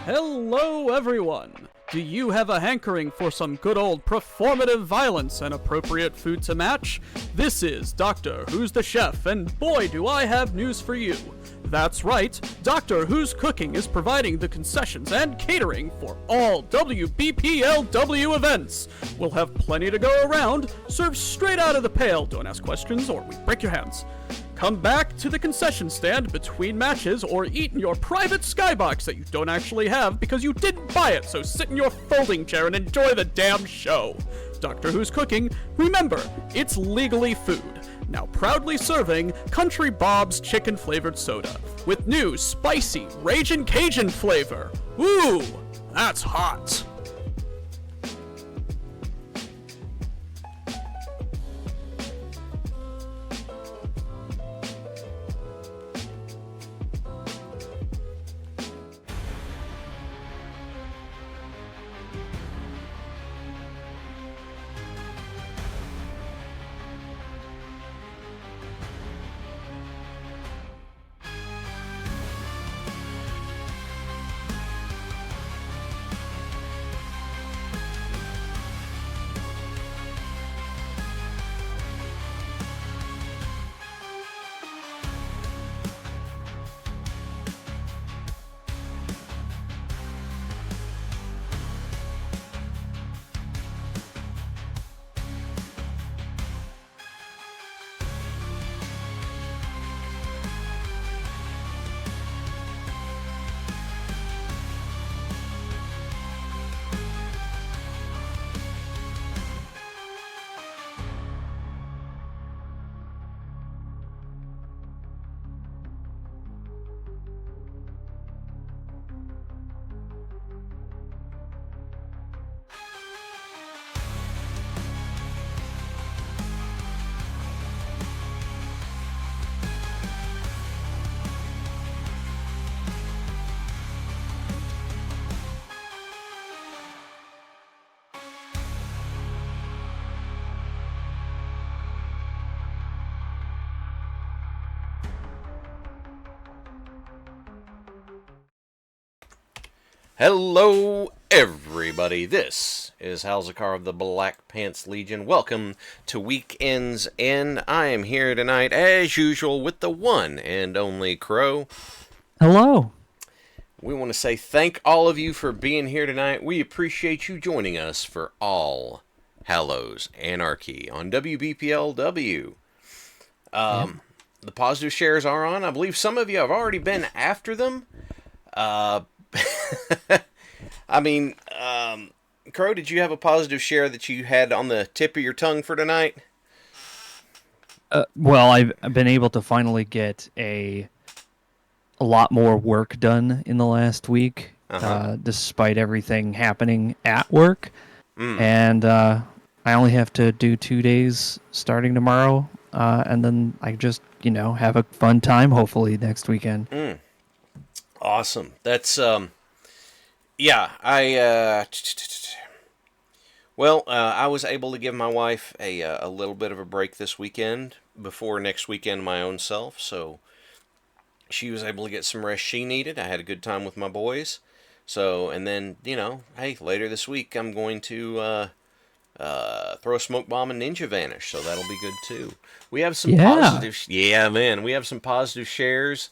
Hello, everyone! Do you have a hankering for some good old performative violence and appropriate food to match? This is Doctor Who's the Chef, and boy do I have news for you! That's right, Doctor Who's Cooking is providing the concessions and catering for all WBPLW events. We'll have plenty to go around, served straight out of the pail, don't ask questions or we break your hands. Come back to the concession stand between matches or eat in your private skybox that you don't actually have because you didn't buy it, so sit in your folding chair and enjoy the damn show. Doctor Who's Cooking, remember, it's legally food. Now proudly serving Country Bob's chicken-flavored soda with new, spicy Ragin' Cajun flavor. Ooh, that's hot. Hello, everybody. This is Halz of the Black Pants Legion. Welcome to Weekends End. I am here tonight, as usual, with the one and only Crow. Hello. We want to say thank all of you for being here tonight. We appreciate you joining us for All Hallows Anarchy on WBPLW. The positive shares are on. I believe some of you have already been after them. I mean, Crow, did you have a positive share that you had on the tip of your tongue for tonight? Well, I've been able to finally get a lot more work done in the last week, despite everything happening at work. And I only have to do 2 days starting tomorrow, and then I just, have a fun time, hopefully, next weekend. Awesome. That's, yeah, I was able to give my wife a little bit of a break this weekend before next weekend my own self, so she was able to get some rest she needed. I had a good time with my boys. So, and then, hey, later this week I'm going to throw a smoke bomb and ninja vanish, so that'll be good too. We have some positive, we have some positive shares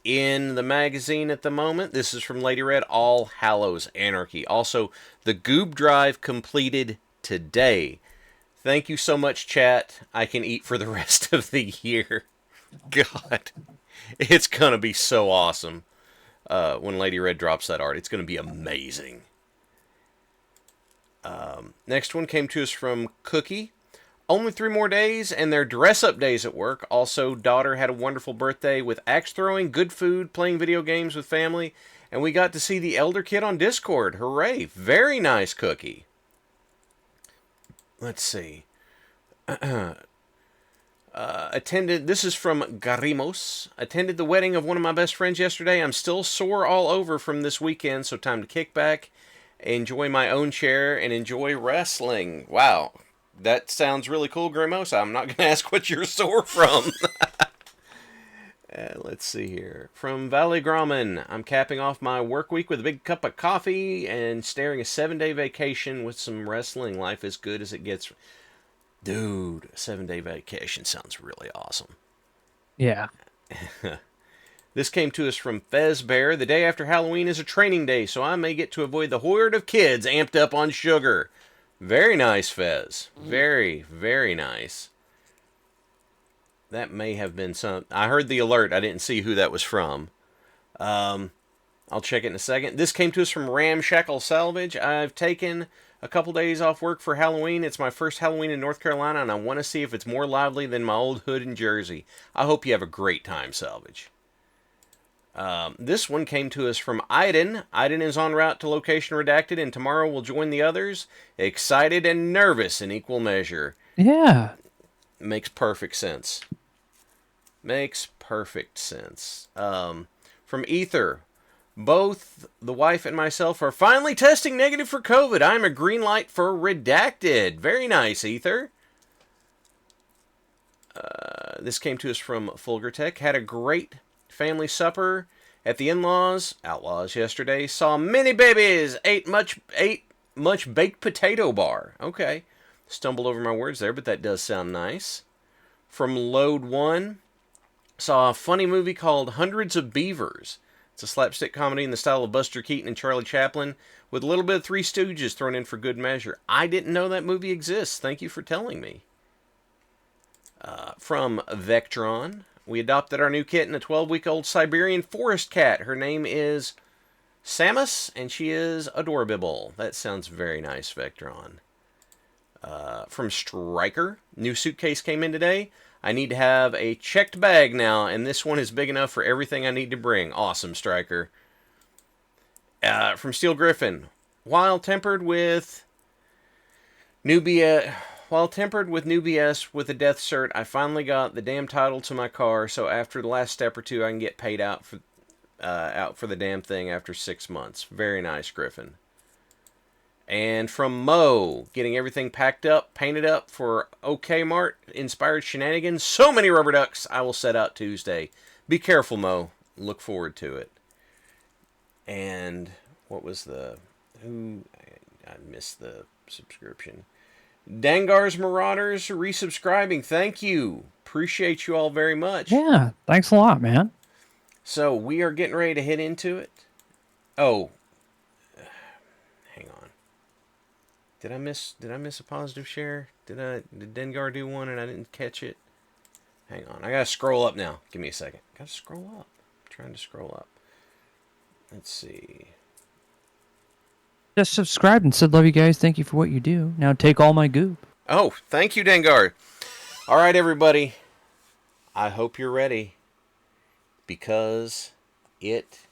in the magazine at the moment. This is from Lady Red, All Hallows Anarchy. Also, the Goob Drive completed today. Thank you so much, chat. I can eat for the rest of the year. God, it's going to be so awesome when Lady Red drops that art. It's going to be amazing. Next one came to us from Cookie. Only 3 more days, and they're dress-up days at work. Also, daughter had a wonderful birthday with axe throwing, good food, playing video games with family, and we got to see the elder kid on Discord. Hooray! Very nice, Cookie. Let's see. This is from Garimos. Attended the wedding of one of my best friends yesterday. I'm still sore all over from this weekend, so time to kick back, enjoy my own chair, and enjoy wrestling. Wow. That sounds really cool, Grimos. I'm not going to ask what you're sore from. Let's see here. From Valley Grauman, I'm capping off my work week with a big cup of coffee and staring a 7-day vacation with some wrestling. Life as good as it gets. Dude, a 7-day vacation sounds really awesome. Yeah. This came to us from Fez Bear. The day after Halloween is a training day, so I may get to avoid the horde of kids amped up on sugar. Very nice, Fez. Very, very nice. That may have been some... I heard the alert. I didn't see who that was from. I'll check it in a second. This came to us from Ramshackle Salvage. I've taken a couple days off work for Halloween. It's my first Halloween in North Carolina, and I want to see if it's more lively than my old hood in Jersey. I hope you have a great time, Salvage. This one came to us from Iden. Iden is en route to location redacted, and tomorrow will join the others. Excited and nervous in equal measure. Yeah. Makes perfect sense. Makes perfect sense. From Ether. Both the wife and myself are finally testing negative for COVID. I'm a green light for redacted. Very nice, Ether. This came to us from Fulgertech. Had a great family supper at the in-laws, Outlaws, yesterday. Saw many babies. Ate much baked potato bar. Okay. Stumbled over my words there, but that does sound nice. From Load 1. Saw a funny movie called Hundreds of Beavers. It's a slapstick comedy in the style of Buster Keaton and Charlie Chaplin, with a little bit of Three Stooges thrown in for good measure. I didn't know that movie exists. Thank you for telling me. From Vectron. We adopted our new kitten, a 12-week-old Siberian forest cat. Her name is Samus, and she is adorable. That sounds very nice, Vectron. From Stryker. New suitcase came in today. I need to have a checked bag now, and this one is big enough for everything I need to bring. Awesome, Stryker. From Steel Griffin. While tempered with new BS with a death cert, I finally got the damn title to my car, so after the last step or two, I can get paid out for the damn thing after 6 months. Very nice, Griffin. And from Mo, getting everything packed up, painted up for OK Mart, inspired shenanigans. So many rubber ducks, I will set out Tuesday. Be careful, Mo. Look forward to it. And what was I missed the subscription. Dangar's Marauders resubscribing. Thank you. Appreciate you all very much. Yeah, thanks a lot, man. So we are getting ready to hit into it. Oh, hang on. Did I miss a positive share? Did Dengar do one and I didn't catch it? Hang on. I gotta scroll up now. Give me a second. Gotta scroll up. I'm trying to scroll up. Let's see. Just subscribed and said, love you guys. Thank you for what you do. Now take all my goop. Oh, thank you, Dengar. All right, everybody. I hope you're ready. Because it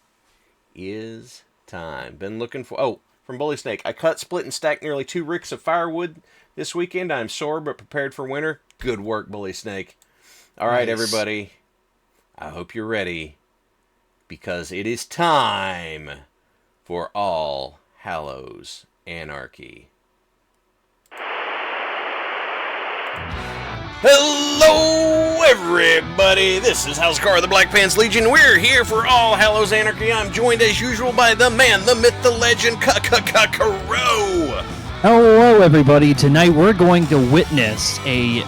is time. Been looking for... Oh, from Bully Snake. I cut, split, and stacked nearly 2 ricks of firewood this weekend. I'm sore but prepared for winter. Good work, Bully Snake. All right, everybody. I hope you're ready. Because it is time for All Hallows Anarchy. Hello, everybody. This is Housecar of the Black Pants Legion. We're here for All Hallows Anarchy. I'm joined, as usual, by the man, the myth, the legend, Crow. Hello, everybody. Tonight we're going to witness a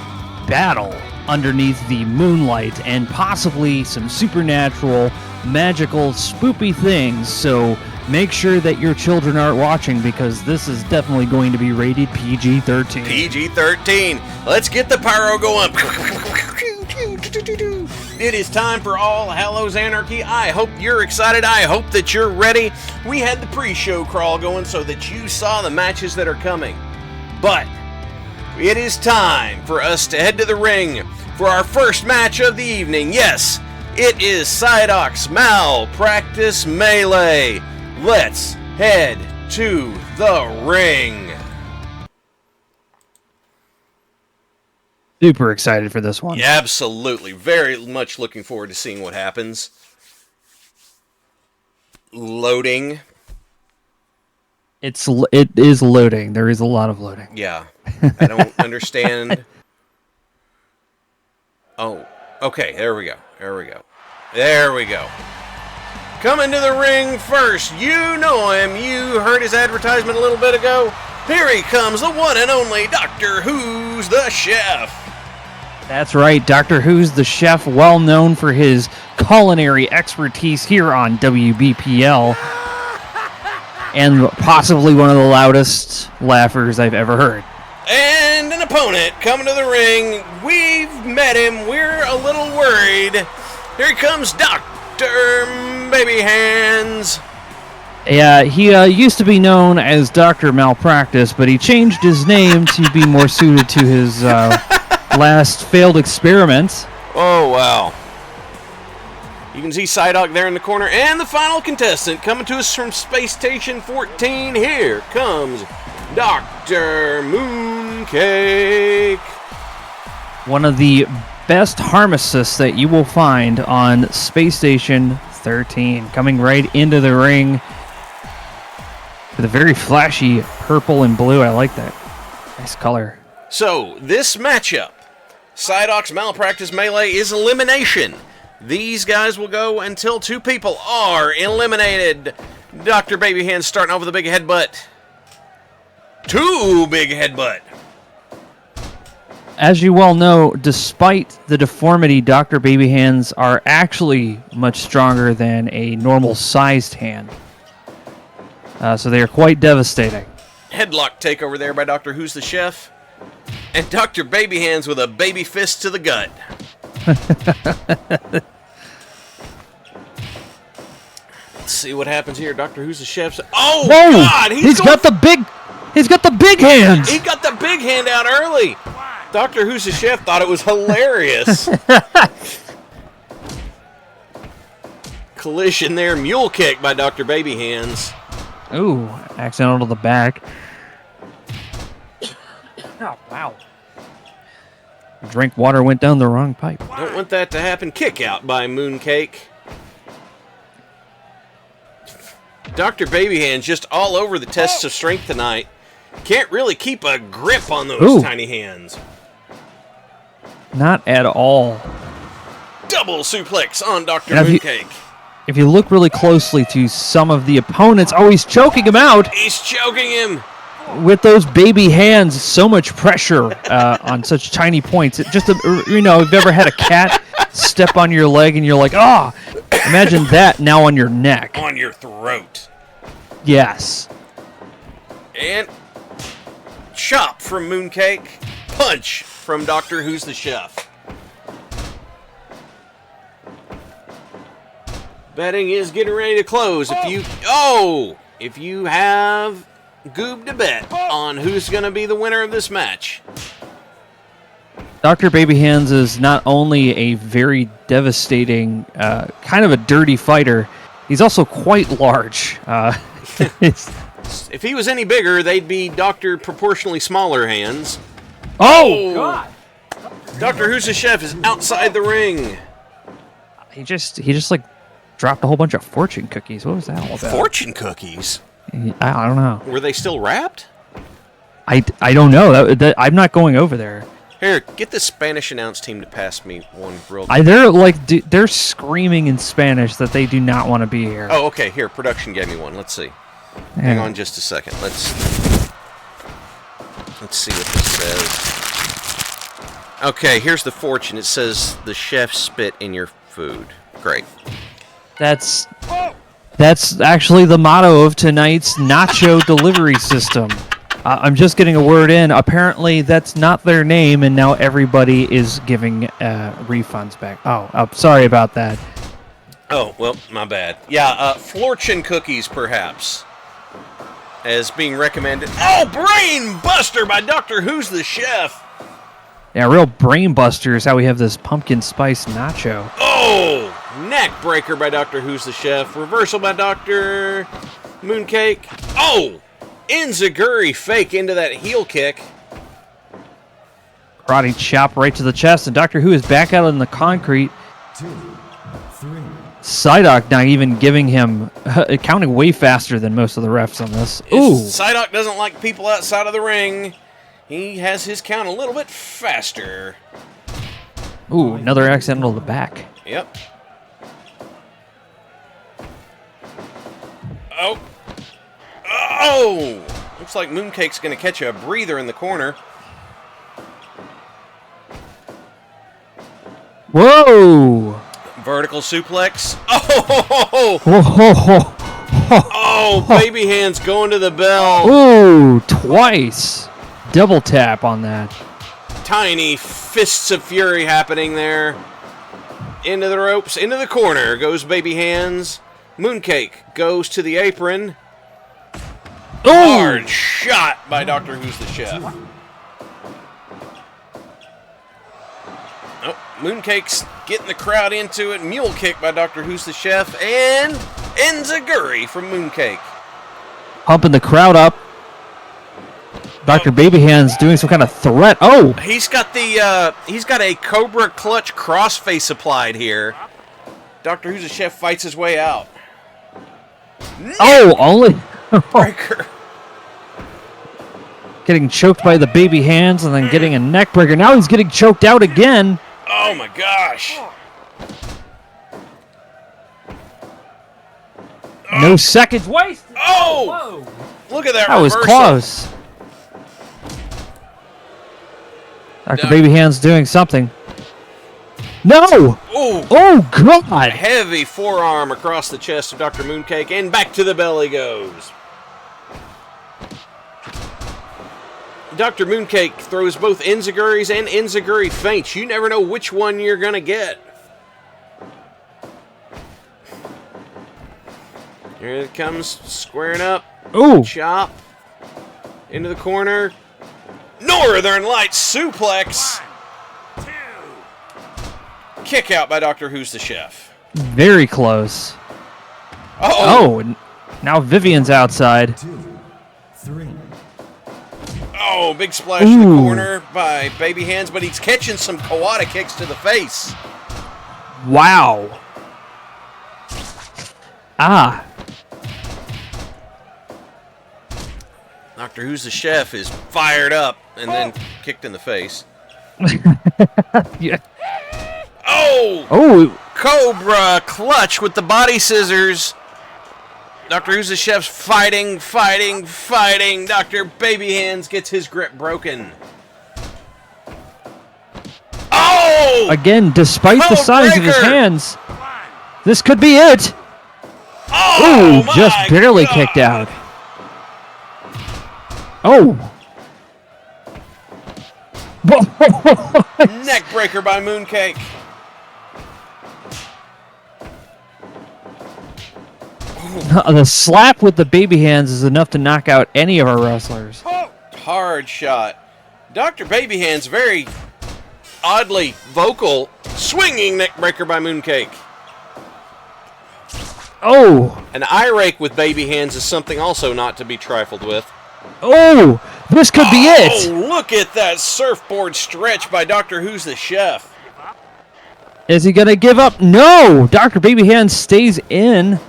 battle underneath the moonlight and possibly some supernatural, magical, spoopy things. So make sure that your children aren't watching because this is definitely going to be rated PG-13. PG-13. Let's get the pyro going. It is time for All Hallows Anarchy. I hope you're excited. I hope that you're ready. We had the pre-show crawl going so that you saw the matches that are coming. But it is time for us to head to the ring for our first match of the evening. Yes, it is Psyduck's Malpractice Melee. Let's head to the ring. Super excited for this one. Yeah, absolutely. Very much looking forward to seeing what happens. Loading. It is loading. There is a lot of loading. Yeah. I don't understand. Oh, okay. There we go. There we go. Coming to the ring first, you know him. You heard his advertisement a little bit ago. Here he comes, the one and only Doctor Who's the Chef. That's right, Doctor Who's the Chef, well known for his culinary expertise here on WBPL. And possibly one of the loudest laughers I've ever heard. And an opponent coming to the ring. We've met him. We're a little worried. Here he comes, Dr. Baby Hands. Yeah, he used to be known as Dr. Malpractice, but he changed his name to be more suited to his last failed experiment. Oh, wow. You can see Psyduck there in the corner. And the final contestant coming to us from Space Station 14. Here comes Dr. Mooncake. One of the best pharmacists that you will find on Space Station 13. Coming right into the ring with a very flashy purple and blue. I like that. Nice color. So, this matchup, Psyduck's Malpractice Melee, is elimination. These guys will go until 2 people are eliminated. Dr. Baby Hands starting off with a big headbutt. 2 big headbutt. As you well know, despite the deformity, Dr. Baby Hands are actually much stronger than a normal-sized hand. So they are quite devastating. Headlock takeover there by Dr. Who's the Chef. And Dr. Baby Hands with a baby fist to the gut. Let's see what happens here. Dr. Who's the Chef. Oh, whoa! God! He's got the big hands! He got the big hand out early. Dr. Who's the Chef thought it was hilarious. Collision there. Mule kick by Dr. Baby Hands. Ooh, accidental to the back. Oh, wow. Drink water went down the wrong pipe. Don't want that to happen. Kick out by Mooncake. Dr. Baby Hands just all over the tests of strength tonight. Can't really keep a grip on those tiny hands. Not at all. Double suplex on Dr. Mooncake. If you look really closely to some of the opponents, he's choking him out. He's choking him. With those baby hands, so much pressure on such tiny points. It just, if you've ever had a cat step on your leg and you're like, imagine that now on your neck. On your throat. Yes. And chop from Mooncake. Punch from Dr. Who's the Chef. Betting is getting ready to close. If you have goobed a bet on who's going to be the winner of this match. Dr. Baby Hands is not only a very devastating, kind of a dirty fighter, he's also quite large. If he was any bigger, they'd be Dr. Proportionally Smaller Hands. Oh, God! Dr. Who's the Chef is outside the ring. He just like dropped a whole bunch of fortune cookies. What was that all about? Fortune cookies? I don't know. Were they still wrapped? I don't know. I'm not going over there. Here, get the Spanish announce team to pass me one real. They're screaming in Spanish that they do not want to be here. Oh, okay. Here, production gave me one. Let's see. Yeah. Hang on just a second. Let's see what this says. Okay, here's the fortune. It says the chef spit in your food. Great. That's actually the motto of tonight's nacho delivery system. I'm just getting a word in. Apparently, that's not their name, and now everybody is giving refunds back. Oh, sorry about that. Oh, well, my bad. Yeah, fortune cookies, perhaps, as being recommended. Oh, Brain Buster by Dr. Who's the Chef. Yeah, real brain buster is how we have this pumpkin spice nacho. Oh, neck breaker by Dr. Who's the Chef. Reversal by Dr. Mooncake. Oh, Enziguri fake into that heel kick. Karate chop right to the chest, and Doctor Who is back out in the concrete. 2, 3. Psyduck not even giving him counting way faster than most of the refs on this. Ooh, Psyduck doesn't like people outside of the ring. He has his count a little bit faster. Ooh, another accidental to the back. Yep. Oh! Oh! Looks like Mooncake's going to catch a breather in the corner. Whoa! Vertical suplex. Oh! Whoa! Oh, baby hands going to the bell. Ooh, twice. Double tap on that. Tiny fists of fury happening there. Into the ropes, into the corner goes baby hands. Mooncake goes to the apron. Ooh! Hard shot by Dr. Who's the Chef. Oh, Mooncake's getting the crowd into it. Mule kick by Dr. Who's the Chef. And enziguri from Mooncake. Pumping the crowd up. Dr. Babyhand's doing some kind of threat. Oh! He's got a Cobra Clutch crossface applied here. Dr. Who's the Chef fights his way out. Oh, only Breaker. getting choked by the baby hands and then getting a neck breaker. Now he's getting choked out again. Oh my gosh. No seconds wasted. Oh! Look at that That was reversal. close. Dr. Babyhand's doing something. No! Ooh. Oh, God! Heavy forearm across the chest of Dr. Mooncake, and back to the belly goes. Dr. Mooncake throws both enziguris and enziguri feints. You never know which one you're going to get. Here it comes, squaring up. Ooh! Chop. Into the corner. Northern Lights suplex. Kick out by Dr. Who's the Chef. Very close. Uh-oh. Oh, now Vivian's outside. 2, 3. Oh, big splash in the Ooh. corner by Baby Hands, but he's catching some Kawada kicks to the face. Wow. Ah. Dr. Who's the Chef is fired up and then kicked in the face. Yeah. Oh! Oh, Cobra clutch with the body scissors. Dr. Who's the Chef's fighting. Dr. Baby Hands gets his grip broken. Oh! again, despite the Code size of his breaker. hands, this could be it. Oh, Ooh, just my barely God. kicked out. Oh. Neck breaker by Mooncake. The slap with the baby hands is enough to knock out any of our wrestlers. Hard shot. Dr. Baby Hands very oddly vocal. Swinging neck breaker by Mooncake. Oh. An eye rake with Baby Hands is something also not to be trifled with. Oh, this could be it. Oh, look at that surfboard stretch by Dr. Who's the Chef. Is he going to give up? No. Dr. Baby Hands stays in.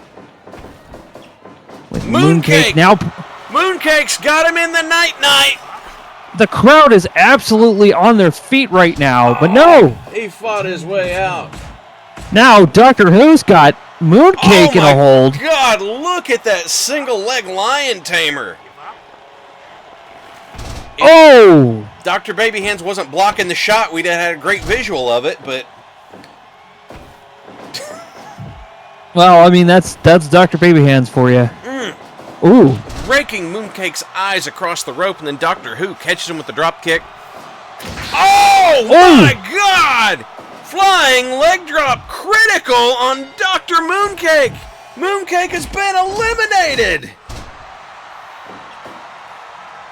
With Mooncake. Now, Mooncake's got him in the night-night. the crowd is absolutely on their feet right now, but no. He fought his way out. Now, Dr. Who's got Mooncake in a hold. God, look at that single leg lion tamer. Oh. Dr. Baby Hands wasn't blocking the shot. We'd have had a great visual of it, but Well, I mean, that's Dr. Baby Hands for you. Ooh. raking Mooncake's eyes across the rope, and then Doctor Who catches him with the drop kick. Oh, my God! Flying leg drop critical on Dr. Mooncake. Mooncake has been eliminated.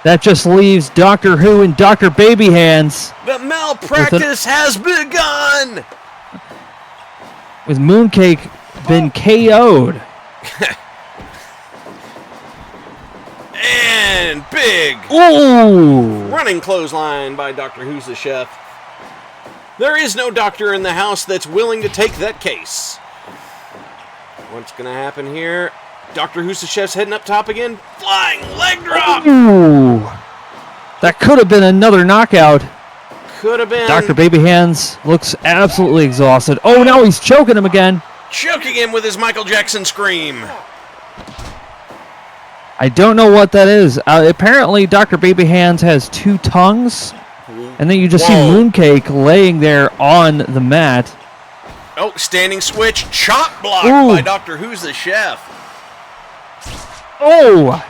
That just leaves Doctor Who and Dr. Baby Hands The malpractice has begun. with Mooncake been KO'd. And big Ooh. running clothesline by Dr. Who's the Chef. There is no doctor in the house that's willing to take that case. What's going to happen here? Dr. Who's the Chef's heading up top again. Flying leg drop. Ooh. That could have been another knockout. Could have been. Dr. Baby Hands looks absolutely exhausted. Oh, now he's choking him again. Choking him with his Michael Jackson scream. I don't know what that is. Apparently, Dr. Baby Hands has 2 tongues, and then you just see Mooncake laying there on the mat. Oh, standing switch, chop block by Doctor Who's the Chef. Oh!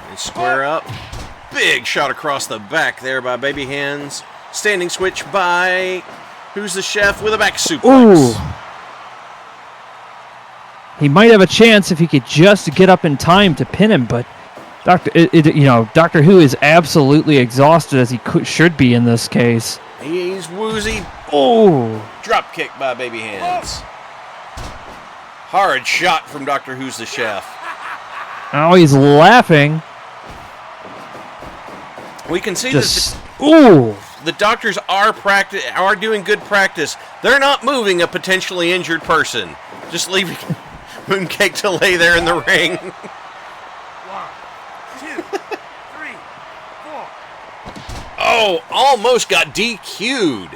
And square up. Big shot across the back there by Baby Hands. Standing switch by Who's the Chef with a back suplex. Ooh. He might have a chance if he could just get up in time to pin him, but Doctor Who is absolutely exhausted as he should be in this case. He's woozy. Oh! Drop kick by Baby Hands. Hard shot from Doctor Who's the Chef. Oh, he's laughing. We can see ooh! The doctors are doing good practice. They're not moving a potentially injured person. Just leaving Mooncake to lay there in the ring. 1, 2, 3, 4. Oh, almost got DQ'd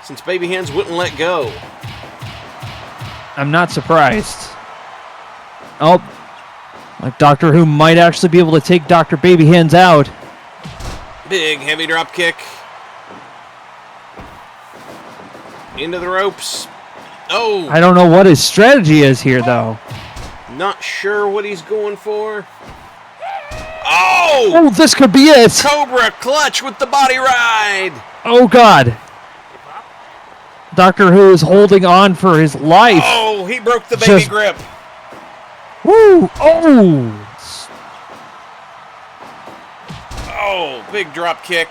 since Baby Hands wouldn't let go. I'm not surprised. Oh, like Doctor Who might actually be able to take Dr. Baby Hands out. Big heavy drop kick. Into the ropes. Oh! I don't know what his strategy is here, though. Not sure what he's going for. Oh! Oh, this could be it! Cobra clutch with the body ride! Oh, God. Doctor Who is holding on for his life. Oh, he broke the baby grip. Woo! Oh! Oh, big drop kick.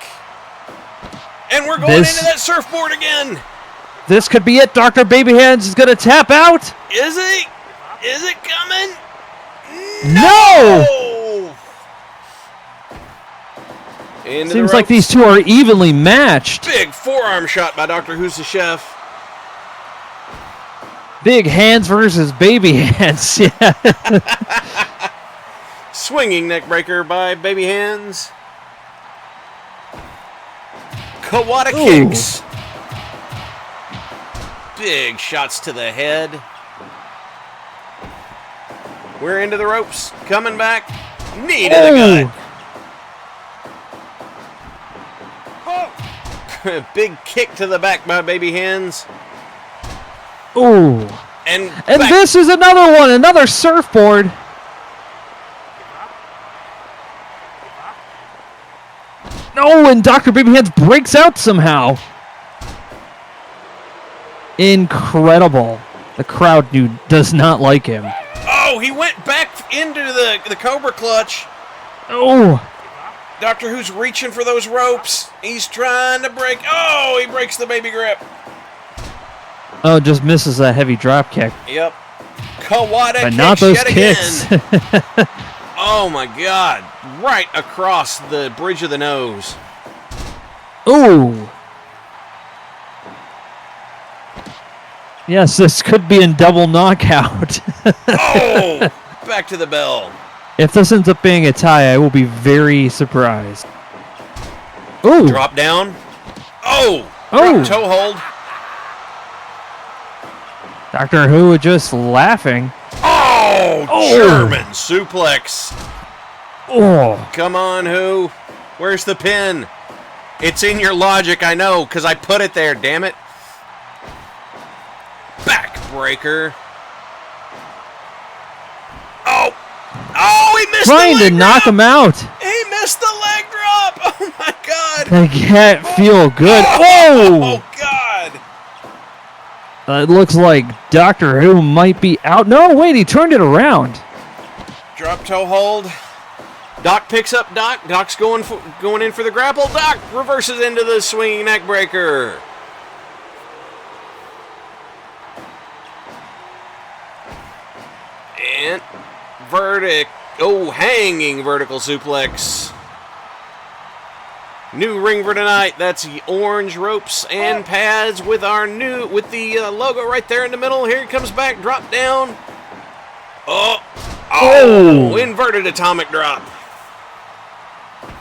And we're going into that surfboard again. This could be it. Dr. Baby Hands is going to tap out. Is he? Is it coming? No! Seems like these two are evenly matched. Big forearm shot by Doctor Who's the Chef. Big Hands versus Baby Hands. Yeah. Swinging neck breaker by Baby Hands. Kawada kicks. Big shots to the head. We're into the ropes. Coming back. Knee to the gut. Big kick to the back by Baby Hands. Ooh. And this is another one. Another surfboard. No, and Dr. Baby Hands breaks out somehow. Incredible. The crowd does not like him. Oh, he went back into the Cobra clutch. Oh. Doctor Who's reaching for those ropes. He's trying to break. Oh, he breaks the baby grip. Oh, just misses that heavy drop kick. Yep. Kawada but kicks not those yet kicks. Again. Oh, my God. Right across the bridge of the nose. Ooh. Yes, this could be in double knockout. Oh, back to the bell. If this ends up being a tie, I will be very surprised. Ooh. Drop down. Oh. Drop toe hold. Doctor Who just laughing. Oh, German suplex. Oh. Come on, Who. Where's the pin? It's in your logic, I know, because I put it there, damn it. Backbreaker. Oh. Oh, he missed Trying the leg to knock him out. He missed the leg drop. Oh, my God. I can't feel good. Oh, God. It looks like Doctor Who might be out. No, wait, he turned it around. Drop toe hold. Doc picks up Doc. Doc's going in for the grapple. Doc reverses into the swinging neck breaker. And hanging vertical suplex. New ring for tonight. That's the orange ropes and pads with the logo right there in the middle. Here he comes back. Drop down. Oh! Inverted atomic drop.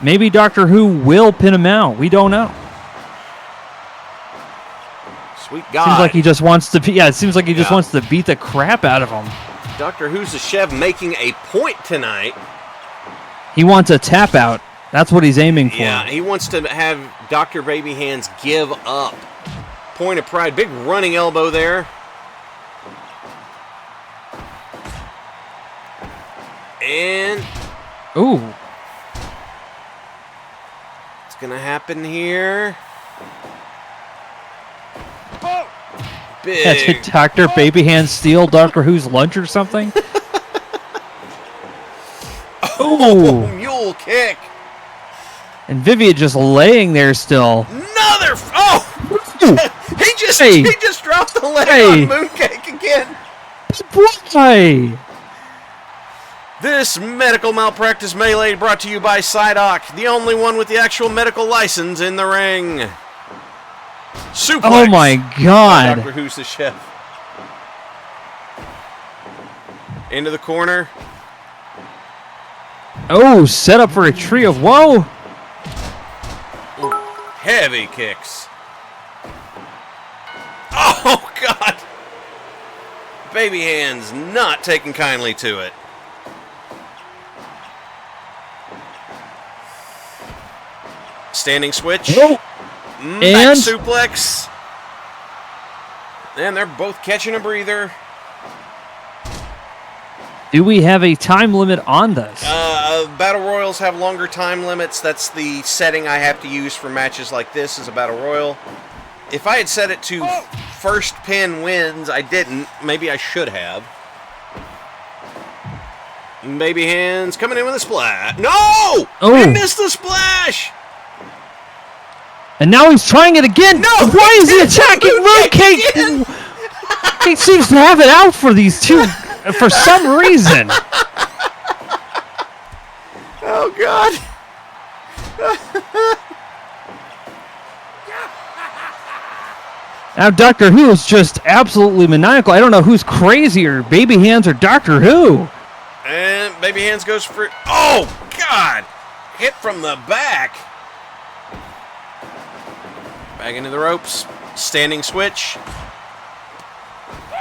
Maybe Doctor Who will pin him out. We don't know. Sweet God. Seems like he just wants to. It seems like he just wants to beat the crap out of him. Dr. Who's the Chef making a point tonight. He wants a tap out. That's what he's aiming for. Yeah, he wants to have Dr. Baby Hands give up. Point of pride. Big running elbow there. And Ooh. it's going to happen here. Big. Did Dr. Baby Hands steal Dr. Who's lunch or something? Ooh. Mule kick. And Vivian just laying there still. Another. He just dropped the leg on Mooncake again. Boy. This medical malpractice melee brought to you by Psydoc, the only one with the actual medical license in the ring. Suplex. Oh my God. Dr. Who's the Chef. Into the corner. Oh, set up for a tree of woe. Heavy kicks. Oh, God. Baby Hands not taking kindly to it. Standing switch. Oh. Back suplex. And they're both catching a breather. Do we have a time limit on this? Battle Royals have longer time limits. That's the setting I have to use for matches like this as a Battle Royal. If I had set it to first pin wins, I didn't. Maybe I should have. Baby Hands coming in with a splash. No! Oh. He missed the splash! And now he's trying it again. No! Why is he attacking Mooncake? He seems to have it out for these two for some reason. Oh, God. Now Doctor Who is just absolutely maniacal. I don't know who's crazier, Baby Hands or Doctor Who. And Baby Hands goes for... Oh, God! Hit from the back. Back into the ropes. Standing switch.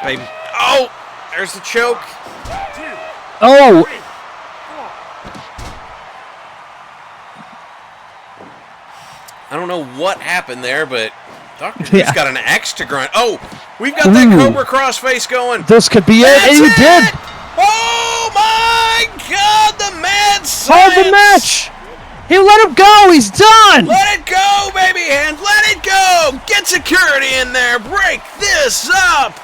Baby... Oh! There's the choke. Oh! I don't know what happened there, but Dr. Who's got an axe to grind. Oh! We've got that Cobra crossface going. This could be it, and you did! Oh, my God! The mad science! Hold the match! He let him go! He's done! Let it go, Baby Hands! Let it go! Get security in there! Break this up!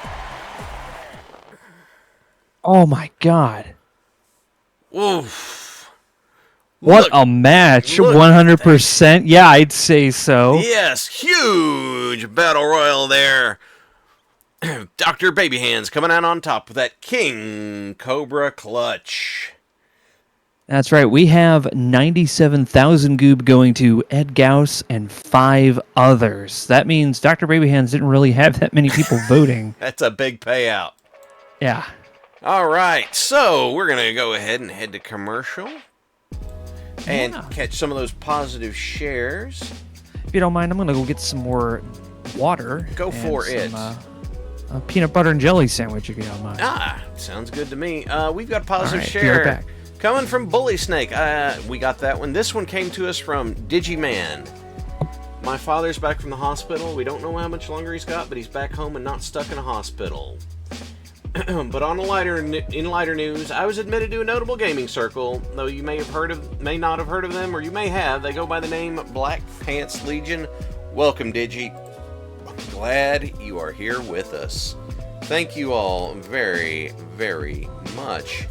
Oh my God. Oof. What a match. look 100%. Yeah, I'd say so. Yes, huge battle royal there. Dr. Baby Hands coming out on top with that King Cobra clutch. That's right. We have 97,000 goob going to Ed Gauss and 5 others. That means Dr. Baby Hands didn't really have that many people voting. That's a big payout. Yeah. All right, so we're going to go ahead and head to commercial and catch some of those positive shares. If you don't mind, I'm going to go get some more water. Go for it. A peanut butter and jelly sandwich, if you don't mind. Ah, sounds good to me. We've got a positive All right, share. be right back. Coming from Bully Snake. We got that one. This one came to us from Digiman. My father's back from the hospital. We don't know how much longer he's got, but he's back home and not stuck in a hospital. But on in lighter news, I was admitted to a notable gaming circle, though you may not have heard of them, or you may have. They go by the name Black Pants Legion. Welcome, Digi. I'm glad you are here with us. Thank you all very, very much.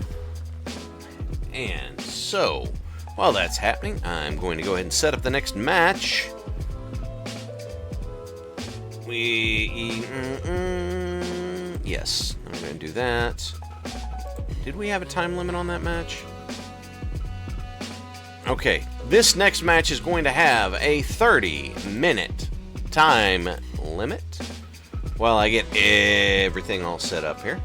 And so, while that's happening, I'm going to go ahead and set up the next match. Yes, I'm going to do that. Did we have a time limit on that match? Okay, this next match is going to have a 30-minute time limit. While I get everything all set up here.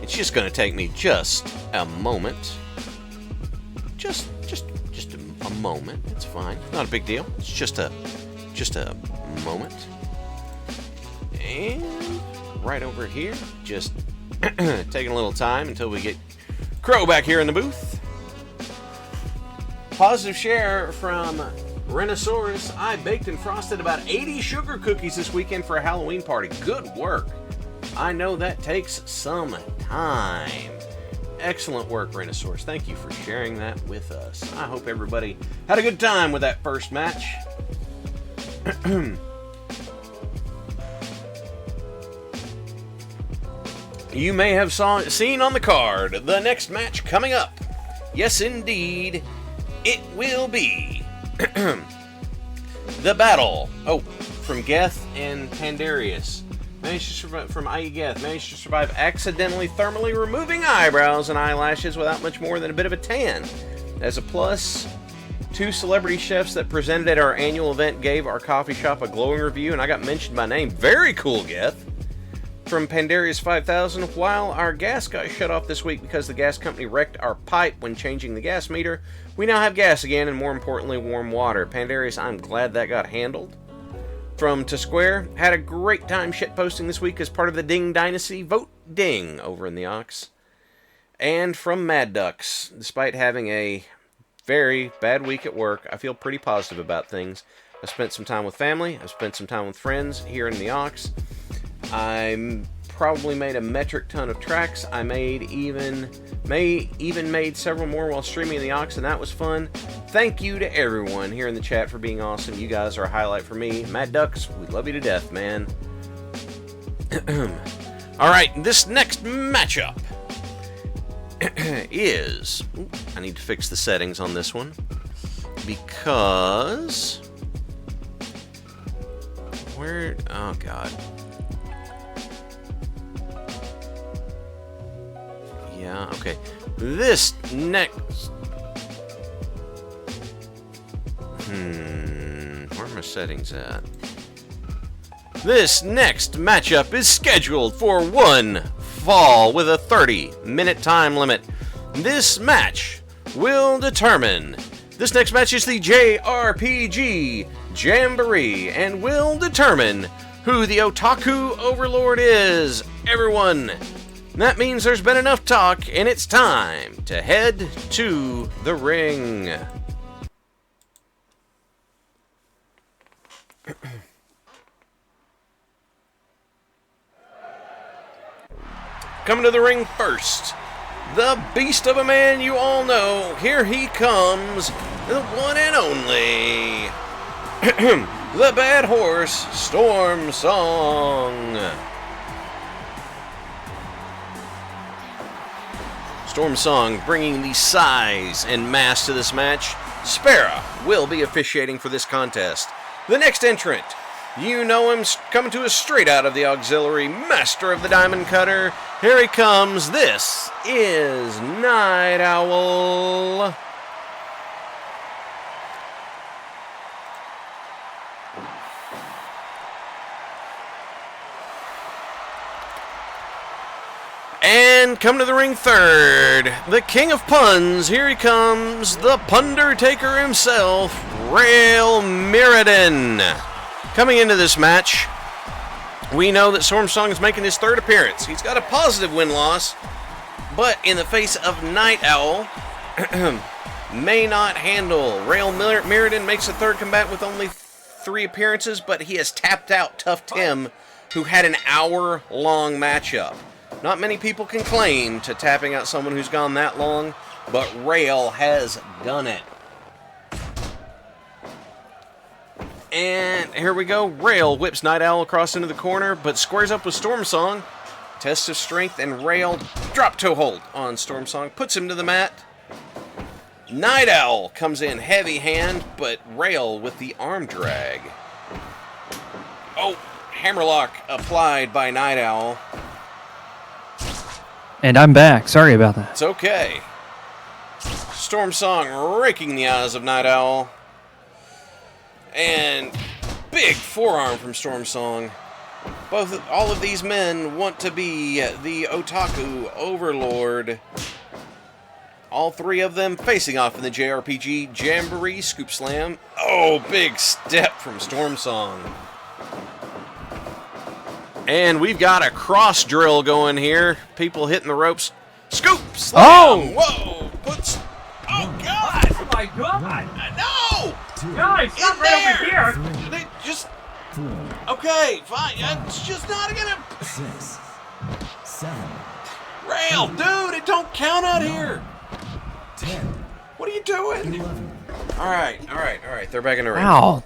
It's just going to take me just a moment. Just a moment. It's fine. Not a big deal. It's just a moment. And right over here, just taking a little time until we get Crow back here in the booth. Positive share from Rhinosaurus. I baked and frosted about 80 sugar cookies this weekend for a Halloween party. Good work. I know that takes some time. Excellent work, Rhinosaurus. Thank you for sharing that with us. I hope everybody had a good time with that first match. You may have seen on the card the next match coming up. Yes, indeed, it will be the battle. Oh, from Geth and Pandarius. Managed to survive from IE Geth. Managed to survive accidentally thermally removing eyebrows and eyelashes without much more than a bit of a tan. As a plus, 2 celebrity chefs that presented at our annual event gave our coffee shop a glowing review, and I got mentioned by name. Very cool, Geth. From Pandarius 5000, while our gas got shut off this week because the gas company wrecked our pipe when changing the gas meter, we now have gas again, and more importantly, warm water. Pandarius, I'm glad that got handled. From To Square, had a great time shitposting this week as part of the Ding Dynasty. Vote Ding over in the Ox. And from Mad Ducks, despite having a very bad week at work, I feel pretty positive about things. I've spent some time with family. I've spent some time with friends here in the Ox. I probably made a metric ton of tracks. I even made several more while streaming in the Ox, and that was fun. Thank you to everyone here in the chat for being awesome. You guys are a highlight for me. Mad Ducks, we love you to death, man. Alright, this next matchup is... Ooh, I need to fix the settings on this one. Because... Where... Oh, God. Yeah, okay. This next... Where are my settings at? This next matchup is scheduled for one fall with a 30-minute time limit. This match will determine... This next match is the JRPG Jamboree and will determine who the Otaku Overlord is. Everyone... That means there's been enough talk, and it's time to head to the ring. Coming to the ring first, the beast of a man you all know. Here he comes, the one and only, the bad horse, Storm Song. Storm Song bringing the size and mass to this match. Sparrow will be officiating for this contest. The next entrant, you know him coming to us straight out of the auxiliary, master of the diamond cutter. Here he comes. This is Night Owl. And come to the ring third, the king of puns. Here he comes, the Pundertaker himself, Rail Mirrodin. Coming into this match, we know that Storm Song is making his third appearance. He's got a positive win-loss, but in the face of Night Owl, may not handle. Rail Mirrodin makes a third combat with only 3 appearances, but he has tapped out Tough Tim, who had an hour-long matchup. Not many people can claim to tapping out someone who's gone that long, but Rail has done it. And here we go. Rail whips Night Owl across into the corner, but squares up with Storm Song. Test of strength, and Rail drop toe hold on Storm Song, puts him to the mat. Night Owl comes in heavy hand, but Rail with the arm drag. Oh, hammerlock applied by Night Owl. And I'm back. Sorry about that. It's okay. Storm Song raking the eyes of Night Owl. And big forearm from Storm Song. All of these men want to be the Otaku Overlord. All 3 of them facing off in the JRPG Jamboree Scoop Slam. Oh, big step from Storm Song. And we've got a cross drill going here. People hitting the ropes. Scoop! Slam! Oh! Whoa! Puts. Oh, God! Oh my God! No! Guys, stop right over here! They just. 4, Okay, fine. It's just not gonna. 6, 7, Rail, dude, it don't count out here. 10, What are you doing? 11. All right. They're back in the ring. Wow.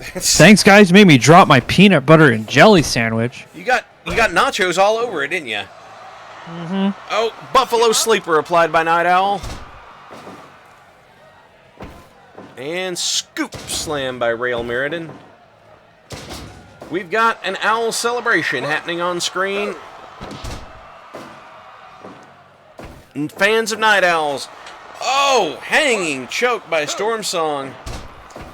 Thanks, guys. Made me drop my peanut butter and jelly sandwich. You got nachos all over it, didn't you? Mm-hmm. Oh, Buffalo Sleeper applied by Night Owl. And Scoop Slam by Rail Meriden. We've got an owl celebration happening on screen. And fans of Night Owls. Oh, hanging choke by Storm Song.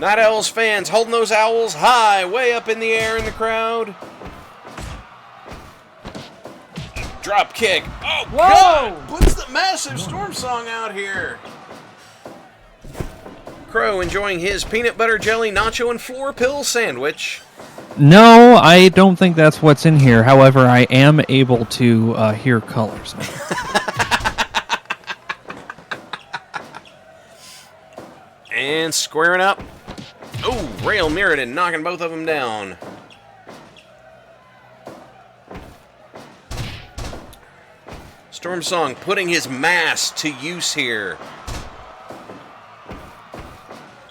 Night Owls fans holding those owls high, way up in the air in the crowd. Drop kick. Oh, Whoa! God! Puts the massive Storm Song out here. Crow enjoying his peanut butter jelly nacho and floor pill sandwich. No, I don't think that's what's in here. However, I am able to hear colors now. And squaring up. Oh, Rail Meriden knocking both of them down. Storm Song putting his mass to use here.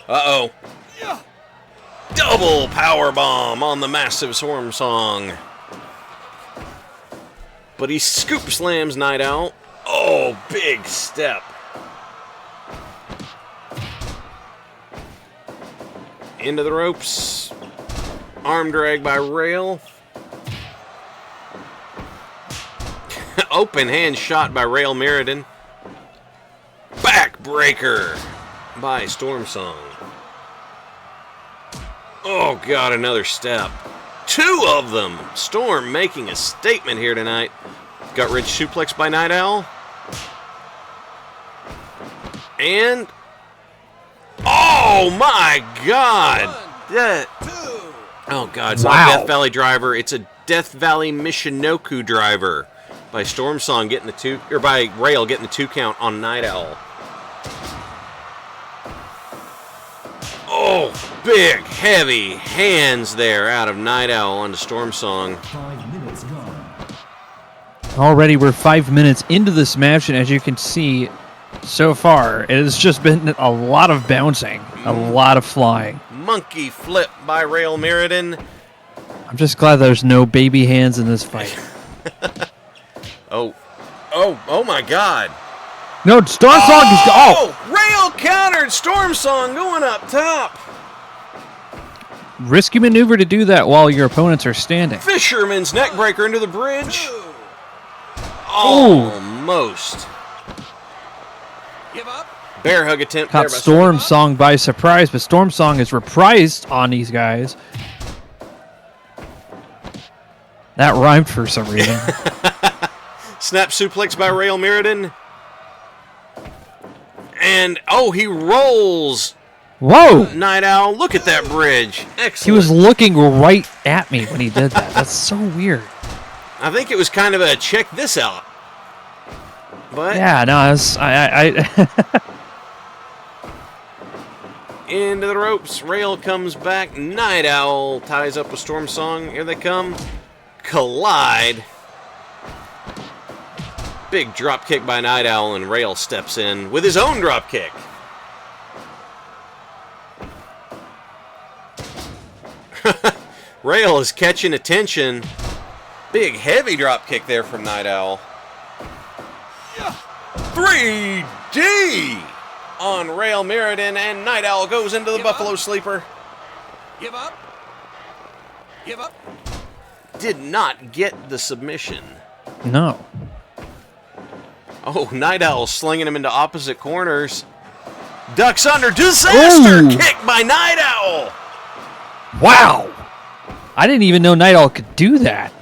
Uh-oh. Double power bomb on the massive Storm Song. But he scoop slams Night Owl. Oh, big step. Into the ropes. Arm drag by Rail. Open hand shot by Rail Meriden. Backbreaker by Storm Song. Oh, God, another step. 2 of them. Storm making a statement here tonight. Gut Ridge suplex by Night Owl. And... oh, my God. Oh, God, it's not a Death Valley driver. It's a Death Valley Michinoku driver by Storm Song getting the 2... or by Rail getting the 2 count on Night Owl. Oh, big, heavy hands there out of Night Owl onto Storm Song. 5 minutes gone. Already, we're 5 minutes into this match, and as you can see, so far, it has just been a lot of bouncing, a lot of flying. Monkey flip by Rail Meriden. I'm just glad there's no baby hands in this fight. Oh my God. No, Storm Song is... oh! Rail countered Storm Song going up top. Risky maneuver to do that while your opponents are standing. Fisherman's neckbreaker into the bridge. Oh. Almost. Bear hug attempt there Caught by Storm Song by surprise, but Storm Song is reprised on these guys. That rhymed for some reason. Snap suplex by Rail Meriden. And, oh, he rolls. Whoa! Night Owl, look at that bridge. Excellent. He was looking right at me when he did that. That's so weird. I think it was kind of a check this out. But Yeah, no, I into the ropes. Rail comes back. Night Owl ties up with Storm Song. Here they come. Collide. Big drop kick by Night Owl, and Rail steps in with his own drop kick. Rail is catching attention. Big heavy drop kick there from Night Owl. 3D on Rail Meriden, and Night Owl goes into the Buffalo Sleeper. Give up. Give up. Did not get the submission. no. Oh, Night Owl slinging him into opposite corners. Ducks under. Disaster Ooh. kick by Night Owl. Wow! I didn't even know Night Owl could do that.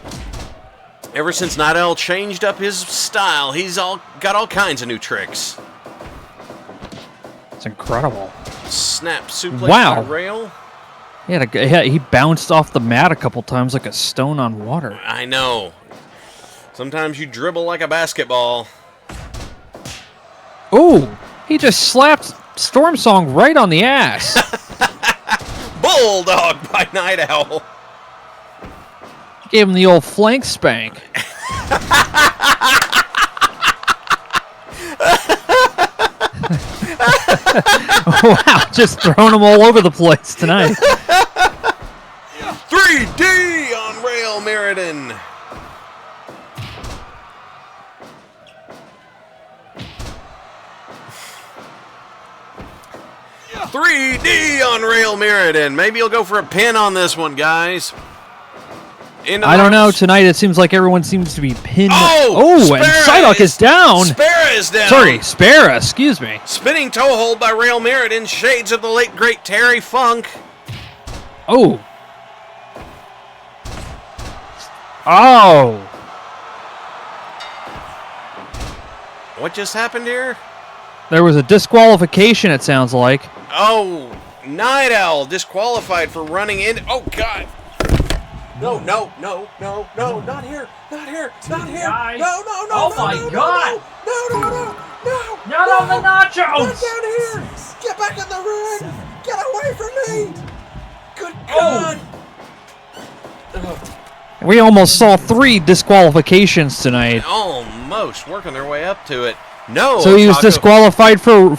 Ever since Night Owl changed up his style, he's got all kinds of new tricks. It's incredible. Snap suplex Wow. by Rail. He bounced off the mat a couple times like a stone on water. I know. Sometimes you dribble like a basketball. Oh, he just slapped Storm Song right on the ass. Bulldog by Night Owl. Gave him the old flank spank. Wow, just throwing them all over the place tonight. 3D on Rail Meriden. "3D on Rail Meriden." Maybe you'll go for a pin on this one, guys. I don't know. Tonight it seems like everyone seems to be pinned. Oh, and Psyduck is down. Spara is down. Sorry, Spara, excuse me. Spinning toe hold by Rail Meriden. Shades of the late, great Terry Funk. Oh. Oh. What just happened here? There was a disqualification, it sounds like. Oh, Night Owl disqualified for running in. Oh, God. No, not here, not here. Guys. No, Oh my God. No. Not on the nachos. Get down here. Get back in the ring. 7, Get away from me. Good Oh. God. We almost saw 3 disqualifications tonight. Almost working their way up to it. No. So he was Taco, disqualified for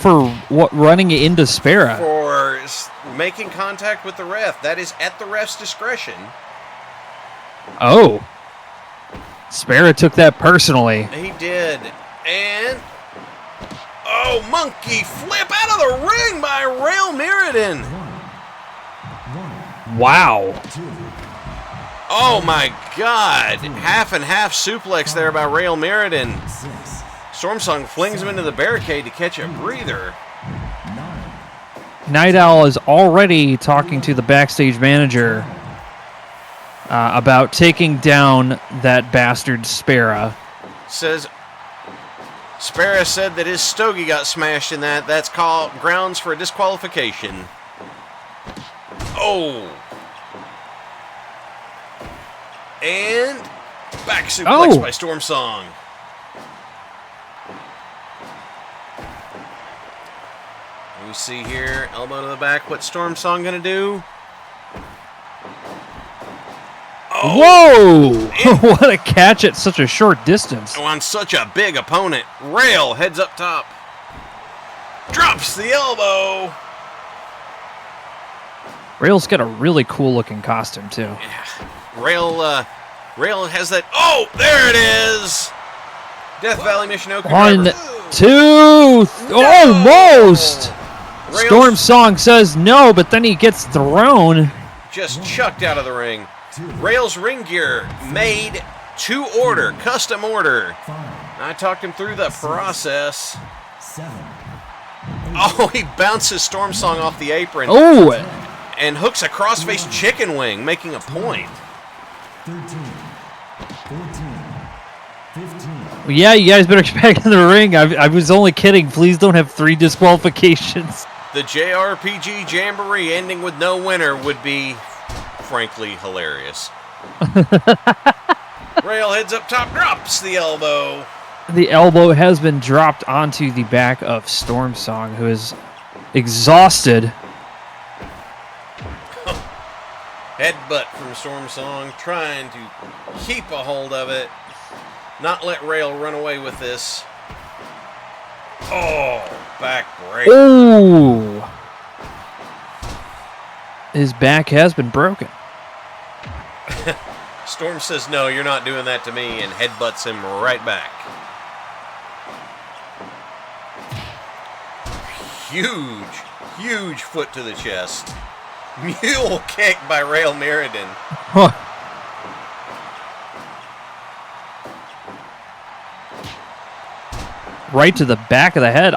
what, running into Spara. for making contact with the ref. That is at the ref's discretion. Oh. Spara took that personally. He did. And monkey flip out of the ring by Rail Meriden. 1, Wow. 2, Oh my God. Half and half suplex there by Rail Meriden. 6, Stormsong flings him into the barricade to catch a breather. 9, Night Owl is already talking to the backstage manager about taking down that bastard Spara. Says Spara said that his stogie got smashed in that. That's called grounds for a disqualification. Oh. And back suplex by Stormsong. We see here, elbow to the back. What's Stormsong gonna do? Whoa! What a catch at such a short distance. On such a big opponent. Rail heads up top. Drops the elbow. Rail's got a really cool looking costume too. Yeah. Rail has that. Oh, there it is. Death Valley Michinoku. 1, driver. 2, almost. Rail's Storm Song says no, but then he gets thrown. just chucked out of the ring. Rail's ring gear made to order, custom order. 5, I talked him through the process. 7, Oh, he bounces Storm Song off the apron Oh, and hooks a crossface chicken wing, making a point. 13, 14, 15, yeah, you guys better get back in the ring. I was only kidding. Please don't have 3 disqualifications. The JRPG Jamboree ending with no winner would be, frankly, hilarious. Rail heads up top, drops the elbow. The elbow has been dropped onto the back of Storm Song, who is exhausted. Headbutt from Storm Song, trying to keep a hold of it. Not let Rail run away with this. Oh, back break. Oh! His back has been broken. Storm says, no, you're not doing that to me, and headbutts him right back. Huge foot to the chest. Mule kick by Rail Meriden. Right to the back of the head.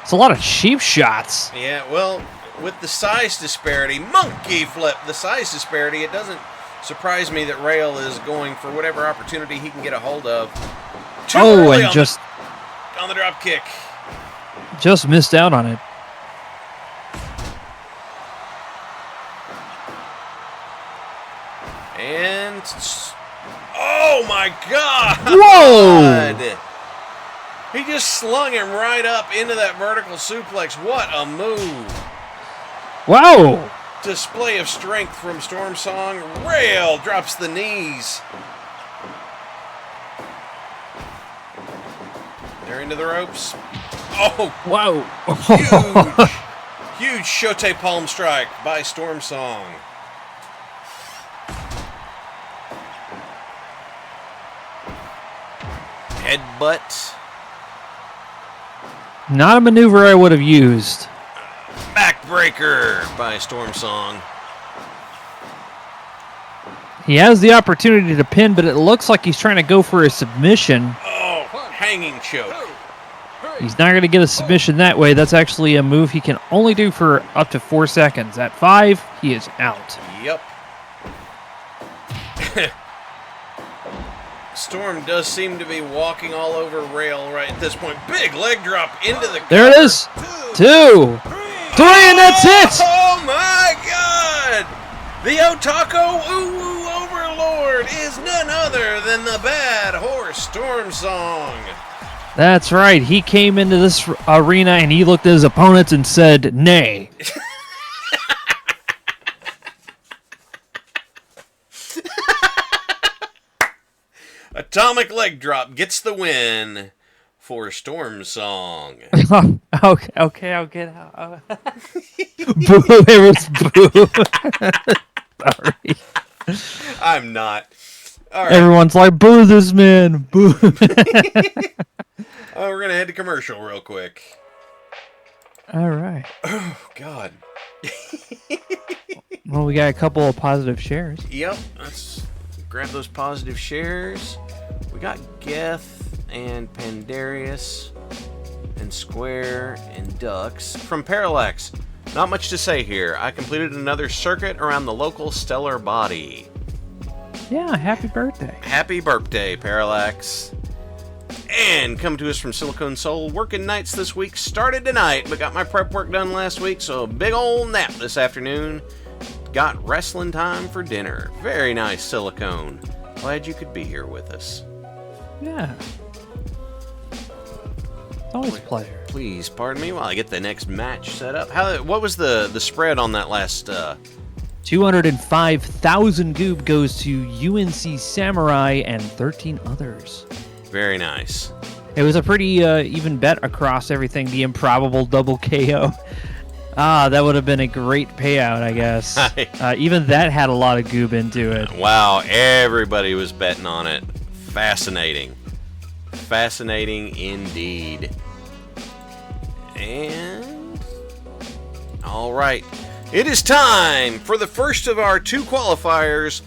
It's a lot of cheap shots. Yeah, well, with the size disparity, monkey flip, the size disparity, it doesn't surprise me that Rail is going for whatever opportunity he can get a hold of. Too early And on the drop kick. just missed out on it. And... Oh, my God! Whoa! He just slung him right up into that vertical suplex. What a move. Wow! Display of strength from Storm Song. Rail drops the knees. They're into the ropes. Oh, Wow! huge Shote Palm Strike by Storm Song. Headbutt. Not a maneuver I would have used. Backbreaker by Storm Song. He has the opportunity to pin, but it looks like he's trying to go for a submission. Oh, hanging choke. He's not going to get a submission that way. That's actually a move he can only do for up to 4 seconds. At 5, he is out. Yep. Storm does seem to be walking all over rail right at this point. Big leg drop into the There it is. 2, 3, and that's it. Oh my God! The Otako Uwu Overlord is none other than the Bad Horse Storm Song. That's right. He came into this arena and he looked at his opponents and said, nay. Atomic leg drop gets the win for Storm Song. Okay, I'll get out. Boo, it was boo. Sorry. I'm not. All right. Everyone's like, boo this man, boo. Oh, we're going to head to commercial real quick. All right. Oh, God. Well, we got a couple of positive shares. Yep. Let's grab those positive shares. We got Geth and Pandarius and Square and Ducks from Parallax. Not much to say here. I completed another circuit around the local stellar body. Yeah, happy birthday. Happy birthday, Parallax. And come to us from Silicone Soul. Working nights this week started tonight, but got my prep work done last week, so a big old nap this afternoon. Got wrestling time for dinner. Very nice, Silicone. Glad you could be here with us. Yeah. It's always a pleasure. Please pardon me while I get the next match set up. What was the spread on that last... 205,000 goob goes to UNC Samurai and 13 others. Very nice. It was a pretty even bet across everything. The improbable double KO. That would have been a great payout, I guess. Even that had a lot of goob into it. Wow, everybody was betting on it. Fascinating. Fascinating indeed. And... all right. It is time for the first of our 2 qualifiers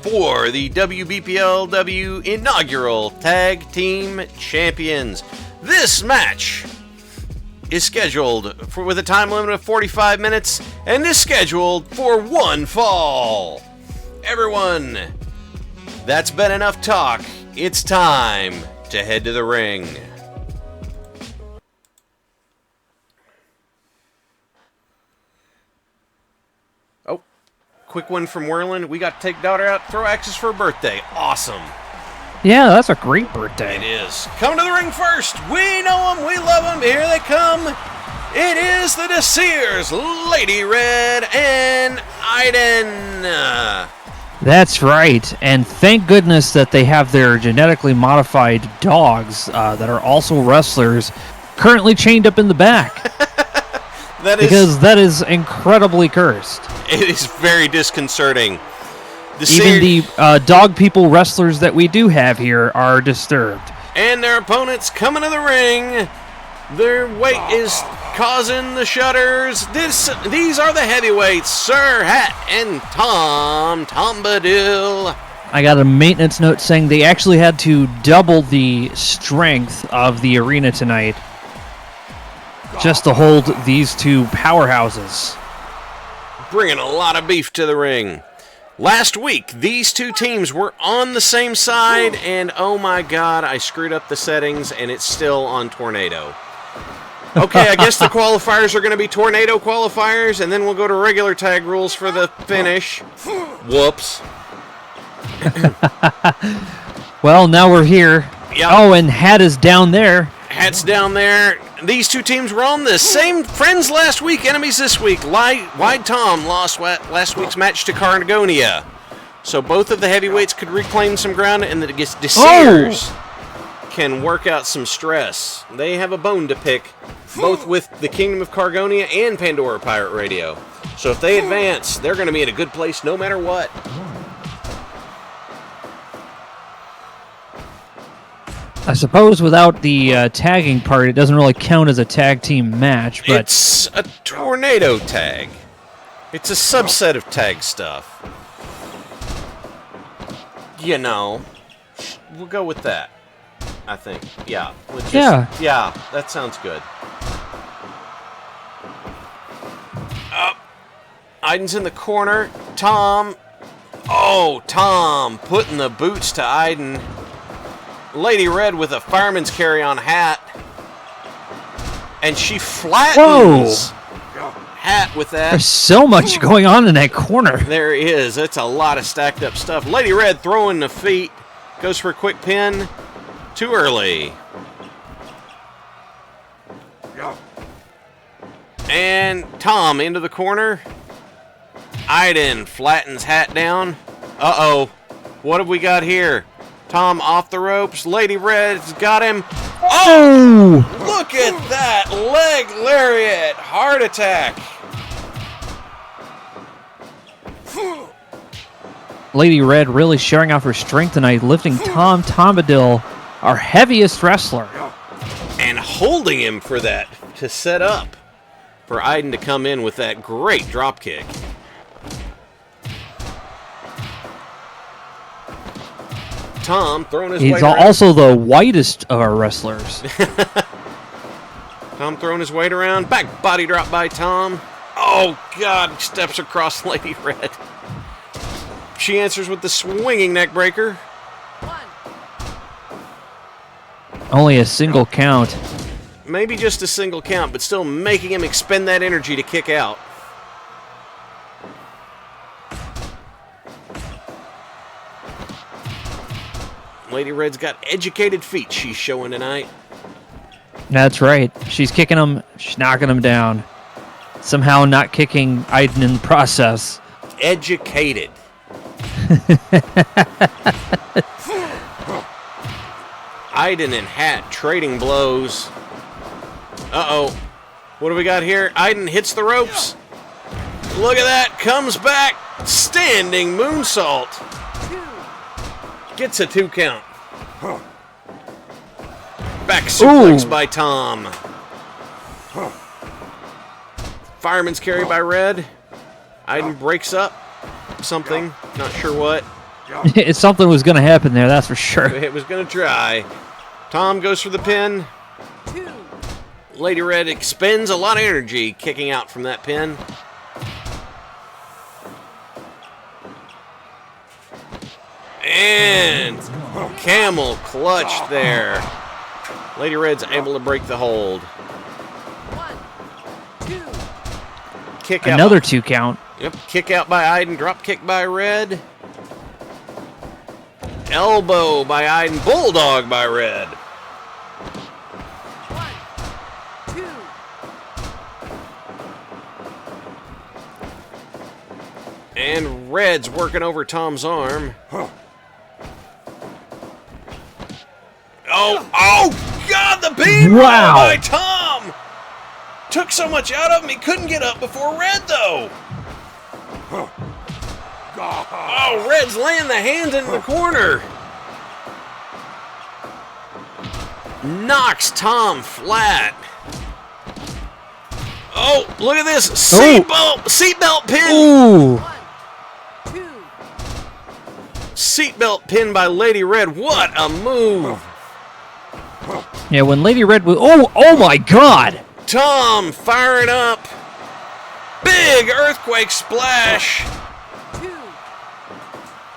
for the WBPLW inaugural Tag Team Champions. This match is scheduled with a time limit of 45 minutes and is scheduled for 1 fall. Everyone, that's been enough talk. It's time to head to the ring. Quick one from Whirlin. We got to take daughter out, throw axes for her birthday. Awesome. Yeah, that's a great birthday. It is. Come to the ring first. We know them. We love them. Here they come. It is the Desirs, Lady Red, and Aiden. That's right. And thank goodness that they have their genetically modified dogs that are also wrestlers currently chained up in the back. Because that is incredibly cursed. It is very disconcerting. Even the dog people wrestlers that we do have here are disturbed. And their opponents coming to the ring. Their weight is causing the shudders. These are the heavyweights, Sir Hat and Tom Bombadil. I got a maintenance note saying they actually had to double the strength of the arena tonight just to hold these 2 powerhouses. Bringing a lot of beef to the ring. Last week, these 2 teams were on the same side, and oh my God, I screwed up the settings, and it's still on Tornado. Okay, I guess the qualifiers are going to be tornado qualifiers, and then we'll go to regular tag rules for the finish. Whoops. Well, now we're here. Yep. Oh, and Hat is down there. Hat's down there. These two teams were on the same friends last week, enemies this week. Wide Tom lost last week's match to Cargonia. So both of the heavyweights could reclaim some ground, and the Deceivers can work out some stress. They have a bone to pick, both with the Kingdom of Cargonia and Pandora Pirate Radio. So if they advance, they're going to be in a good place no matter what. I suppose without the tagging part, it doesn't really count as a tag team match, but It's a tornado tag. It's a subset of tag stuff. You know, we'll go with that, I think. Yeah. Yeah, that sounds good. Aiden's in the corner. Tom putting the boots to Aiden. Lady Red with a fireman's carry-on hat. And she flattens Hat with that. there's so much going on in that corner. There is. It's a lot of stacked up stuff. Lady Red throwing the feet. Goes for a quick pin. Too early. And Tom into the corner. Aiden flattens Hat down. Uh-oh. What have we got here? Tom off the ropes. Lady Red's got him. Oh! Look at that. Leg lariat. Heart attack. Lady Red really showing off her strength tonight, lifting Tom Bombadil, our heaviest wrestler. And holding him for that to set up for Aiden to come in with that great drop kick. Tom throwing his weight He's around. also the whitest of our wrestlers. Tom throwing his weight around. Back body drop by Tom. Oh, God. Steps across Lady Red. She answers with the swinging neck breaker. Only a single count. Maybe just a single count, but still making him expend that energy to kick out. Lady Red's got educated feet she's showing tonight. That's right. She's kicking him, she's knocking him down. Somehow not kicking Aiden in the process. Educated. Aiden and Hat trading blows. Uh-oh. What do we got here? Aiden hits the ropes. Look at that. Comes back. Standing moonsault. Gets a 2 count. Back suplex by Tom. Fireman's carry by Red. Aiden breaks up something. Not sure what. Something was going to happen there, that's for sure. It was going to try. Tom goes for the pin. Lady Red expends a lot of energy kicking out from that pin. And camel clutch there. Lady Red's able to break the hold. Kick out. Another 2 count. Yep, kick out by Aiden, drop kick by Red. Elbow by Aiden, bulldog by Red. And Red's working over Tom's arm. Oh, God, the bean Wow. by Tom! Took so much out of him, he couldn't get up before Red, though. Oh, Red's laying the hands into the corner. Knocks Tom flat. Oh, look at this. Seatbelt pin. Ooh. Seatbelt pin by Lady Red. What a move. Yeah, when Lady Red was... Oh my God! Tom firing up. Big earthquake splash.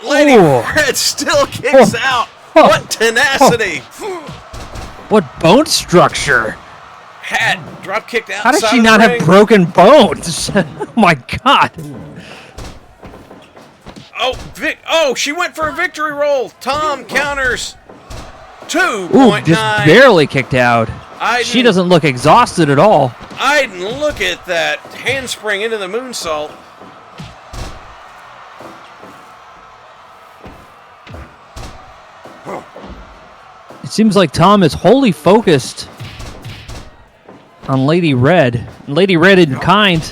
Lady Ooh. Red still kicks out. What tenacity. What bone structure! Hat drop kicked outside. How does she of the not have ring. broken bones? Oh my god. Oh, she went for a victory roll. Tom counters. 2.9. Ooh, just barely kicked out. She doesn't look exhausted at all. Iden, look at that handspring into the moonsault. It seems like Tom is wholly focused on Lady Red. Lady Red isn't kind.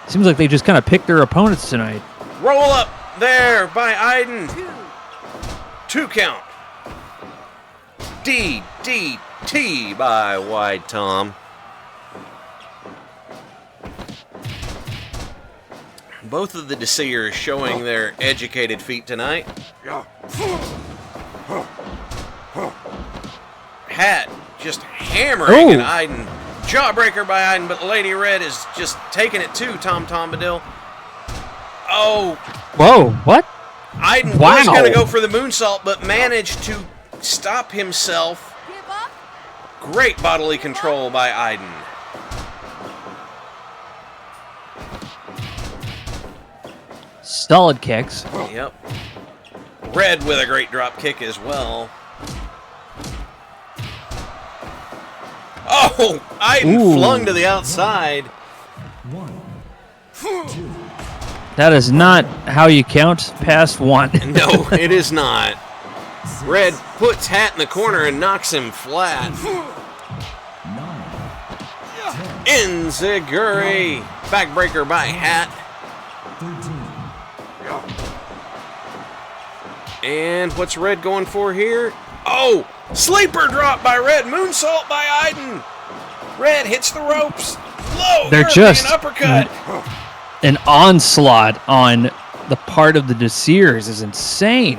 Seems like they just kind of picked their opponents tonight. Roll up there by Iden. 2 count. DDT by Wide Tom. Both of the Deceivers showing their educated feet tonight. Hat just hammering at Iden. Jawbreaker by Iden, but Lady Red is just taking it to Tom Bombadil. Oh. Whoa, what? Iden was going to go for the moonsault, but managed to stop himself. Great bodily control by Iden. Solid kicks. Yep. Red with a great drop kick as well. Oh, Iden flung to the outside. 1, 2. That is not how you count past 1. No, it is not. Red puts Hat in the corner and knocks him flat. 9, 10, Enziguri. Backbreaker by Hat. 13. And what's Red going for here? Oh, sleeper drop by Red. Moonsault by Iden. Red hits the ropes. Low They're European just uppercut. an onslaught on the part of the Deceivers is insane.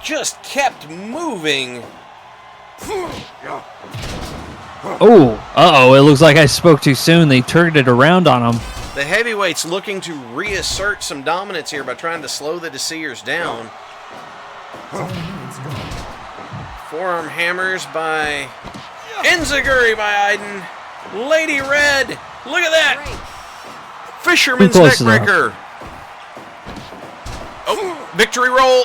Just kept moving. Oh, it looks like I spoke too soon. They turned it around on him. The heavyweights looking to reassert some dominance here by trying to slow the Deceivers down. 10 minutes gone. Forearm hammers by Enziguri by Iden. Lady Red, look at that. Fisherman's Too close neckbreaker. Oh, victory roll.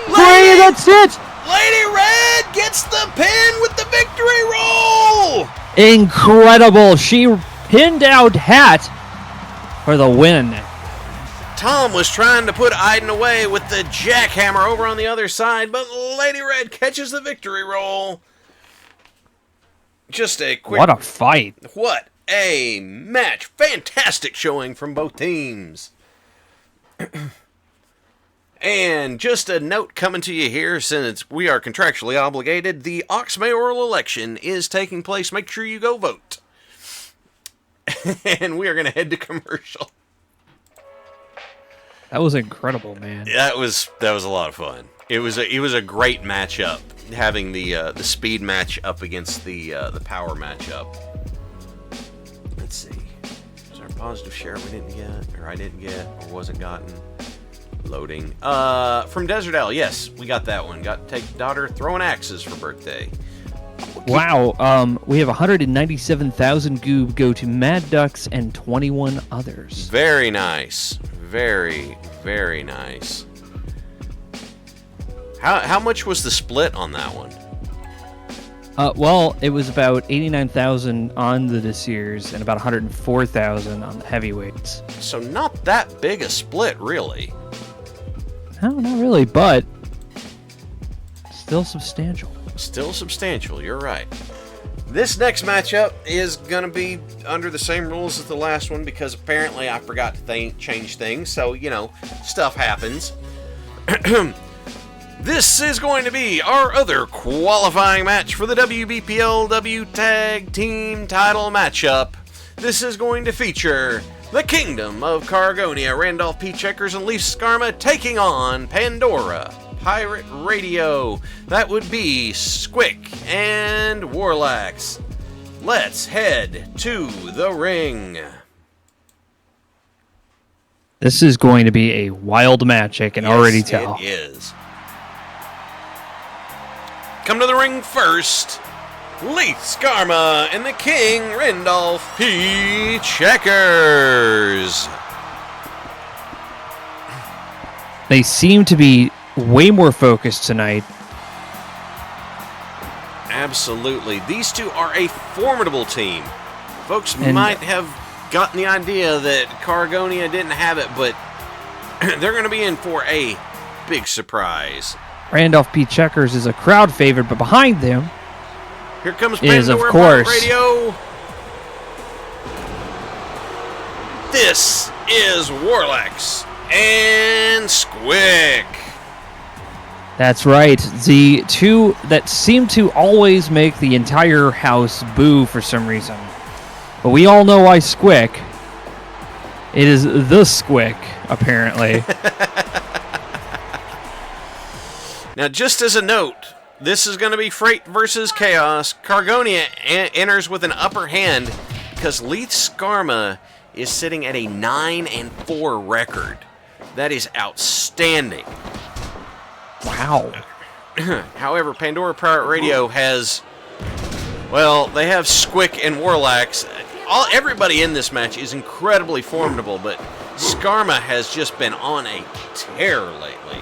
3, that's it. Lady Red gets the pin with the victory roll. Incredible. She pinned out Hat for the win. Tom was trying to put Iden away with the jackhammer over on the other side, but Lady Red catches the victory roll. Just a quick... What a fight. What a match. Fantastic showing from both teams. And just a note coming to you here, since we are contractually obligated, the Ox mayoral election is taking place. Make sure you go vote. And we are going to head to commercial. That was incredible, man. That was a lot of fun. It was a great matchup, having the speed match up against the power matchup. Let's see. Is there a positive share we didn't get, or I didn't get, or wasn't gotten? Loading. From Desert Owl, yes, we got that one. Got to take daughter throwing axes for birthday. Wow, we have 197,000 goob go to Mad Ducks and 21 others. Very nice. Very, very nice. How much was the split on that one? Well, it was about 89,000 on the Deceivers and about 104,000 on the heavyweights. So not that big a split, really. No, not really, but still substantial. Still substantial, you're right. This next matchup is going to be under the same rules as the last one because apparently I forgot to change things, so, you know, stuff happens. This is going to be our other qualifying match for the WBPLW Tag Team title matchup. This is going to feature the Kingdom of Cargonia, Randolph P. Checkers and Leaf Skarma taking on Pandora Pirate Radio. That would be Squick and Warlax. Let's head to the ring. This is going to be a wild match, I can already tell. It is. Come to the ring first, Leith Skarma and the King Randolph P. Checkers. They seem to be way more focused tonight. Absolutely. These two are a formidable team. Folks And- might have gotten the idea that Cargonia didn't have it, but they're going to be in for a big surprise. Randolph P. Checkers is a crowd favorite, but behind them Here comes is, of Pandora course, Pirate Radio. This is Warlax and Squick. that's right. The two that seem to always make the entire house boo for some reason. But we all know why Squick. It is the Squick, apparently. Now, just as a note, this is going to be Freight versus Chaos. Cargonia enters with an upper hand because Leith Skarma is sitting at a 9-4 record. That is outstanding. Wow. However, Pandora Pirate Radio has, well, they have Squick and Warlax. Everybody in this match is incredibly formidable, but Skarma has just been on a tear lately.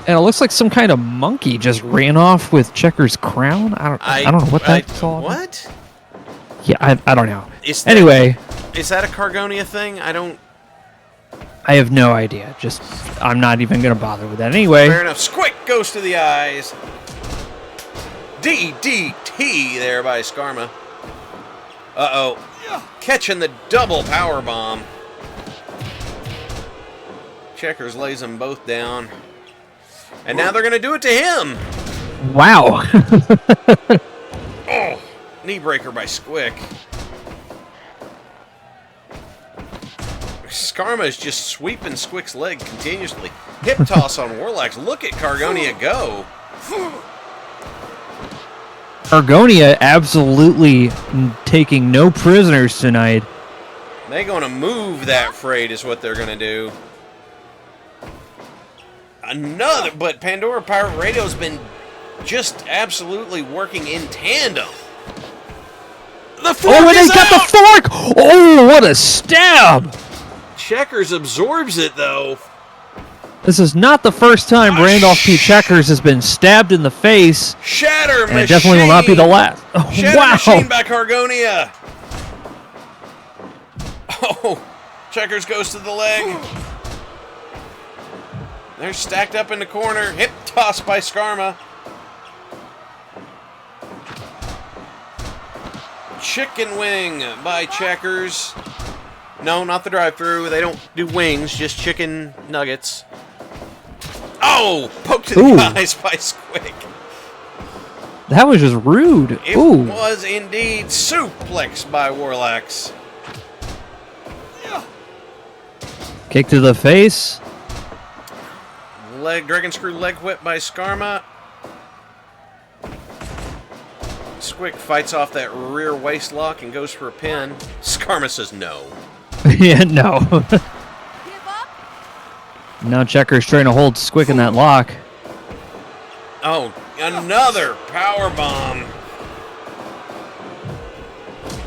And it looks like some kind of monkey just ran off with Checkers' crown. I don't know what that's all about. What? Yeah, I don't know. Is that- Anyway, Is that a Cargonia thing? I have no idea. Just, I'm not even going to bother with that. Anyway, Fair enough. Squick goes to the eyes. DDT there by Skarma. Uh-oh. Catching the double power bomb. Checkers lays them both down. And now they're going to do it to him. wow. Oh, knee breaker by Squick. Skarma is just sweeping Squick's leg continuously. Hip toss on Warlax. Look at Cargonia go. Argonia absolutely taking no prisoners tonight. They're going to move that freight is what they're going to do. But Pandora Pirate Radio's been just absolutely working in tandem. The fork Oh, and is they got out! the fork! Oh, what a stab! Checkers absorbs it, though. This is not the first time Randolph P. Checkers has been stabbed in the face, Shatter and Machine! it definitely will not be the last. Oh, Shatter wow! Machine by Cargonia! Oh, Checkers goes to the leg. They're stacked up in the corner. Hip toss by Skarma. Chicken wing by Checkers. No, not the drive-thru. They don't do wings, just chicken nuggets. Oh, poked to Ooh. the eyes by Squick. That was just rude. It Ooh. was indeed suplex by Warlax. Kick to the face. Dragon screw leg whip by Skarma. Squick fights off that rear waist lock and goes for a pin. Skarma says no. Yeah, no. Now Checkers trying to hold Squick in that lock. Oh, another power bomb.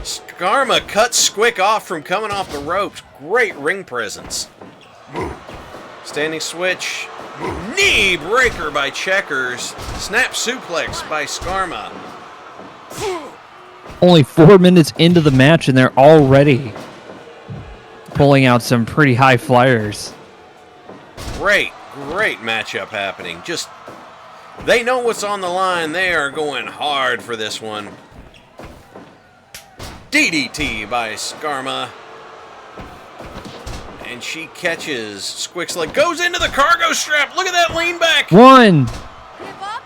Skarma cuts Squick off from coming off the ropes. Great ring presence. Standing switch. Knee breaker by Checkers. Snap suplex by Skarma. Only 4 minutes into the match, and they're already pulling out some pretty high flyers. Great matchup happening. Just, they know what's on the line. They are going hard for this one. DDT by Skarma. And she catches Squick's leg. Goes into the cargo strap. Look at that lean back. One. Give up.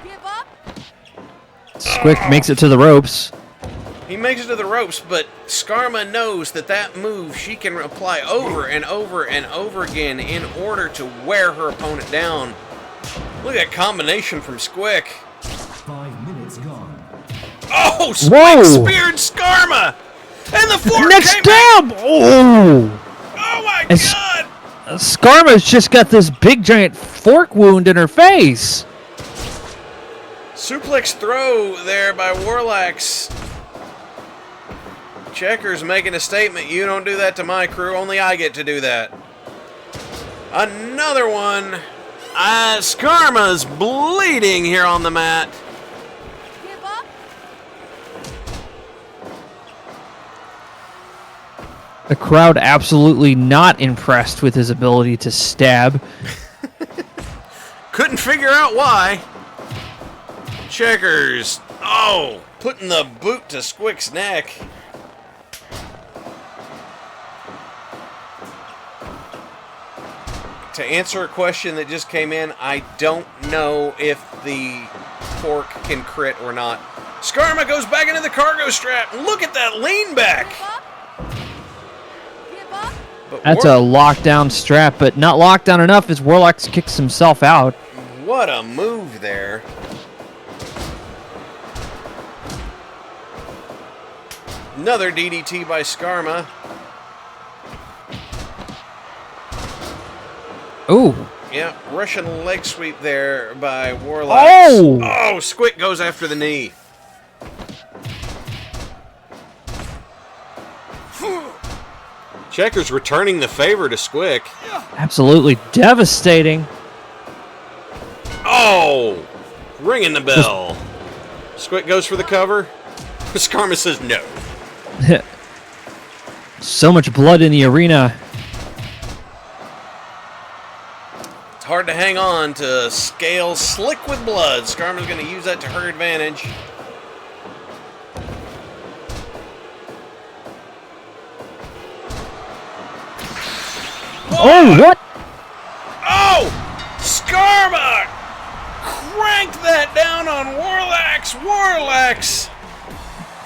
Give up. Squick makes it to the ropes. He makes it to the ropes, but Skarma knows that move she can apply over and over and over again in order to wear her opponent down. Look at that combination from Squick. 5 minutes gone. Oh, Squick Whoa. speared Skarma! And the fork Next came back. stab! Oh! Oh my And god! Skarma's just got this big giant fork wound in her face. Suplex throw there by Warlax. Checker's making a statement. You don't do that to my crew. Only I get to do that. Another one. Skarma's bleeding here on the mat. Give up. The crowd absolutely not impressed with his ability to stab. Couldn't figure out why. Checkers. Oh, putting the boot to Squick's neck. To answer a question that just came in, I don't know if the fork can crit or not. Skarma goes back into the cargo strap. Look at that lean back. Give up. But That's a lockdown strap, but not lockdown enough as Warlock kicks himself out. What a move there. Another DDT by Skarma. Ooh. Yeah, Russian leg sweep there by Warlock. Oh! Oh, Squick goes after the knee. Checkers returning the favor to Squick. Absolutely devastating. Oh! Ringing the bell. Squick goes for the cover. Skarma says no. So much blood in the arena. It's hard to hang on to scale slick with blood. Skarma's going to use that to her advantage. Oh, what? Oh! Skarma! Crank that down on Warlax! Warlax!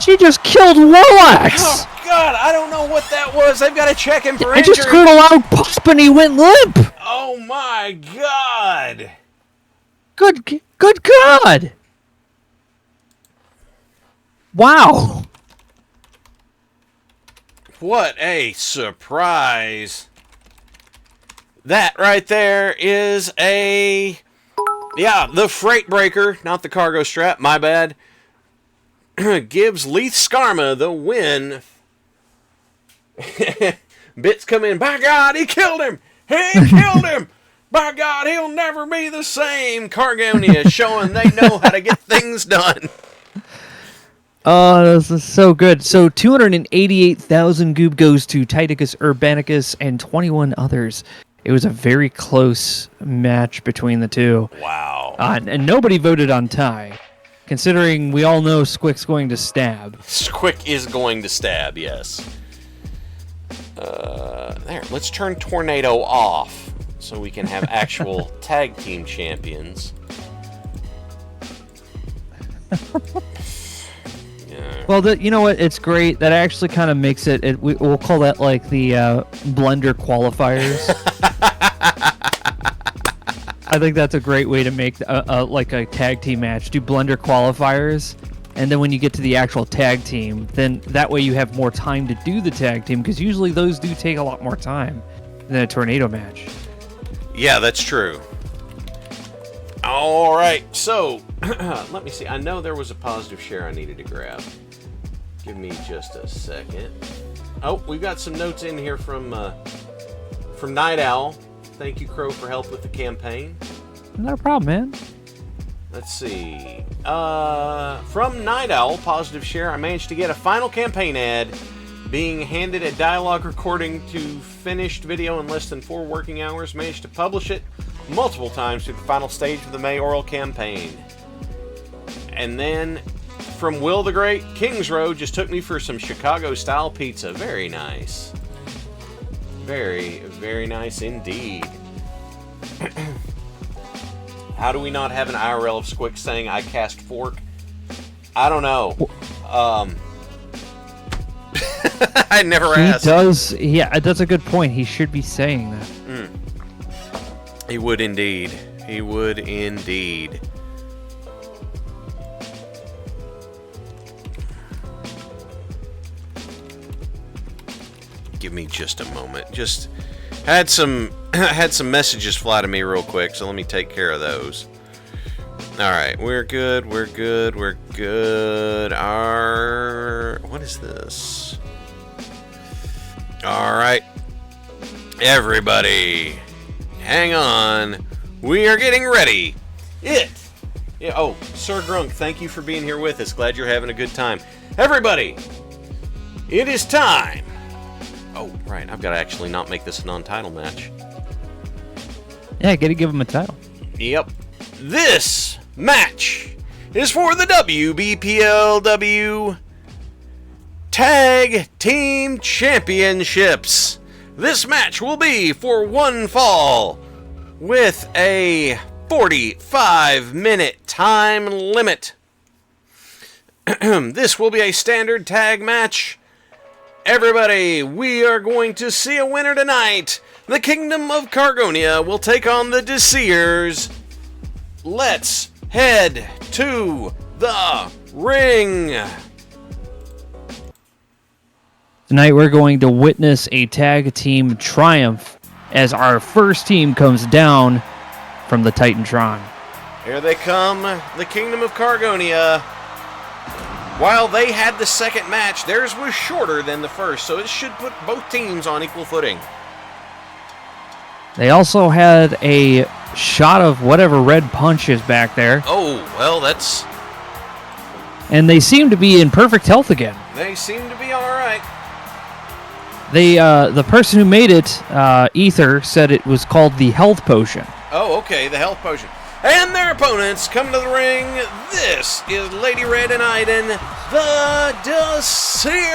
She just killed Warlax! Oh, God, I don't know what that was. They've got to check him for I injury. just heard a loud pop and he went limp! Oh, my God! Good God! Wow! What a surprise. That right there is the freight breaker, not the cargo strap, my bad. Gives Leith Skarma the win. Bits come in. By God, he killed him. He killed him. By God, he'll never be the same. Cargonia showing they know how to get things done. Oh, this is so good. So 288,000 goop goes to Titicus Urbanicus and 21 others. It was a very close match between the two. Wow. And nobody voted on tie, considering we all know Squick's going to stab. Squick is going to stab, yes. There, let's turn Tornado off so we can have actual tag team champions. Yeah. Well, you know what? It's great. That actually kind of makes it. We'll call that like the blender qualifiers. I think that's a great way to make like a tag team match. Do blender qualifiers, and then when you get to the actual tag team, then that way you have more time to do the tag team, because usually those do take a lot more time than a tornado match. Yeah, that's true. All right, so let me see. I know there was a positive share I needed to grab. Give me just a second. Oh, we've got some notes in here from Night Owl. Thank you, Crow, for help with the campaign. Not a problem, man. Let's see. From Night Owl, positive share. I managed to get a final campaign ad being handed a dialogue recording to finished video in less than 4 working hours. Managed to publish it multiple times through the final stage of the mayoral campaign. And then from Will the Great, Kings Road just took me for some Chicago-style pizza. Very nice. Very, very nice indeed. How do we not have an IRL of Squick saying, I cast fork? I don't know. I never asked. He does. Yeah, that's a good point. He should be saying that. He would indeed. He would indeed. Give me just a moment. Just had some messages fly to me real quick, so let me take care of those. Alright, we're good, we're good, we're good. What is this? Alright. Everybody, hang on. We are getting ready. Oh, Sir Grunk, thank you for being here with us. Glad you're having a good time. Everybody, it is time. Oh, right, I've got to actually not make this a non-title match. Yeah, I got to give him a title. Yep. This match is for the WBPLW Tag Team Championships. This match will be for one fall with a 45-minute time limit. This will be a standard tag match. Everybody, we are going to see a winner tonight. The Kingdom of Cargonia will take on the Deceers. Let's head to the ring. Tonight we're going to witness a tag team triumph as our first team comes down from the Titantron. Here they come, the Kingdom of Cargonia. While they had the second match, theirs was shorter than the first, so it should put both teams on equal footing. They also had a shot of whatever red punch is back there. Oh, well, that's... And they seem to be in perfect health again. They seem to be all right. The person who made it, Ether, said it was called the health potion. Oh, okay, the health potion. And their opponents come to the ring. This is Lady Red and Aiden, the Deceers.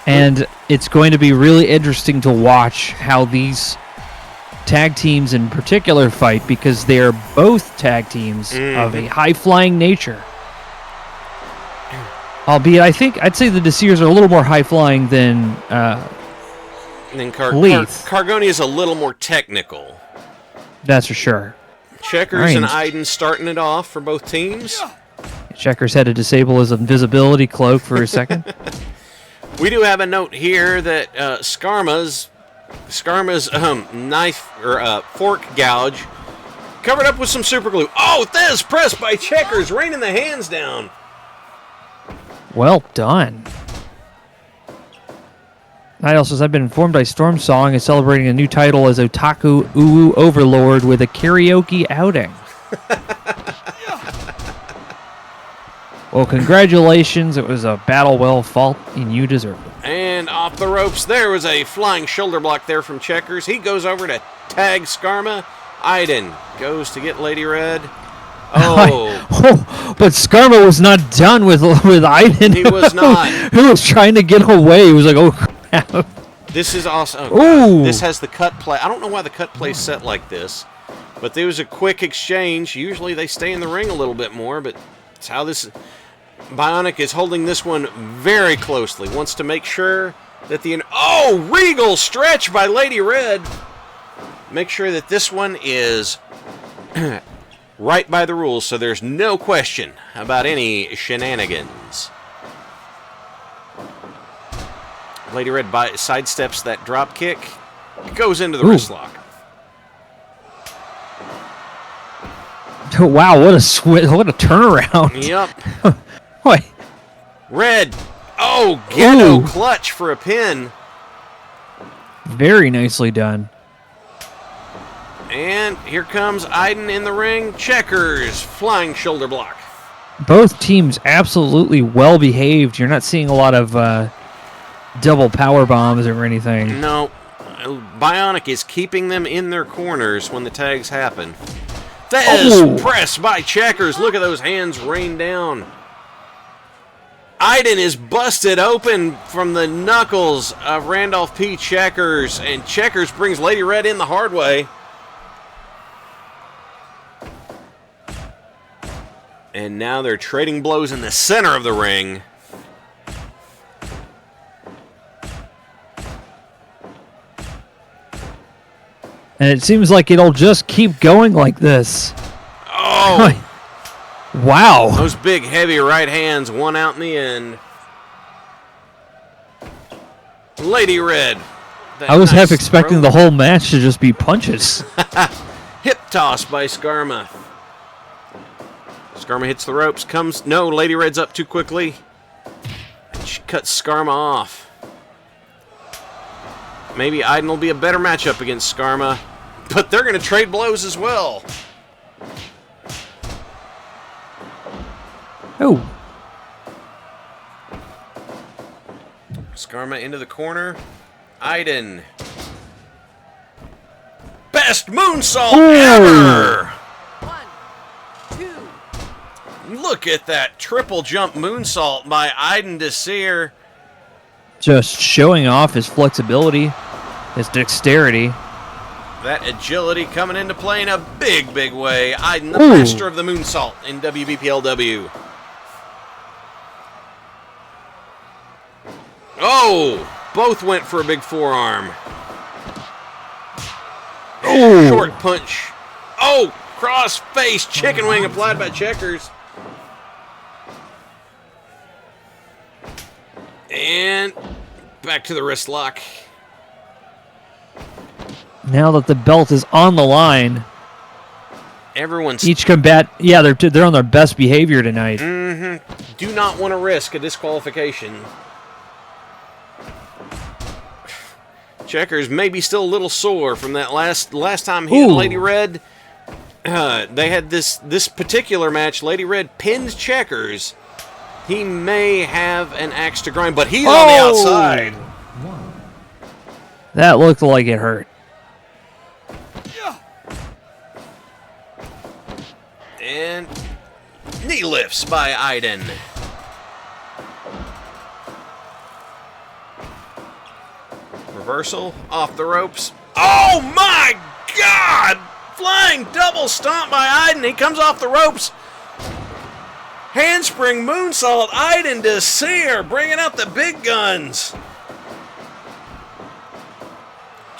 And it's going to be really interesting to watch how these tag teams in particular fight, because they are both tag teams of a high-flying nature. Albeit, I'd say the Deceers are a little more high-flying than Leith. Cargonia is a little more technical. That's for sure. Checkers and Aiden starting it off for both teams. Checkers had to disable his invisibility cloak for a second. We do have a note here that Skarma's knife or fork gouge covered up with some super glue. Oh, Thez pressed by Checkers, raining the hands down. Well done. Night also says, I've been informed by Storm Song is celebrating a new title as Otaku Uwu Overlord with a karaoke outing. Well, congratulations. It was a battle well fought, and you deserve it. And off the ropes, there was a flying shoulder block there from Checkers. He goes over to tag Skarma. Aiden goes to get Lady Red. Oh, but Skarma was not done with Aiden. He was not. Who was trying to get away. He was like, oh, crap. This is awesome. Ooh. This has the cut play. I don't know why the cut play's set like this, but there was a quick exchange. Usually they stay in the ring a little bit more, but it's how this... Bionic is holding this one very closely. Wants to make sure that the... Oh, Regal stretch by Lady Red. Make sure that this one is right by the rules, so there's no question about any shenanigans. Lady Red sidesteps that drop kick. Goes into the wrist lock. Wow, what a turnaround. Yep. Wait. Red. Oh, ghetto clutch for a pin. Very nicely done. And here comes Aiden in the ring. Checkers. Flying shoulder block. Both teams absolutely well behaved. You're not seeing a lot of double power bombs or anything. No. Bionic is keeping them in their corners when the tags happen. Thez pressed by Checkers. Look at those hands rain down. Aiden is busted open from the knuckles of Randolph P. Checkers, and Checkers brings Lady Red in the hard way. And now they're trading blows in the center of the ring. And it seems like it'll just keep going like this. Oh! Wow. Those big, heavy right hands won out in the end. Lady Red. I was half expecting the whole match to just be punches. Hip toss by Skarma. Skarma hits the ropes. No, Lady Red's up too quickly. She cuts Skarma off. Maybe Aiden will be a better matchup against Skarma. But they're going to trade blows as well. Oh. Skarma into the corner. Aiden. Best moonsault ever! 1, 2. Look at that triple jump moonsault by Aiden Desir. Just showing off his flexibility, his dexterity. That agility coming into play in a big, big way. Aiden, the Ooh. master of the moonsault in WBPLW. Oh! Both went for a big forearm. Oh. Short punch. Oh! Cross face. Chicken wing applied by Checkers. And back to the wrist lock. Now that the belt is on the line, Everyone's each they're on their best behavior tonight. do not want to risk a disqualification. Checkers maybe still a little sore from that last time he and Ooh. Lady Red. They had this particular match. Lady Red pinned Checkers. He may have an axe to grind, but he's on the outside. That looked like it hurt. And knee lifts by Aiden. Reversal off the ropes. Oh my God! Flying double stomp by Aiden. He comes off the ropes. Handspring moonsault. Aiden Desir bringing out the big guns.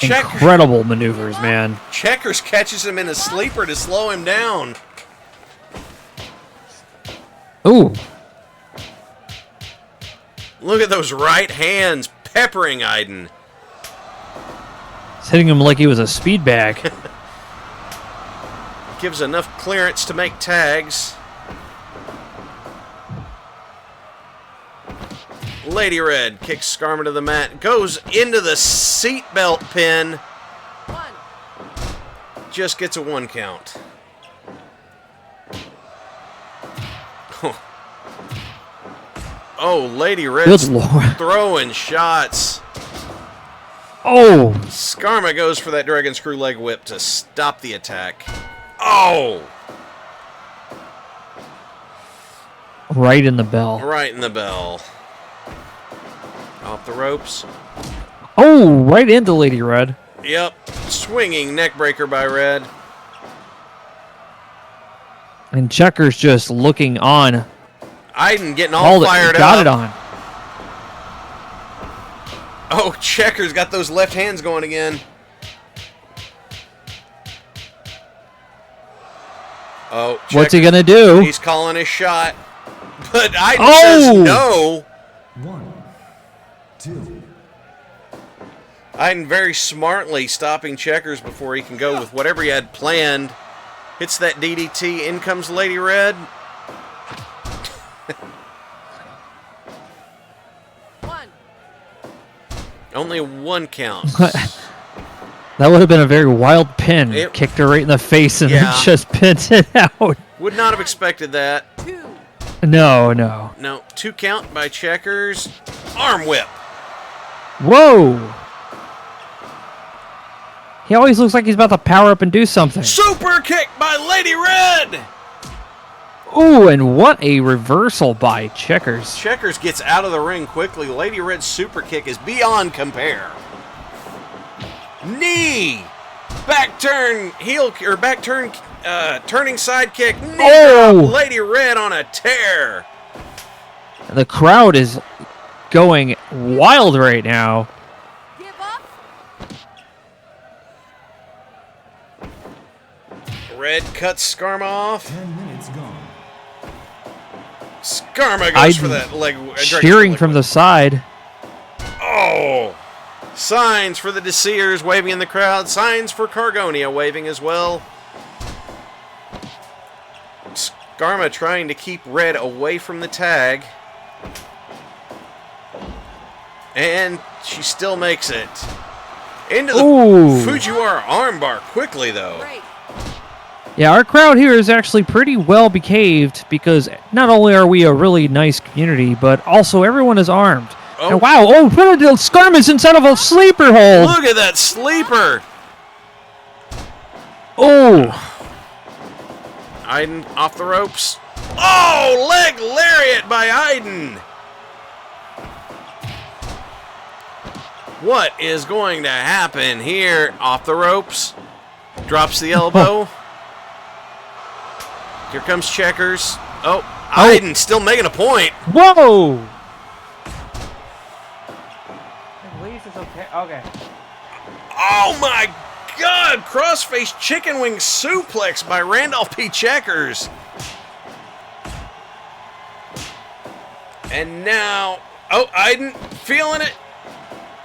Incredible maneuvers, man. Checkers catches him in a sleeper to slow him down. Ooh. Look at those right hands peppering Aiden. It's hitting him like he was a speed bag. Gives enough clearance to make tags. Lady Red kicks Skarma to the mat. Goes into the seatbelt pin. 1. Just gets a 1 count. Oh, Lady Red's Good Lord. throwing shots. Oh. Skarma goes for that dragon screw leg whip to stop the attack. Oh! Right in the bell. Right in the bell. Off the ropes. Oh, right into Lady Red. Yep. Swinging neck breaker by Red. And Checkers just looking on. Aiden getting all fired up. Got it on. Oh, Checkers got those left hands going again. Oh, Checkers, What's he gonna do? He's calling his shot. But Aiden Oh! says no. 1, 2. Aiden very smartly stopping Checkers before he can go with whatever he had planned. Hits that DDT. In comes Lady Red. 1. Only 1 count. That would have been a very wild pin. It- Kicked her right in the face and Yeah. then just pinned it out. Would not have expected that. 2. No, no. No, 2 count by Checkers. Arm whip. Whoa! He always looks like he's about to power up and do something. Super kick by Lady Red. Ooh, and what a reversal by Checkers. Checkers gets out of the ring quickly. Lady Red's super kick is beyond compare. Knee. Back turn heel or back turn turning side kick. Knee Oh! drop. Lady Red on a tear. The crowd is going wild right now. Give up. Red cuts Skarma off. 10 minutes gone. Skarma goes for Aiden that leg. Cheering from the side. Oh! Signs for the Desirs waving in the crowd. Signs for Cargonia waving as well. Skarma trying to keep Red away from the tag. And she still makes it. Into the Fujiwara armbar quickly, though. Great. Yeah, our crowd here is actually pretty well behaved because not only are we a really nice community, but also everyone is armed. Oh. And wow, Skarma's inside of a sleeper hold. Look at that sleeper. Oh. Aiden off the ropes. Oh, leg lariat by Aiden. What is going to happen here? Off the ropes. Drops the elbow. Here comes Checkers. Oh, Aiden still making a point. Whoa. At least it's okay. Okay. Oh my God! Crossface chicken wing suplex by Randolph P. Checkers. And now, Aiden feeling it.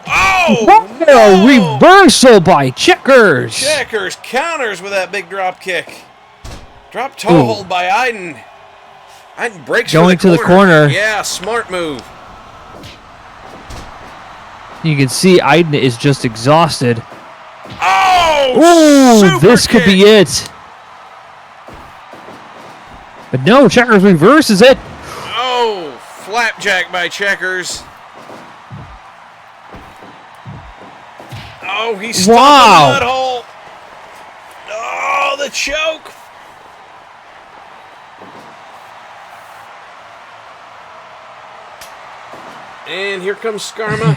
Oh! No! Reversal by Checkers. Checkers counters with that big drop kick. Drop toe hold by Aiden. Aiden breaks going to the corner. Yeah, smart move. You can see Aiden is just exhausted. Oh! Ooh, this could be it. But no, Checkers reverses it. Oh, flapjack by Checkers. Oh, he's stuck in the mud hole. Oh, the choke. And here comes Skarma.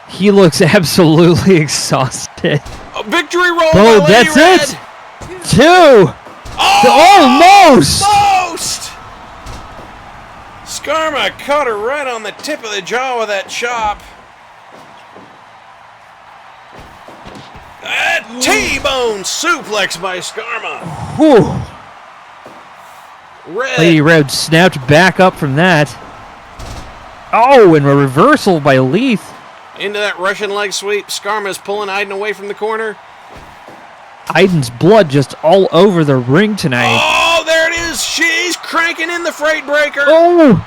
He looks absolutely exhausted. A victory roll Oh, by Lady that's Red. it. 2. Almost. Almost. Skarma caught her right on the tip of the jaw with that chop. That T-bone suplex by Skarma. Whew. Red. Lady Red snapped back up from that. Oh, and a reversal by Leith. Into that Russian leg sweep. Skarma's pulling Aiden away from the corner. Aiden's blood just all over the ring tonight. Oh, there it is. She's cranking in the freight breaker. Oh.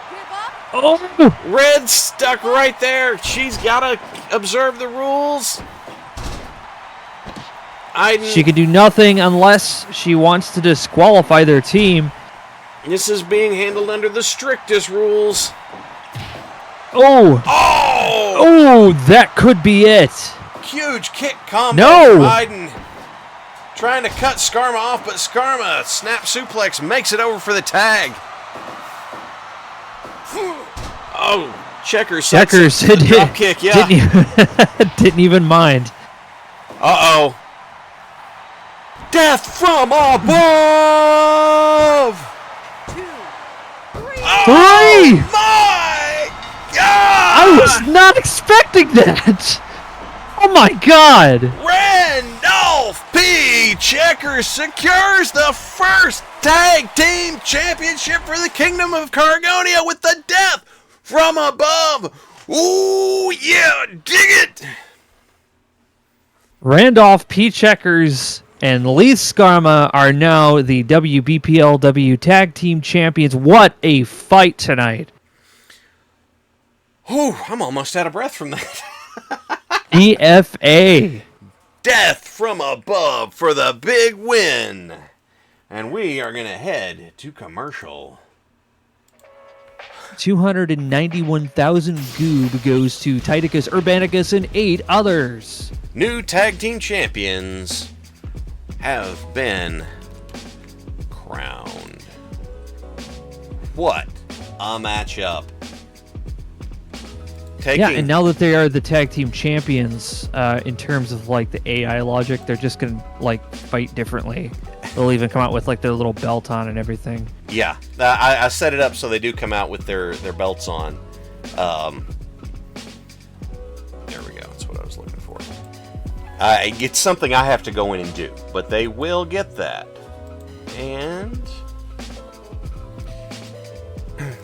Give up. Oh. Red's stuck right there. She's got to observe the rules. Aiden. She can do nothing unless she wants to disqualify their team. This is being handled under the strictest rules. Oh. Oh! Oh, that could be it. Huge kick combo. No. Aiden trying to cut Skarma off, but Skarma snap suplex makes it over for the tag. Oh, Checkers drop kick, yeah. Didn't even mind. Uh-oh. Death from above! 2, 3. Oh, 3! my God! I was not expecting that. Oh my God! Randolph P. Checkers secures the first tag team championship for the Kingdom of Cargonia with the Death from Above. Ooh, yeah, dig it! Randolph P. Checkers and Leith Skarma are now the WBPLW Tag Team Champions. What a fight tonight. Ooh, I'm almost out of breath from that. EFA. Death from Above for the big win. And we are going to head to commercial. 291,000 goob goes to Titicus, Urbanicus, and 8 others. New tag team champions have been crowned. What a matchup. Yeah, and now that they are the tag team champions, in terms of like the AI logic, they're just gonna like fight differently. They'll even come out with like their little belt on and everything. Yeah, I set it up so they do come out with their belts on. There we go. That's what I was looking for. It's something I have to go in and do, but they will get that. And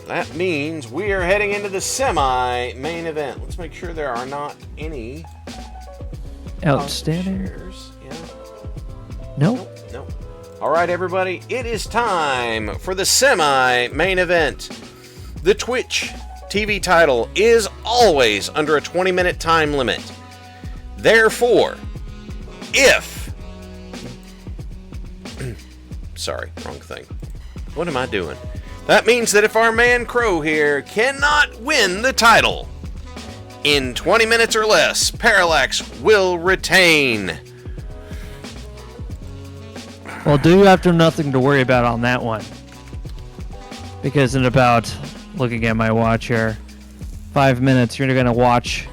that means we are heading into the semi-main event. Let's make sure there are not any Outstanding. shares. Yeah. Nope. Nope. All right, everybody, it is time for the semi-main event. The Twitch TV title is always under a 20-minute time limit. Therefore, if... Sorry, wrong thing. What am I doing? That means that if our man Crow here cannot win the title in 20 minutes or less, Parallax will retain. Well, do you have nothing to worry about on that one? Because in about, looking at my watch here, 5 minutes, you're going to watch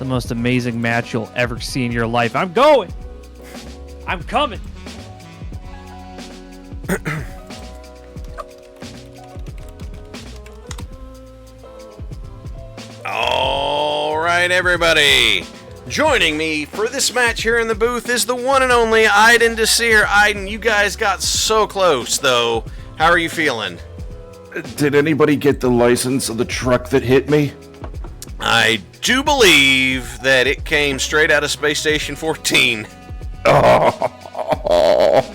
the most amazing match you'll ever see in your life. I'm going! I'm coming! All right, everybody. Joining me for this match here in the booth is the one and only Aiden Desir. Aiden, you guys got so close, though. How are you feeling? Did anybody get the license of the truck that hit me? I do believe that it came straight out of Space Station 14. Oh.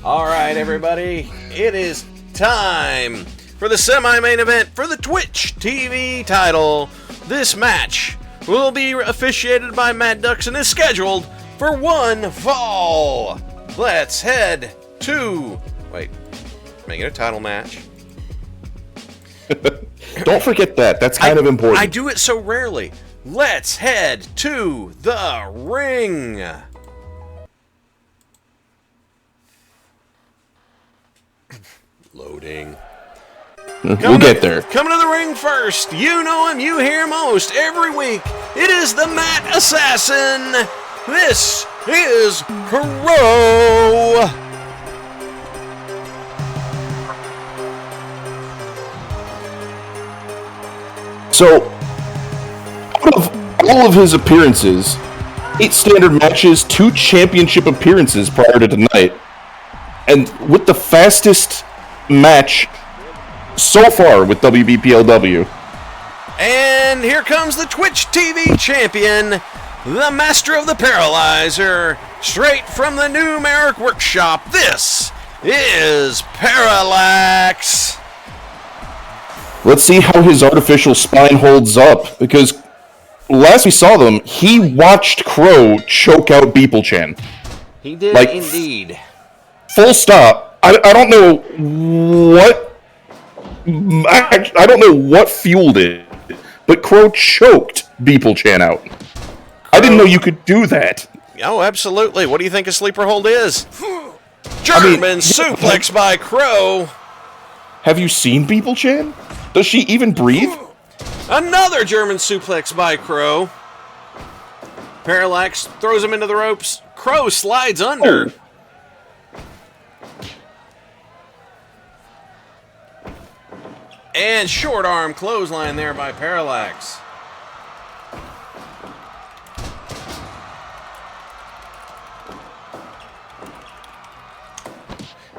All right, everybody. It is time for the semi-main event for the Twitch TV title. This match will be officiated by Matt Dux and is scheduled for one fall. Let's head to... Wait. Make it a title match. Don't forget that. That's kind of important. I do it so rarely. Let's head to the ring. Loading. We'll get there. Coming to the ring first. You know him, you hear most every week. It is the Matt Assassin. This is Crow. So, out of all of his appearances, 8 standard matches, 2 championship appearances prior to tonight, and with the fastest match so far with WBPLW. And here comes the Twitch TV champion, the master of the paralyzer, straight from the numeric workshop. This is Parallax. Let's see how his artificial spine holds up, because last we saw them, he watched Crow choke out Beeple-chan. He did Like, indeed. Full stop. I don't know what... I don't know what fueled it, but Crow choked Beeple-chan out. I didn't know you could do that. Oh, absolutely. What do you think a sleeper hold is? German suplex by Crow. Have you seen Beeple-chan? Does she even breathe? Another German suplex by Crow. Parallax throws him into the ropes. Crow slides under. Oh. And short arm clothesline there by Parallax.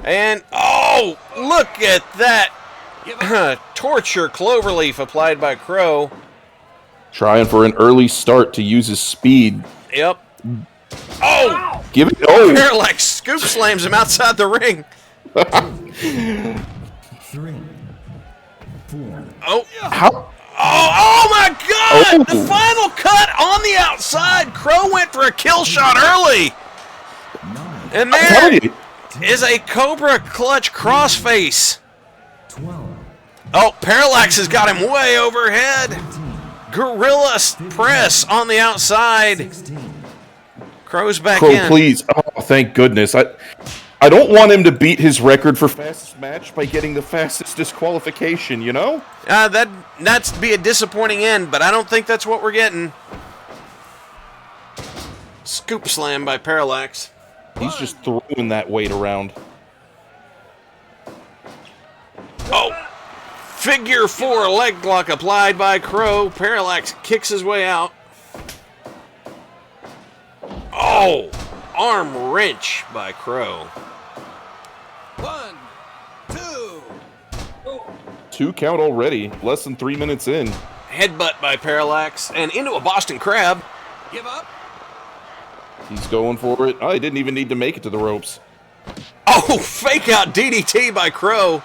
And, oh, look at that torture cloverleaf applied by Crow. Trying for an early start to use his speed. Yep. Oh! Give it. Oh! Parallax scoop slams him outside the ring. 3, 4. Oh. How? Oh my God! Oh. The final cut on the outside. Crow went for a kill shot early. And I'm telling there you. is a Cobra clutch crossface. 12. Oh, Parallax has got him way overhead. 13. Gorilla press on the outside. 16. Crow's back Crow, in. please. Oh, thank goodness. I don't want him to beat his record for fastest match by getting the fastest disqualification, you know? That's be a disappointing end, but I don't think that's what we're getting. Scoop slam by Parallax. He's just throwing that weight around. Oh! Figure 4 leg lock applied by Crow. Parallax kicks his way out. Oh! Arm wrench by Crow. 1, 2. 2 count already, less than 3 minutes in. Headbutt by Parallax and into a Boston Crab. Give up. He's going for it. Oh, he didn't even need to make it to the ropes. Oh! Oh, fake out DDT by Crow.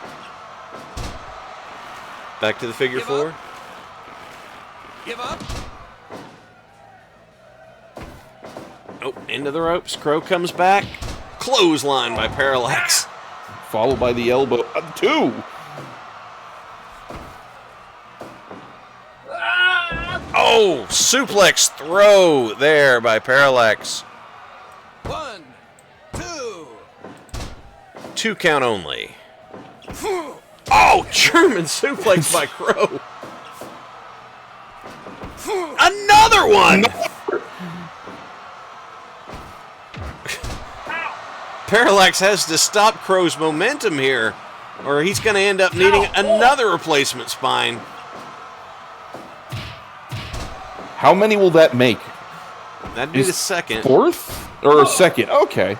Back to the figure four. Give up. Oh, into the ropes. Crow comes back. Clothesline by Parallax. Followed by the elbow. 2. Oh, suplex throw there by Parallax. 1, 2. 2 count only. Oh, German suplex by Crow. Another one! Parallax has to stop Crow's momentum here, or he's going to end up needing another replacement spine. How many will that make? That'd be the second. 4th? Or second? Okay.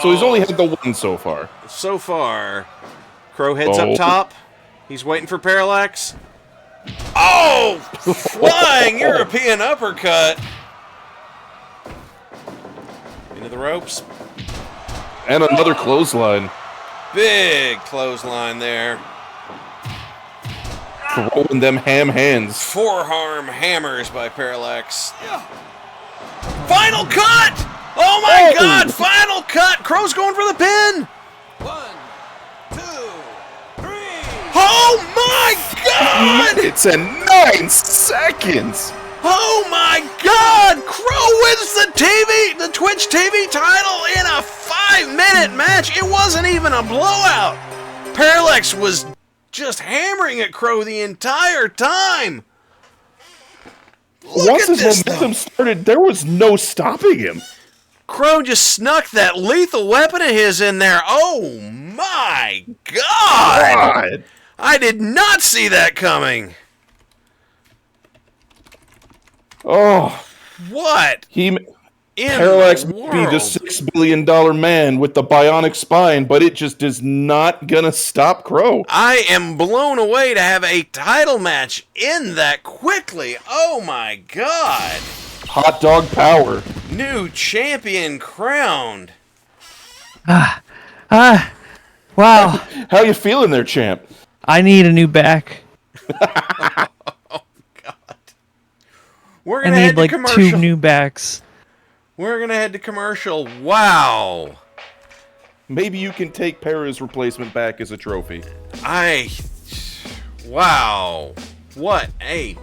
So he's only had the 1 so far. So far, Crow heads up top. He's waiting for Parallax. Oh! Flying European uppercut. Into the ropes. And another clothesline. Big clothesline there. Throwing them ham hands. Forearm hammers by Parallax. Final cut! Oh my God! Final cut! Crow's going for the pin! 1, 2, 3. Oh my God! It's in 9 seconds. Oh my God! Crow wins the Twitch TV title in a 5-minute match. It wasn't even a blowout. Parallax was just hammering at Crow the entire time. Look Once at his this, momentum though. started, there was no stopping him. Crow just snuck that lethal weapon of his in there. Oh my God! I did not see that coming. Oh, What? Parallax the may be the world? $6 billion man with the bionic spine, but it just is not gonna stop Crow. I am blown away to have a title match end that quickly. Oh my God. Hot dog power. New champion crowned. Wow. How you feeling there, champ? I need a new back. We're I gonna need head to like commercial. 2 new backs. We're gonna head to commercial. Wow. Maybe you can take Para's replacement back as a trophy. Wow. What a.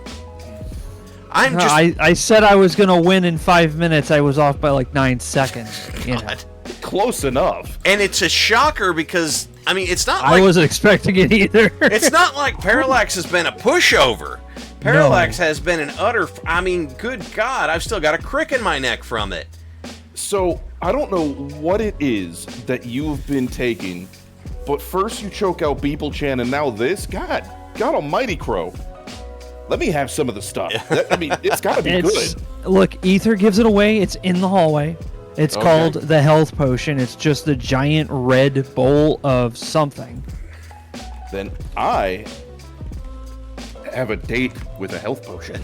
I'm just. I said I was gonna win in 5 minutes. I was off by like 9 seconds. You know. Close enough. And it's a shocker because I mean it's not I like wasn't expecting it either. it's not like Parallax has been a pushover. Parallax has been an utter. I mean, good God, I've still got a crick in my neck from it. So, I don't know what it is that you've been taking, but first you choke out Beeple-chan and now this? God almighty, Crow. Let me have some of the stuff. I mean, it's gotta be good. Look, Ether gives it away. It's in the hallway. It's called the health potion. It's just a giant red bowl of something. Then I have a date with a health potion.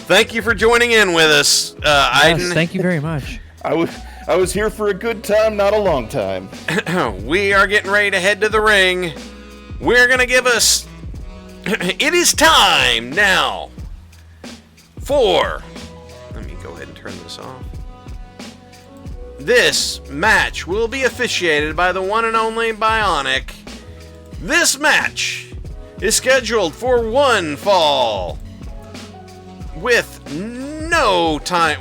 Thank you for joining in with us, Aiden. Thank you very much. I was here for a good time, not a long time. We are getting ready to head to the ring. We're gonna give us. It is time now for. Let me go ahead and turn this off. This match will be officiated by the one and only Bionic. This match is scheduled for one fall with no time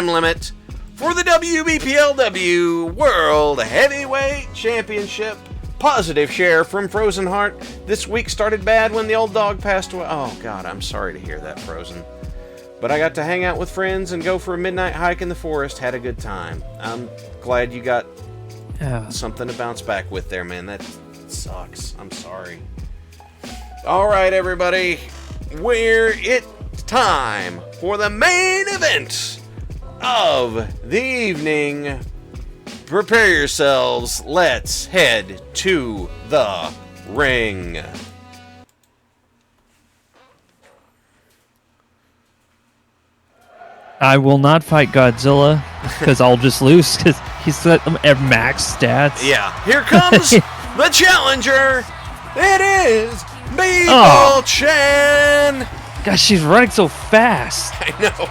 limit for the WBPLW World Heavyweight Championship. Positive share from Frozen Heart. This week started bad when the old dog passed away. Oh God, I'm sorry to hear that, Frozen. But I got to hang out with friends and go for a midnight hike in the forest. Had a good time. I'm glad you got something to bounce back with there, man. That sucks. I'm sorry. All right, everybody. It's time for the main event of the evening. Prepare yourselves. Let's head to the ring. I will not fight Godzilla because I'll just lose because He's set them at max stats. Yeah. Here comes the challenger. It is Beeple Oh. Chan. Gosh, she's running so fast. I know.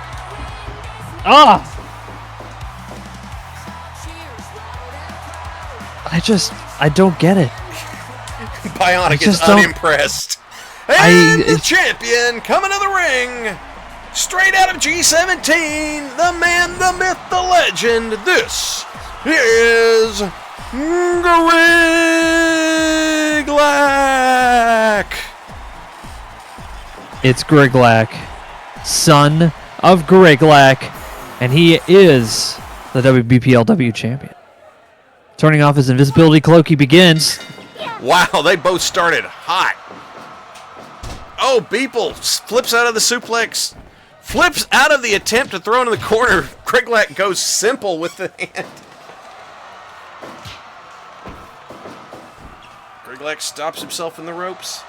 Ah! I don't get it. Bionic is just don't- unimpressed. And the it's- champion coming to the ring. Straight out of G17, the man, the myth, the legend. This is Griglak. It's Griglak, son of Griglak, and he is the WBPLW champion. Turning off his invisibility cloak, he begins. Wow, they both started hot. Oh, Beeple flips out of the suplex. Flips out of the attempt to throw into the corner. Griglak goes simple with the hand. Griglak stops himself in the ropes.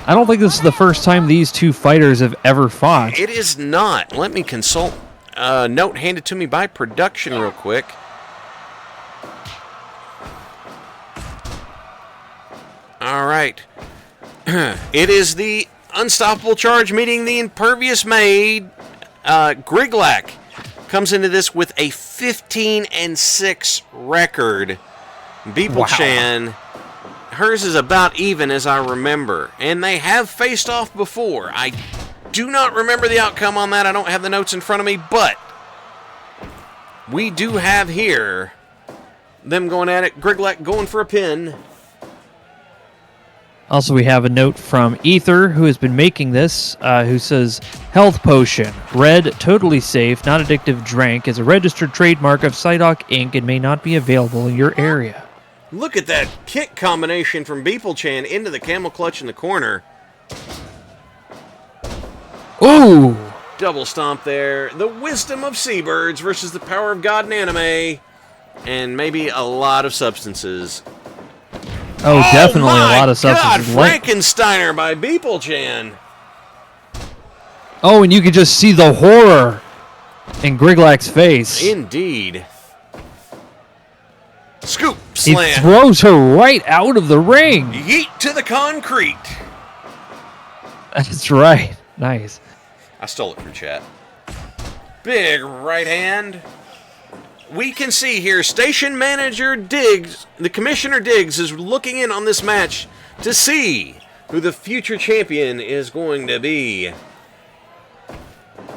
I don't think this is the first time these two fighters have ever fought. It is not. Let me consult a note handed to me by production real quick. All right. It is the Unstoppable Charge meeting the Impervious Maid. Griglak comes into this with a 15-6 record. Beeple Chan, hers is about even as I remember. And they have faced off before. I do not remember the outcome on that. I don't have the notes in front of me, but we do have here them going at it. Griglak going for a pin. Also, we have a note from Ether, who has been making this, who says, Health Potion, red, totally safe, not addictive drink, is a registered trademark of Psydoc Inc. and may not be available in your area. Look at that kick combination from Beeple Chan into the camel clutch in the corner. Ooh! Double stomp there. The wisdom of seabirds versus the power of God in anime. And maybe a lot of substances. Oh, definitely a my lot of God, substances. Frankensteiner by Beeple Chan. Oh, and you can just see the horror in Griglak's face. Indeed. Scoop He slam. throws her right out of the ring. Yeet to the concrete. That's right. Nice. I stole it from chat. Big right hand. We can see here, Station Manager Diggs, the Commissioner Diggs, is looking in on this match to see who the future champion is going to be.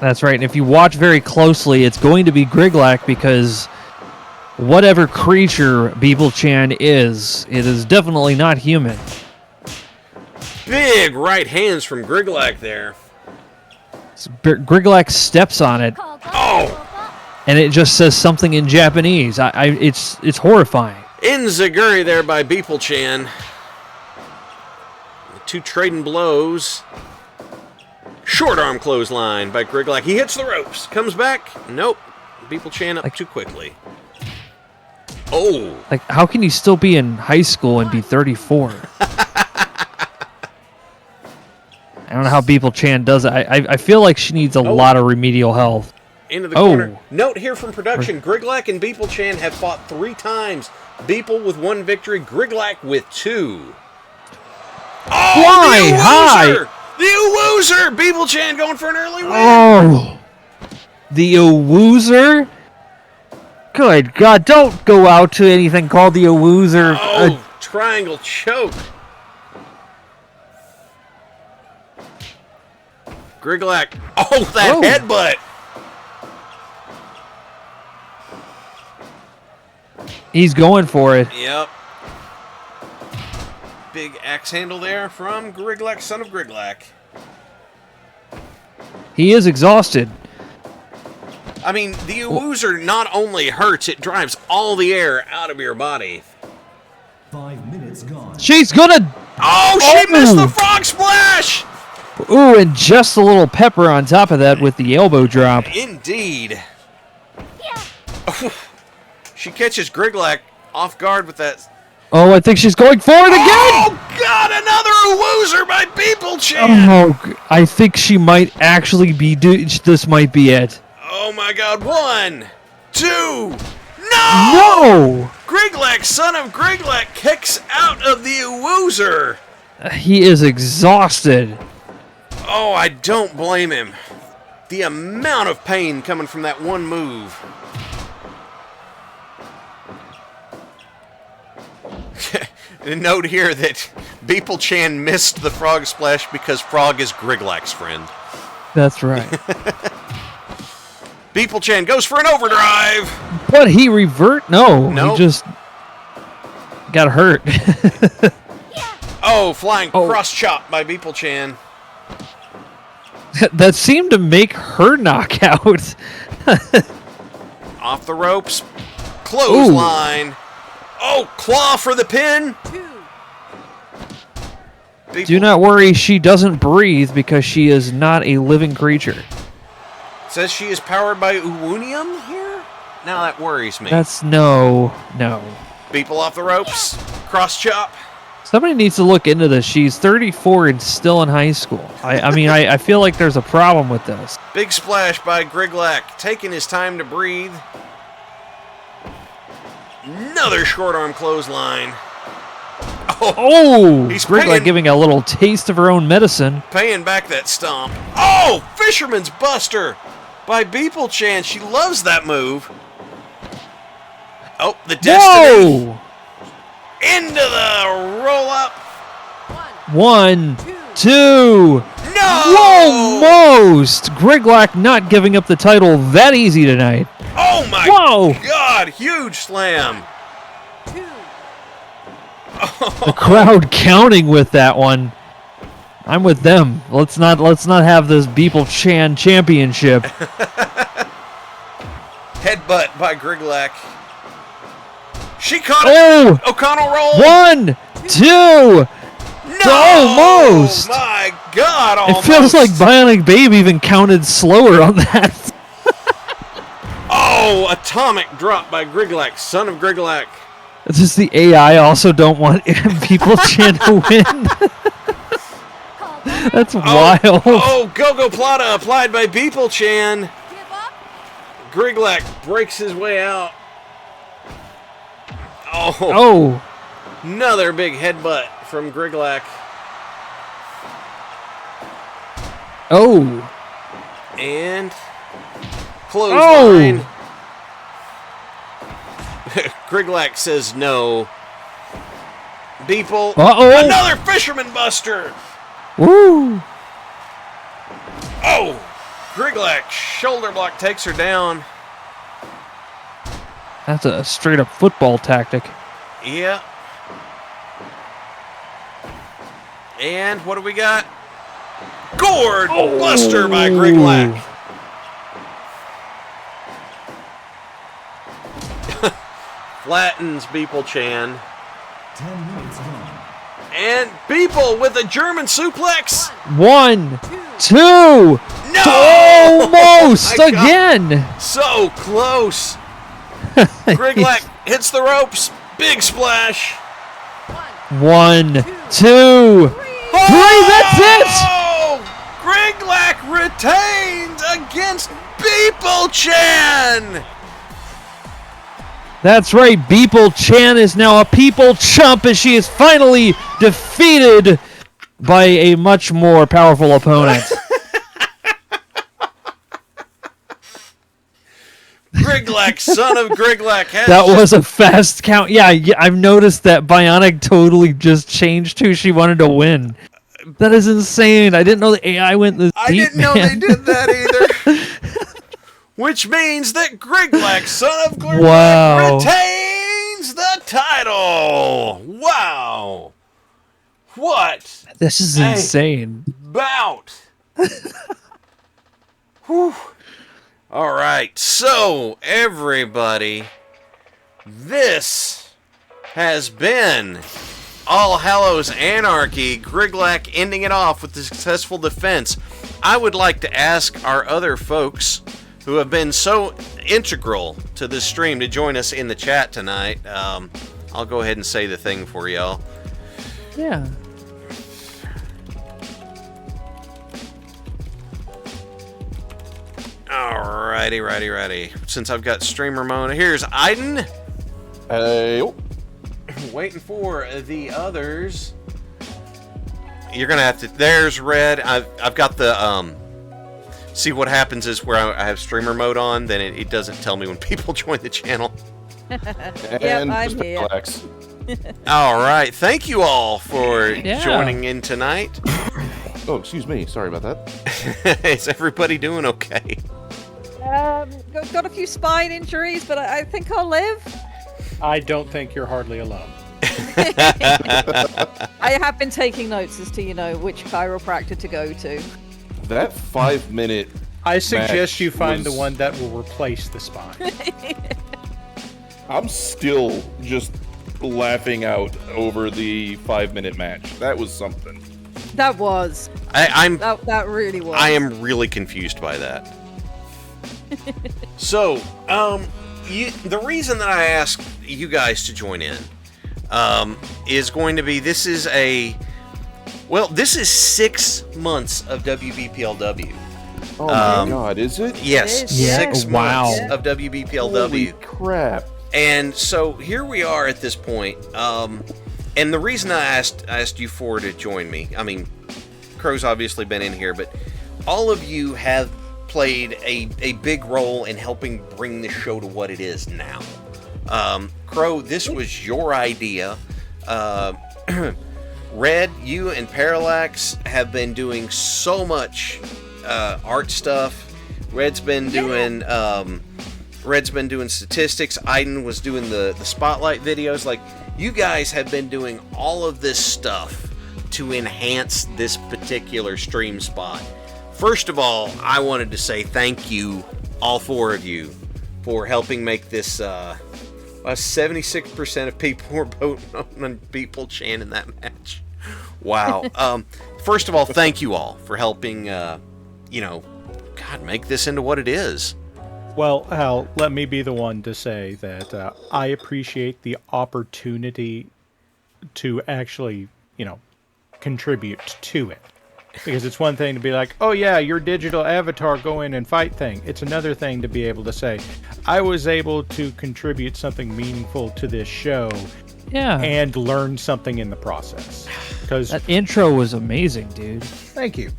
That's right. And if you watch very closely, it's going to be Griglak because whatever creature Beeple Chan is, it is definitely not human. Big right hands from Griglak there. Griglak steps on it, Oh! and it just says something in Japanese. It's horrifying. Enziguri there by Beeple Chan. The two trading blows. Short arm clothesline by Griglak. He hits the ropes. Comes back. Nope. Beeple Chan up too quickly. Oh. Like, how can you still be in high school and be 34? I don't know how Beeple Chan does it. I feel like she needs a lot of remedial health. Into the corner. Note here from production, Griglak and Beeple Chan have fought 3 times. Beeple with 1 victory, Griglak with 2. Oh, Fly high! The Woozer! Beeple Chan going for an early win. Oh! The Woozer? Good God, don't go out to anything called the Woozer. Oh, triangle choke. Griglak. Oh, that headbutt. He's going for it. Yep. Big axe handle there from Griglak, son of Griglak. He is exhausted. I mean, the Woozer not only hurts, it drives all the air out of your body. 5 minutes gone. She's gonna... Oh, she missed the frog splash! Ooh, and just a little pepper on top of that with the elbow drop. Indeed. She catches Griglak off guard with that. Oh, I think she's going for it again! Oh, God, another Woozer by Beeple Chan! Oh, I think she might actually be... This might be it. Oh, my God. 1, 2... No! Griglek, son of Griglek, kicks out of the Woozer. He is exhausted. Oh, I don't blame him. The amount of pain coming from that one move. Note here that Beeple Chan missed the frog splash because Frog is Griglek's friend. That's right. Beeple Chan goes for an overdrive. But he revert? No, Nope. he just got hurt. Oh, flying cross chop by Beeple Chan. That seemed to make her knock out. Off the ropes. Clothesline. Oh, claw for the pin. Do not worry, she doesn't breathe because she is not a living creature. Says she is powered by Uwunium here? Now that worries me. That's no. Beeple off the ropes. Cross chop. Somebody needs to look into this. She's 34 and still in high school. I feel like there's a problem with this. Big splash by Griglek, taking his time to breathe. Another short arm clothesline. Oh! He's Griglek paying- giving a little taste of her own medicine. Paying back that stomp. Oh! Fisherman's Buster by Beeple Chan. She loves that move. Oh, the Destiny. Whoa! Into the roll up. 1, 2. No! Almost! Griglek not giving up the title that easy tonight. Oh my Whoa! God! Huge slam. The crowd counting with that one. I'm with them. Let's not have this Beeple Chan championship. Headbutt by Griglek. She caught Oh! it. O'Connell roll. 1, 2. No! Almost! My God! It Almost. feels like Bionic Babe even counted slower on that. Oh! Atomic drop by Griglek, son of Griglek. It's just the AI also don't want Beeple Chan to win. That's wild. Oh! Go-Go Plata applied by Beeple Chan. Griglek breaks his way out. Oh. Another big headbutt from Griglek. Oh. And clothesline. Griglek says no. Beeple. Uh-oh. Another Fisherman Buster. Woo. Oh. Griglek shoulder block takes her down. That's a straight up football tactic. Yeah. And what do we got? Gourd Buster by Griglek. Flattens Beeple Chan. 10 minutes gone. And Beeple with a German suplex. 1, 2. No! Almost My God. again. So close. Griglek hits the ropes. Big splash. 1, 2, 3. That's it. Oh! Griglek retains against Beeple Chan. That's right. Beeple Chan is now a people chump as she is finally defeated by a much more powerful opponent. Griglek, son of Griglek. That was a fast count. Yeah, I've noticed that Bionic totally just changed who she wanted to win. That is insane. I didn't know the AI went this I deep, didn't know man. they did that either. Which means that Griglek, son of Griglek, Wow. retains the title. Wow. What This is insane. bout. Whew. All right, so everybody, this has been All Hallows Anarchy. Griglek ending it off with the successful defense. I would like to ask our other folks who have been so integral to this stream to join us in the chat tonight. I'll go ahead and say the thing for y'all. Yeah. All right. righty. Since I've got streamer mode, here's Aiden. Hey, Waiting for the others. You're gonna have to. There's Red. I've got the See, what happens is where I have streamer mode on, then it doesn't tell me when people join the channel. and I'm just here. relax. All right, thank you all for joining in tonight. Oh, excuse me. Sorry about that. Is everybody doing okay? Got a few spine injuries, but I think I'll live. I don't think you're hardly alone. I have been taking notes as to, which chiropractor to go to. That 5-minute. I suggest you find the was- one that will replace the spine. I'm still just laughing out over the 5-minute match. That was something. That was. That really was. I am really confused by that. So, the reason that I asked you guys to join in is going to be this is 6 months of WBPLW. Oh my god, is it? Yes, It is. 6 Yeah. Wow. months of WBPLW. Holy crap. And so here we are at this point. And the reason I asked you four to join me, I mean, Crow's obviously been in here, but all of you have played a big role in helping bring the show to what it is now. Crow, this was your idea. Red, you and Parallax have been doing so much art stuff. Red's been doing statistics. Aiden was doing the spotlight videos. Like, you guys have been doing all of this stuff to enhance this particular stream spot. First of all, I wanted to say thank you, all four of you, for helping make this 76% of people were voting on people Chan in that match. Wow. First of all, thank you all for helping, make this into what it is. Well, Hal, let me be the one to say that I appreciate the opportunity to actually, contribute to it. Because it's one thing to be like, oh yeah, your digital avatar, go in and fight thing. It's another thing to be able to say, I was able to contribute something meaningful to this show and learn something in the process. Because That intro was amazing, dude. Thank you.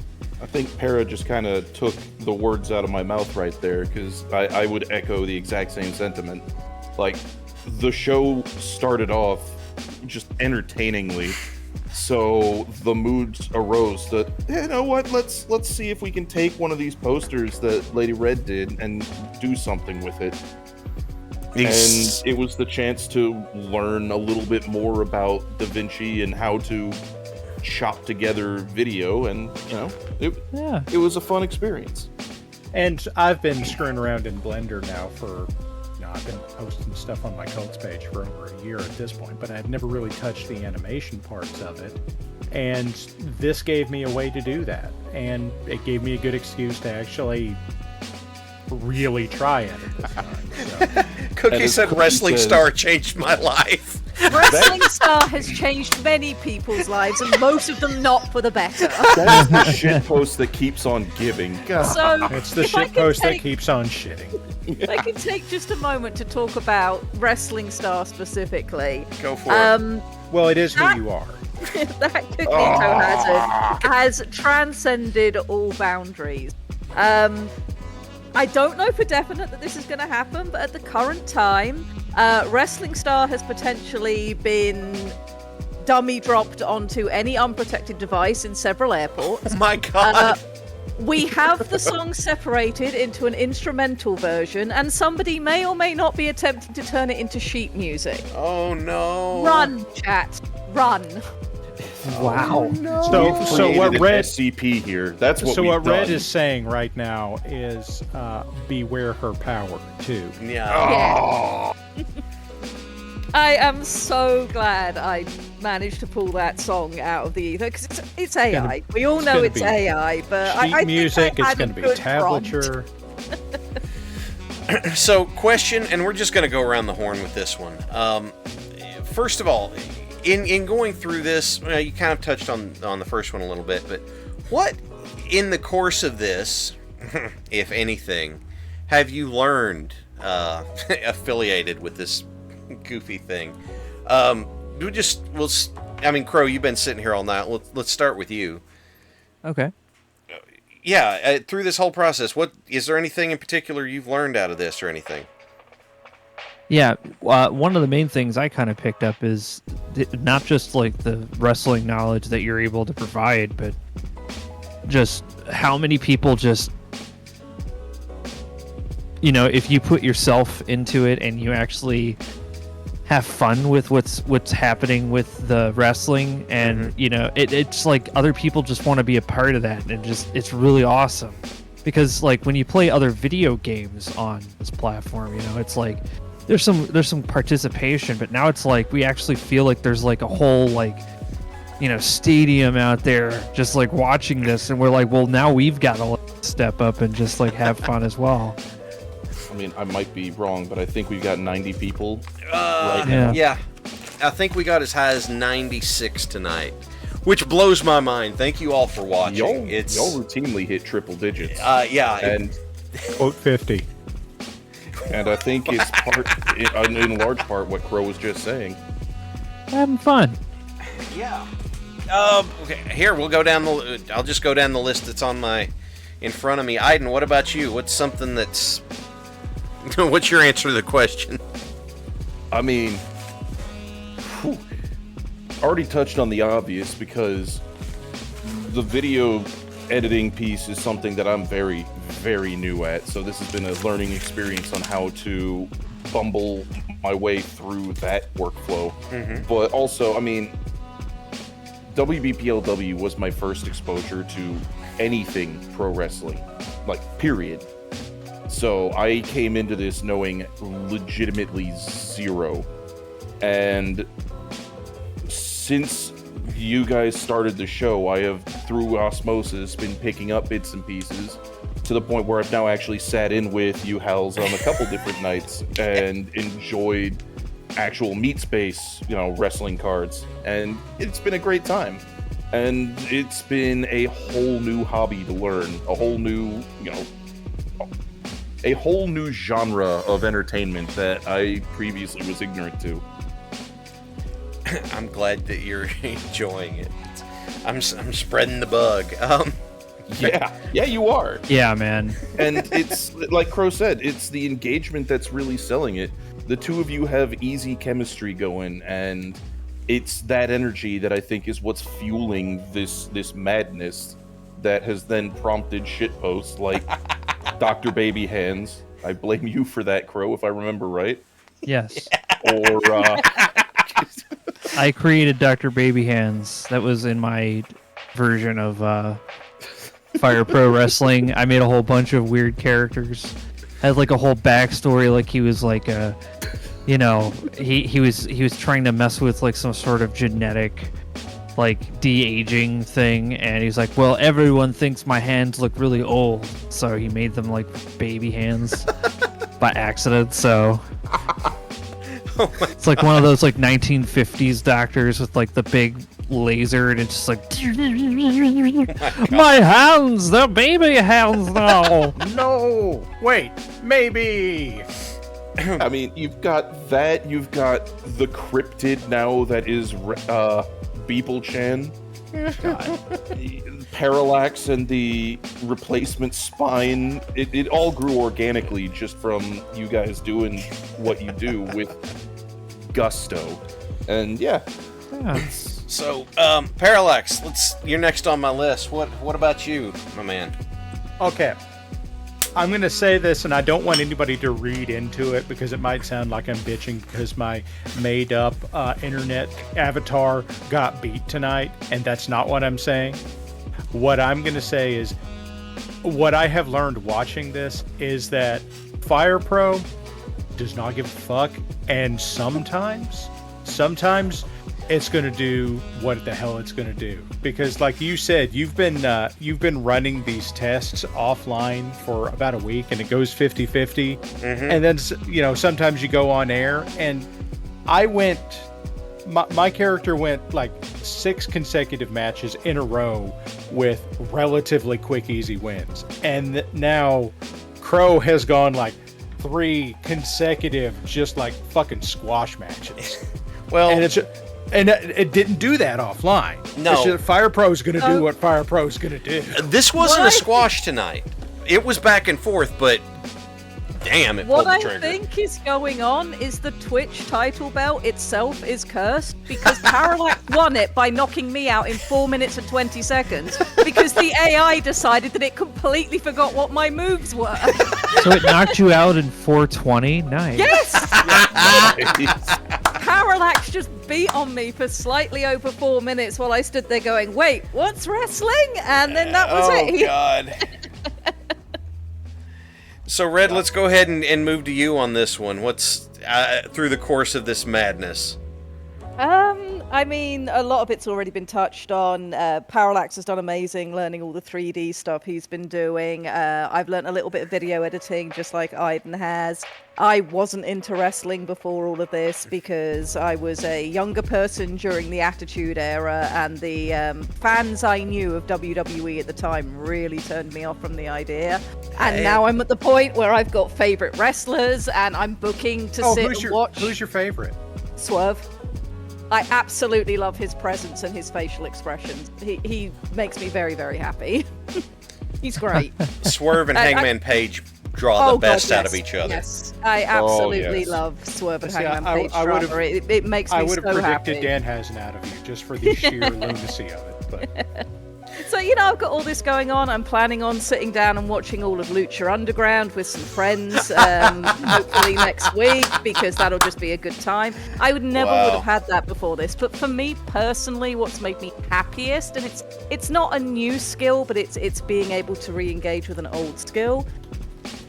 I think Para just kind of took the words out of my mouth right there, because I would echo the exact same sentiment. Like, the show started off just entertainingly, so the moods arose that, you know what, let's see if we can take one of these posters that Lady Red did and do something with it. And it was the chance to learn a little bit more about DaVinci and how to chop together video, and it was a fun experience. And I've been screwing around in Blender now for, I've been posting stuff on my Cults page for over a year at this point, but I've never really touched the animation parts of it. And this gave me a way to do that. And it gave me a good excuse to actually really try at it this time. So. Cookie said Wrestling Star changed my life. Wrestling Star has changed many people's lives, and most of them not for the better. That's the shit post that keeps on giving. God. So It's the if I shit can post that take- keeps on shitting. if I can take just a moment to talk about Wrestling Star specifically. Go for it. Well, it is who you are. That Cookie Hazard has transcended all boundaries. I don't know for definite that this is going to happen, but at the current time, Wrestling Star has potentially been dummy dropped onto any unprotected device in several airports. Oh my god. We have the song separated into an instrumental version, and somebody may or may not be attempting to turn it into sheet music. Oh no. Run, chat. Run. Wow. So what Created Red SCP here. That's what So we've what Red done. is saying right now is beware her power too. Yeah. Yeah. I am so glad I managed to pull that song out of the ether, because it's AI. We all know gonna it's be AI, but Sheet I music, think I it's had going a to be good prompt. tablature. So, question, and we're just going to go around the horn with this one. First of all, in going through this, you kind of touched on the first one a little bit, but what in the course of this, if anything, have you learned affiliated with this goofy thing? I mean, Crow, you've been sitting here all night. Let's start with you. Okay. Yeah, through this whole process, what is there anything in particular you've learned out of this or anything? Yeah, one of the main things I kind of picked up is not just like the wrestling knowledge that you're able to provide, but just how many people just, you know, if you put yourself into it and you actually have fun with what's happening with the wrestling, and you know, it's like other people just want to be a part of that, and it's really awesome. Because like when you play other video games on this platform, you know, it's like there's some participation, but now it's like we actually feel like there's like a whole, like, you know, stadium out there just like watching this, and we're like, well, now we've got to step up and just like have fun as well. I mean, I might be wrong, but I think we've got 90 people right now. Yeah. I think we got as high as 96 tonight, which blows my mind. Thank you all for watching. Y'all routinely hit triple digits. Yeah. And quote 50. And I think it's in large part what Crow was just saying. Having fun. Yeah. Okay, here we'll go down I'll just go down the list that's in front of me. Aiden, what about you? What's something that's what's your answer to the question? I mean, already touched on the obvious, because the video editing piece is something that I'm very, very new at. So this has been a learning experience on how to bumble my way through that workflow. But also, I mean, WBPLW was my first exposure to anything pro wrestling, like, period. So I came into this knowing legitimately zero. And since you guys started the show, I have, through osmosis, been picking up bits and pieces to the point where I've now actually sat in with you, Halz, on a couple different nights and enjoyed actual meat space, you know, wrestling cards. And it's been a great time. And it's been a whole new hobby to learn, a whole new, you know, a whole new genre of entertainment that I previously was ignorant to. I'm glad that you're enjoying it. I'm spreading the bug. Yeah, you are. Yeah, man. And it's like Crow said, it's the engagement that's really selling it. The two of you have easy chemistry going, and it's that energy that I think is what's fueling this madness that has then prompted shitposts like Dr. Baby Hands. I blame you for that, Crow, if I remember right. Yes. Or I created Dr. Baby Hands. That was in my version of Fire Pro Wrestling. I made a whole bunch of weird characters. Had like a whole backstory, like he was like a, you know, he was trying to mess with like some sort of genetic, like, de-aging thing, and he's like, well, everyone thinks my hands look really old, so he made them like baby hands by accident. So it's like one of those like 1950s doctors with like the big laser, and it's just like, my hands, they're baby hands now. No, wait, maybe. I mean, you've got that, you've got the cryptid now that is Beeple-chan. Parallax and the replacement spine, it all grew organically just from you guys doing what you do with gusto. And yeah. So, Parallax, you're next on my list. What about you, my man? Okay. I'm going to say this, and I don't want anybody to read into it because it might sound like I'm bitching because my made-up internet avatar got beat tonight, and that's not what I'm saying. What I'm going to say is, what I have learned watching this is that Fire Pro does not give a fuck, and sometimes it's going to do what the hell it's going to do. Because like you said, you've been running these tests offline for about a week, and it goes 50-50. And then, you know, sometimes you go on air, and my character went like 6 consecutive matches in a row with relatively quick, easy wins. And now Crow has gone like 3 consecutive, just like fucking squash matches. Well, And it didn't do that offline. No. It's just Fire Pro's gonna do what Fire Pro's gonna do. this wasn't a squash tonight. It was back and forth, but damn, it What pulled the I trigger. think is going on is the Twitch title belt itself is cursed because Parallax won it by knocking me out in 4 minutes and 20 seconds because the AI decided that it completely forgot what my moves were. So it knocked you out in 420? Nice. Yes! Parallax just beat on me for slightly over 4 minutes while I stood there going, wait, what's wrestling? And then that was it. Oh, God. So, Red, let's go ahead and move to you on this one. What's through the course of this madness? I mean, a lot of it's already been touched on. Parallax has done amazing learning all the 3D stuff he's been doing. I've learned a little bit of video editing, just like Aiden has. I wasn't into wrestling before all of this because I was a younger person during the Attitude Era, and the fans I knew of WWE at the time really turned me off from the idea. And now I'm at the point where I've got favorite wrestlers, and I'm booking to sit and watch. Who's your favorite? Swerve. I absolutely love his presence and his facial expressions. He makes me very, very happy. He's great. Swerve and Hangman Page draw the best out of each other. Yes, I absolutely love Swerve and Hangman Page drama. It makes me so happy. I would have predicted Dan has an out of you just for the sheer lunacy of it. But So, you know, I've got all this going on. I'm planning on sitting down and watching all of Lucha Underground with some friends, hopefully next week, because that'll just be a good time. I would never would have had that before this. But for me personally, what's made me happiest, and it's not a new skill, but it's being able to re-engage with an old skill.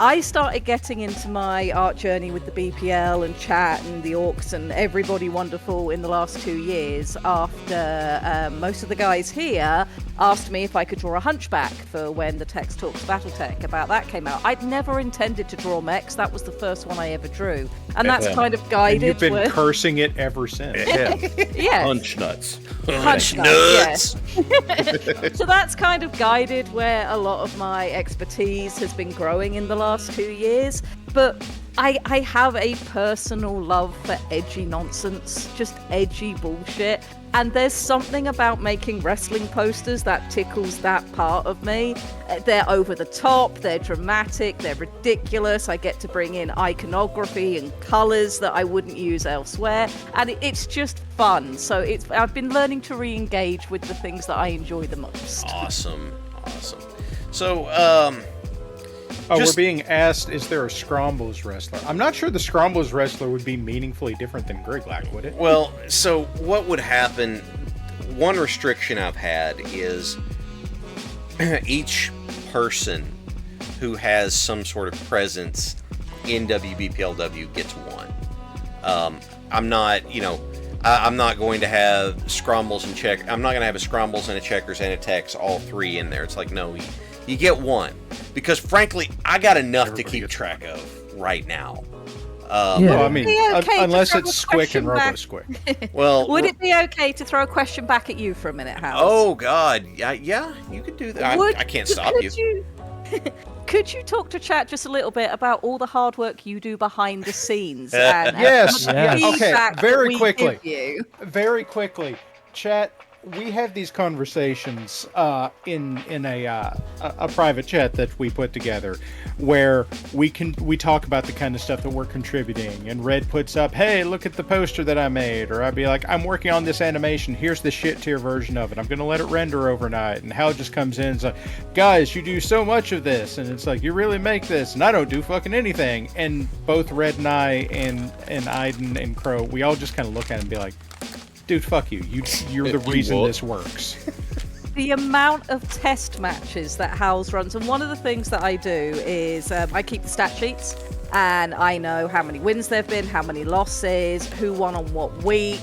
I started getting into my art journey with the BPL and chat and the Orcs and everybody wonderful in the last 2 years after most of the guys here asked me if I could draw a hunchback for when the Text Talks Battletech about that came out. I'd never intended to draw mechs. That was the first one I ever drew. And that's kind of guided. And you've been cursing it ever since. Yeah. Punch nuts. Punch nuts. Yes. So that's kind of guided where a lot of my expertise has been growing in the last 2 years. But I have a personal love for edgy nonsense, just edgy bullshit. And there's something about making wrestling posters that tickles that part of me. They're over the top, they're dramatic, they're ridiculous. I get to bring in iconography and colors that I wouldn't use elsewhere. And it's just fun. So I've been learning to re-engage with the things that I enjoy the most. Awesome. So, we're being asked, is there a Scrombles wrestler? I'm not sure the Scrombles wrestler would be meaningfully different than Griglak, would it? Well, so what would happen, one restriction I've had is each person who has some sort of presence in WBPLW gets one. I'm not, I'm not going to have Scrombles and I'm not going to have a Scrombles and a Checkers and a Tex, all three in there. It's like, no, you get one. Because, frankly, I got enough to keep track of right now. Well, I mean, unless it's Squick and Robo-Squick. Well, would it be okay to throw a question back at you for a minute, Halz? Oh, God. Yeah, you could do that. I can't stop you. Could you talk to chat just a little bit about all the hard work you do behind the scenes? Yes. Okay, very quickly. Very quickly. Chat, we have these conversations in a private chat that we put together where we talk about the kind of stuff that we're contributing, and Red puts up, hey, look at the poster that I made, or I'd be like, I'm working on this animation, here's the shit tier version of it, I'm gonna let it render overnight, and Hal just comes in and is like, guys, you do so much of this, and it's like, you really make this, and I don't do fucking anything. And both Red and I and Aiden and Crow, we all just kind of look at it and be like, dude, fuck you. You're the reason this works. The amount of test matches that Halz runs, and one of the things that I do is I keep the stat sheets. and I know how many wins there've been, how many losses, who won on what week,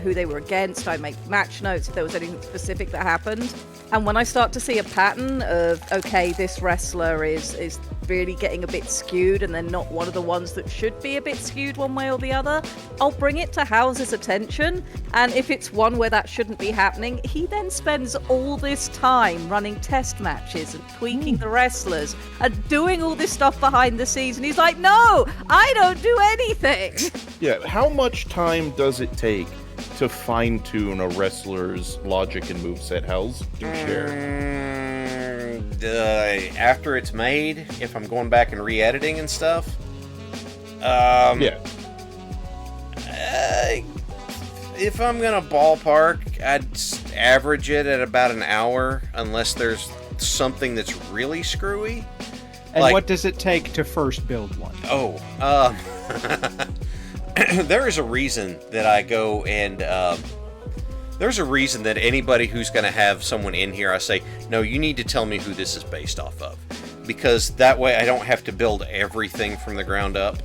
who they were against. I make match notes if there was anything specific that happened. And when I start to see a pattern of, okay, this wrestler is really getting a bit skewed and they're not one of the ones that should be a bit skewed one way or the other, I'll bring it to Halz's attention. And if it's one where that shouldn't be happening, he then spends all this time running test matches and tweaking the wrestlers and doing all this stuff behind the scenes. And he's like, no, I don't do anything. Yeah, how much time does it take to fine-tune a wrestler's logic and moveset? Halz, do share. After it's made, if I'm going back and re-editing and stuff, if I'm gonna ballpark, I'd average it at about an hour, unless there's something that's really screwy. And like, what does it take to first build one? There is a reason that I go and there's a reason that anybody who's going to have someone in here, I say, no, you need to tell me who this is based off of, because that way I don't have to build everything from the ground up.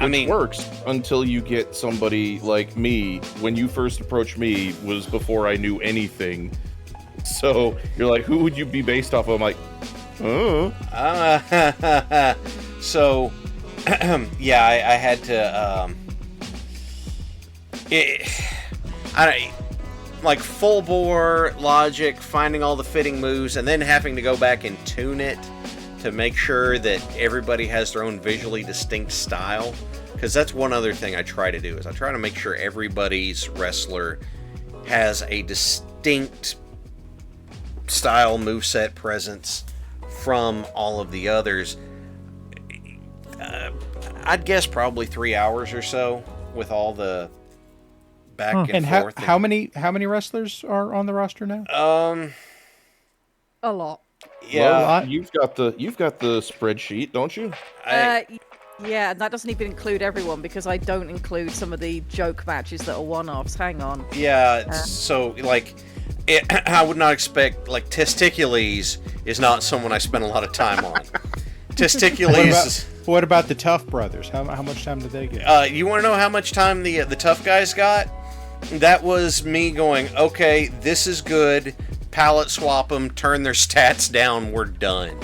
Which works until you get somebody like me. When you first approached me was before I knew anything. So you're like, who would you be based off of? I'm like, so, yeah, I had to, like full bore logic, finding all the fitting moves, and then having to go back and tune it to make sure that everybody has their own visually distinct style. Because that's one other thing I try to do, is I try to make sure everybody's wrestler has a distinct style, moveset, presence from all of the others. I'd guess probably 3 hours or so with all the back and forth. How many wrestlers are on the roster now? A lot. Yeah, well, you've got the spreadsheet, don't you? Yeah, and that doesn't even include everyone, because I don't include some of the joke matches that are one-offs. Hang on. Yeah, so, like, I would not expect, like, Testicules is not someone I spend a lot of time on. Testicules... What about the Tough Brothers? How much time did they get? You want to know how much time the Tough Guys got? That was me going, okay, this is good, palette swap them, turn their stats down, we're done.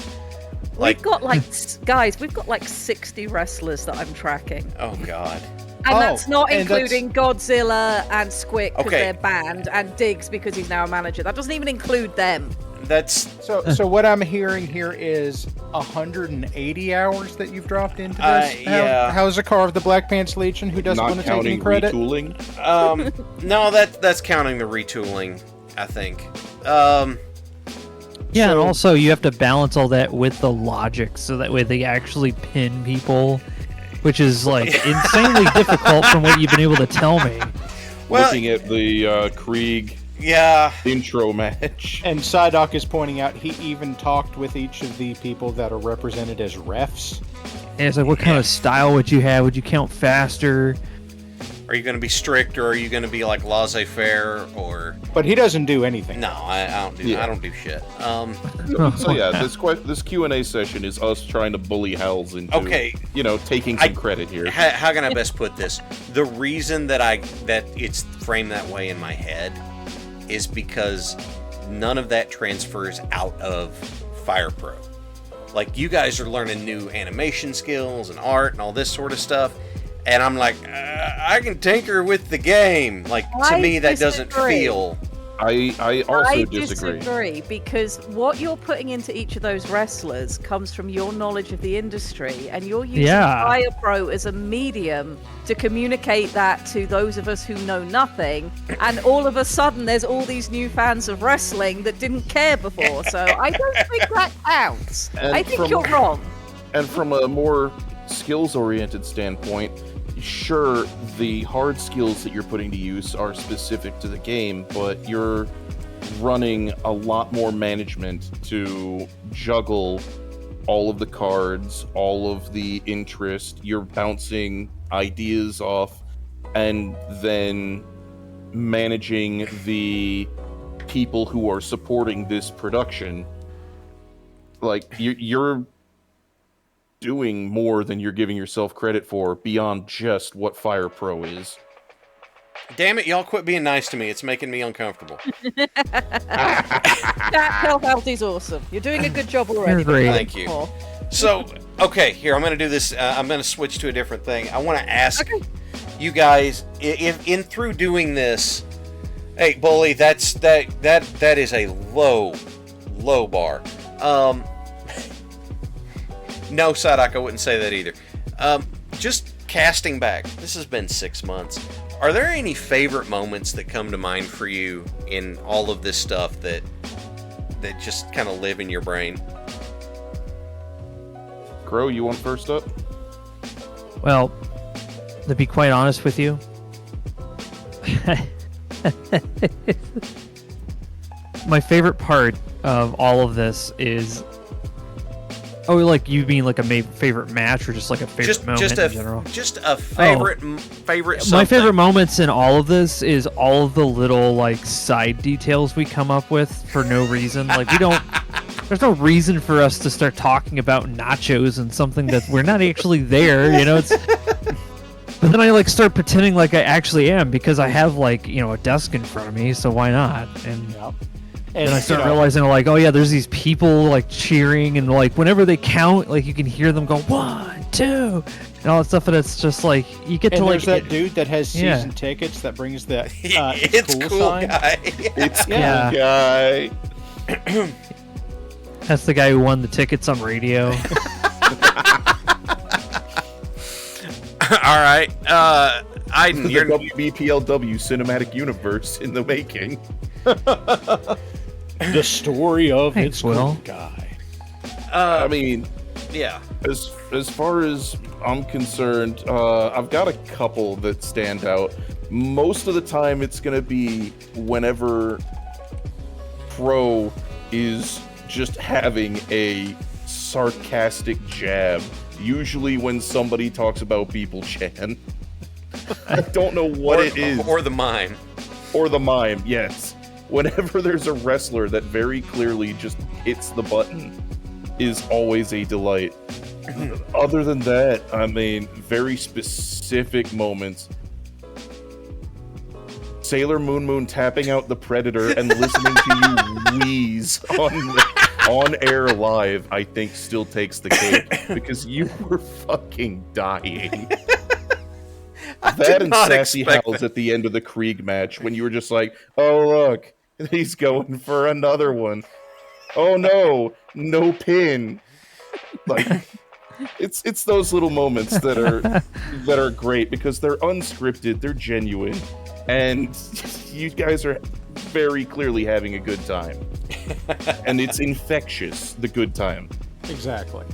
We've got like 60 wrestlers that I'm tracking. Oh god. And that's not including Godzilla and Squick because they're banned, and Diggs because he's now a manager. That doesn't even include them. That's so what I'm hearing here is 180 hours that you've dropped into this. Yeah. How's the car of the Black Pants Legion, who doesn't want to take any credit? Retooling? No, that's counting the retooling, I think. Yeah, and also you have to balance all that with the logic, so that way they actually pin people, which is like insanely difficult from what you've been able to tell me. Well, looking at the Krieg intro match. And Psyduck is pointing out he even talked with each of the people that are represented as refs. And it's like, what kind of style would you have? Would you count faster? Are you going to be strict, or are you going to be like laissez-faire, or? But he doesn't do anything. No, I don't do. Yeah. I don't do shit. So yeah, this Q&A session is us trying to bully Halz into, taking some credit here. How can I best put this? The reason that it's framed that way in my head is because none of that transfers out of Fire Pro. Like, you guys are learning new animation skills and art and all this sort of stuff. And I'm like, I can tinker with the game. Like, to me, that doesn't feel... I also disagree. Because what you're putting into each of those wrestlers comes from your knowledge of the industry, and you're using Fire Pro as a medium to communicate that to those of us who know nothing. And all of a sudden, there's all these new fans of wrestling that didn't care before. So I don't think that counts. I think you're wrong. And from a more skills-oriented standpoint, sure, the hard skills that you're putting to use are specific to the game, but you're running a lot more management to juggle all of the cards, all of the interest. You're bouncing ideas off and then managing the people who are supporting this production. Like, you're doing more than you're giving yourself credit for beyond just what Fire Pro is. Damn it, y'all quit being nice to me. It's making me uncomfortable. That Tell Halz is awesome. You're doing a good job already. You're great. Thank you. So, okay, here, I'm going to do this. I'm going to switch to a different thing. I want to ask you guys, in through doing this, hey, Bully, that is a low bar. No, Sadak, I wouldn't say that either. Just casting back, this has been 6 months. Are there any favorite moments that come to mind for you in all of this stuff that just kind of live in your brain? Crow, you want first up? Well, to be quite honest with you, my favorite part of all of this is... Oh, like you mean like a favorite match or just like a favorite moment in general? Just a favorite something. My favorite moments in all of this is all of the little like side details we come up with for no reason. Like we don't... There's no reason for us to start talking about nachos and something that we're not actually there, you know? It's... But then I like start pretending like I actually am because I have like, you know, a desk in front of me, so why not? And... Yep. And I start realizing, like, oh yeah, there's these people like cheering, and like whenever they count, like you can hear them go 1, 2, and all that stuff. And it's just like you get and to like. There's that dude that has season tickets that brings the it's cool sign. Guy. It's cool guy. That's the guy who won the tickets on radio. All right, Aiden, you're the WBPLW cinematic universe in the making. The story of Thanks, its Will. cool guy. I mean, yeah. As far as I'm concerned, I've got a couple that stand out. Most of the time, it's gonna be whenever Pro is just having a sarcastic jab. Usually, when somebody talks about People Chan. I don't know what it is. Or the mime. Or the mime, yes. Whenever there's a wrestler that very clearly just hits the button, is always a delight. Other than that, I mean, very specific moments. Sailor Moon tapping out the Predator and listening to you wheeze on air live, I think still takes the cake because you were fucking dying. That and Sassy Halz at the end of the Krieg match when you were just like, oh look, he's going for another one. Oh no pin. Like it's those little moments that are great because they're unscripted, they're genuine, and you guys are very clearly having a good time. And it's infectious, the good time. Exactly.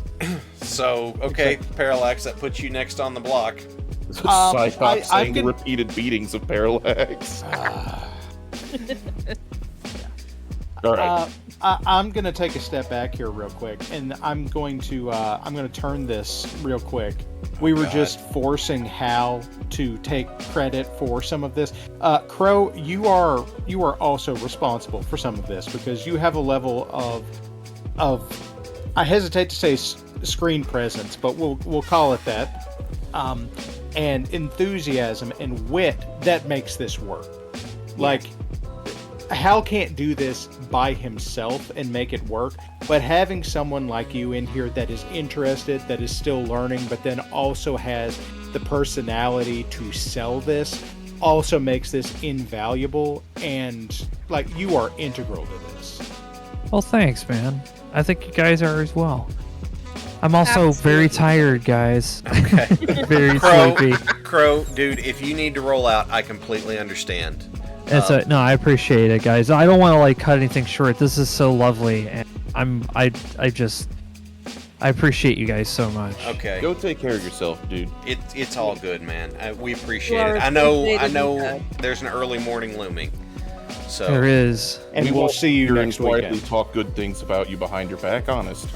So, okay, Parallax, that puts you next on the block. Cyclops saying the repeated beatings of Parallax. All right. I'm going to take a step back here real quick, and I'm going to turn this real quick. We were just forcing Hal to take credit for some of this. Crow, you are also responsible for some of this because you have a level of I hesitate to say screen presence, but we'll call it that. And enthusiasm and wit that makes this work. Like, Hal can't do this by himself and make it work, but having someone like you in here that is interested, that is still learning, but then also has the personality to sell this also makes this invaluable, and like, you are integral to this. Well, thanks, man. I think you guys are as well. I'm also very tired, guys. Okay. Very sleepy. Crow, dude, if you need to roll out, I completely understand. No, I appreciate it, guys. I don't want to like cut anything short. This is so lovely, and I appreciate you guys so much. Okay. Go take care of yourself, dude. It's all good, man. We appreciate it. I know there's an early morning looming. So there is. And we'll see you next quietly weekend. Talk good things about you behind your back, honest.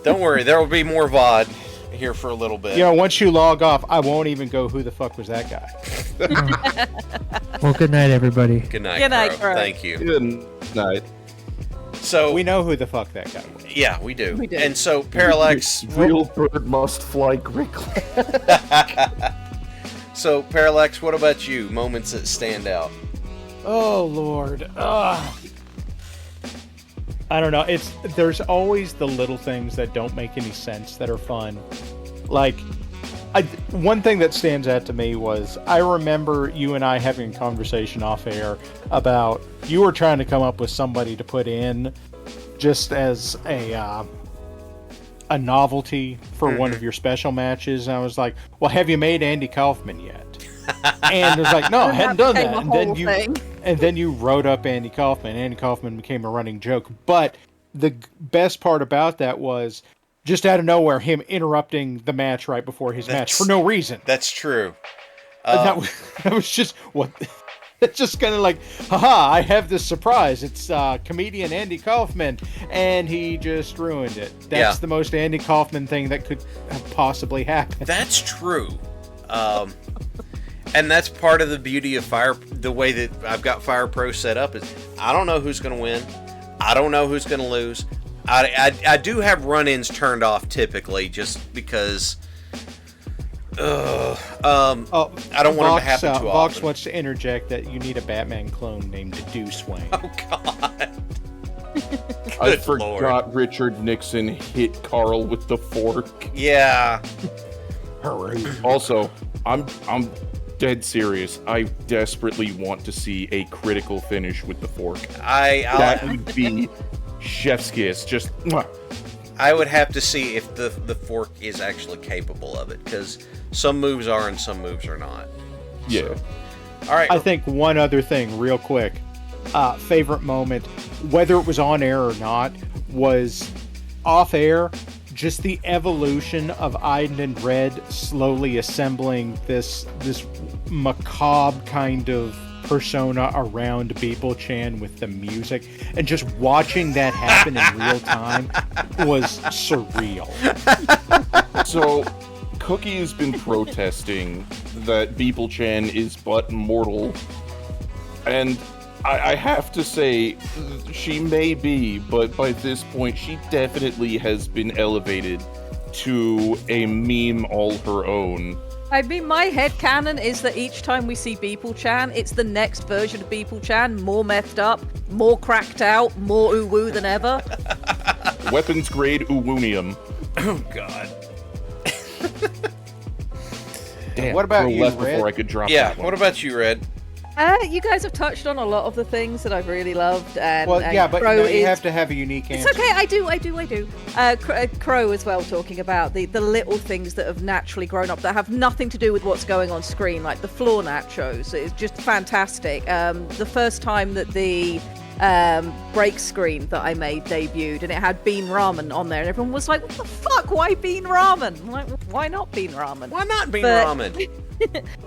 Don't worry, there will be more VOD here for a little bit. You know, once you log off, I won't even go, who the fuck was that guy? Well, good night, everybody. Good night, Good night, Crow. Crow. Thank you. Good night. So We know who the fuck that guy was. yeah, we do. We do. And so Parallax. Real bird must fly quickly. So Parallax, what about you? Moments that stand out. Oh Lord. I don't know. There's always the little things that don't make any sense that are fun. Like, one thing that stands out to me was I remember you and I having a conversation off air about you were trying to come up with somebody to put in just as a novelty for one of your special matches. And I was like, well, have you made Andy Kaufman yet? And it was like, no, I hadn't done that. And then you wrote up Andy Kaufman. Andy Kaufman became a running joke. But the best part about that was just out of nowhere, him interrupting the match right before his match for no reason. That's true. That was just what. It's just kind of like, haha, I have this surprise. It's comedian Andy Kaufman, and he just ruined it. That's the most Andy Kaufman thing that could have possibly happened. That's true. And that's part of the beauty of the way that I've got Fire Pro set up is I don't know who's going to win. I don't know who's going to lose. I do have run-ins turned off typically just because I don't want them to happen too Vox often. wants to interject that you need a Batman clone named Deuce Wayne. Oh, God. I Good forgot Lord. Richard Nixon hit Carl with the fork. Yeah. Also, I'm dead serious. I desperately want to see a critical finish with the fork. That would be chef's kiss. Just mwah. I would have to see if the fork is actually capable of it, because some moves are and some moves are not. Yeah. So, all right. I think one other thing, real quick. Favorite moment, whether it was on air or not, was off air. Just the evolution of Iden and Red slowly assembling this macabre kind of persona around Beeple Chan with the music, and just watching that happen in real time was surreal. So, Cookie has been protesting that Beeple Chan is but mortal, and I have to say, she may be, but by this point, she definitely has been elevated to a meme all her own. I mean, my headcanon is that each time we see Beeple-chan, it's the next version of Beeple-chan, more methed up, more cracked out, more uwu than ever. Weapons grade Uwunium. Oh, God. Damn, What about Crow you, left Red? before I could drop Yeah, that one. what about you, Red? You guys have touched on a lot of the things that I've really loved, and Well, yeah, but Crow no, is... you have to have a unique answer. It's okay, I do. Crow as well, talking about the little things that have naturally grown up that have nothing to do with what's going on screen, like the floor nachos. It's just fantastic. The first time that the break screen that I made debuted, and it had bean ramen on there, and everyone was like, what the fuck, why bean ramen? I'm like, why not bean ramen? Why not bean But- ramen?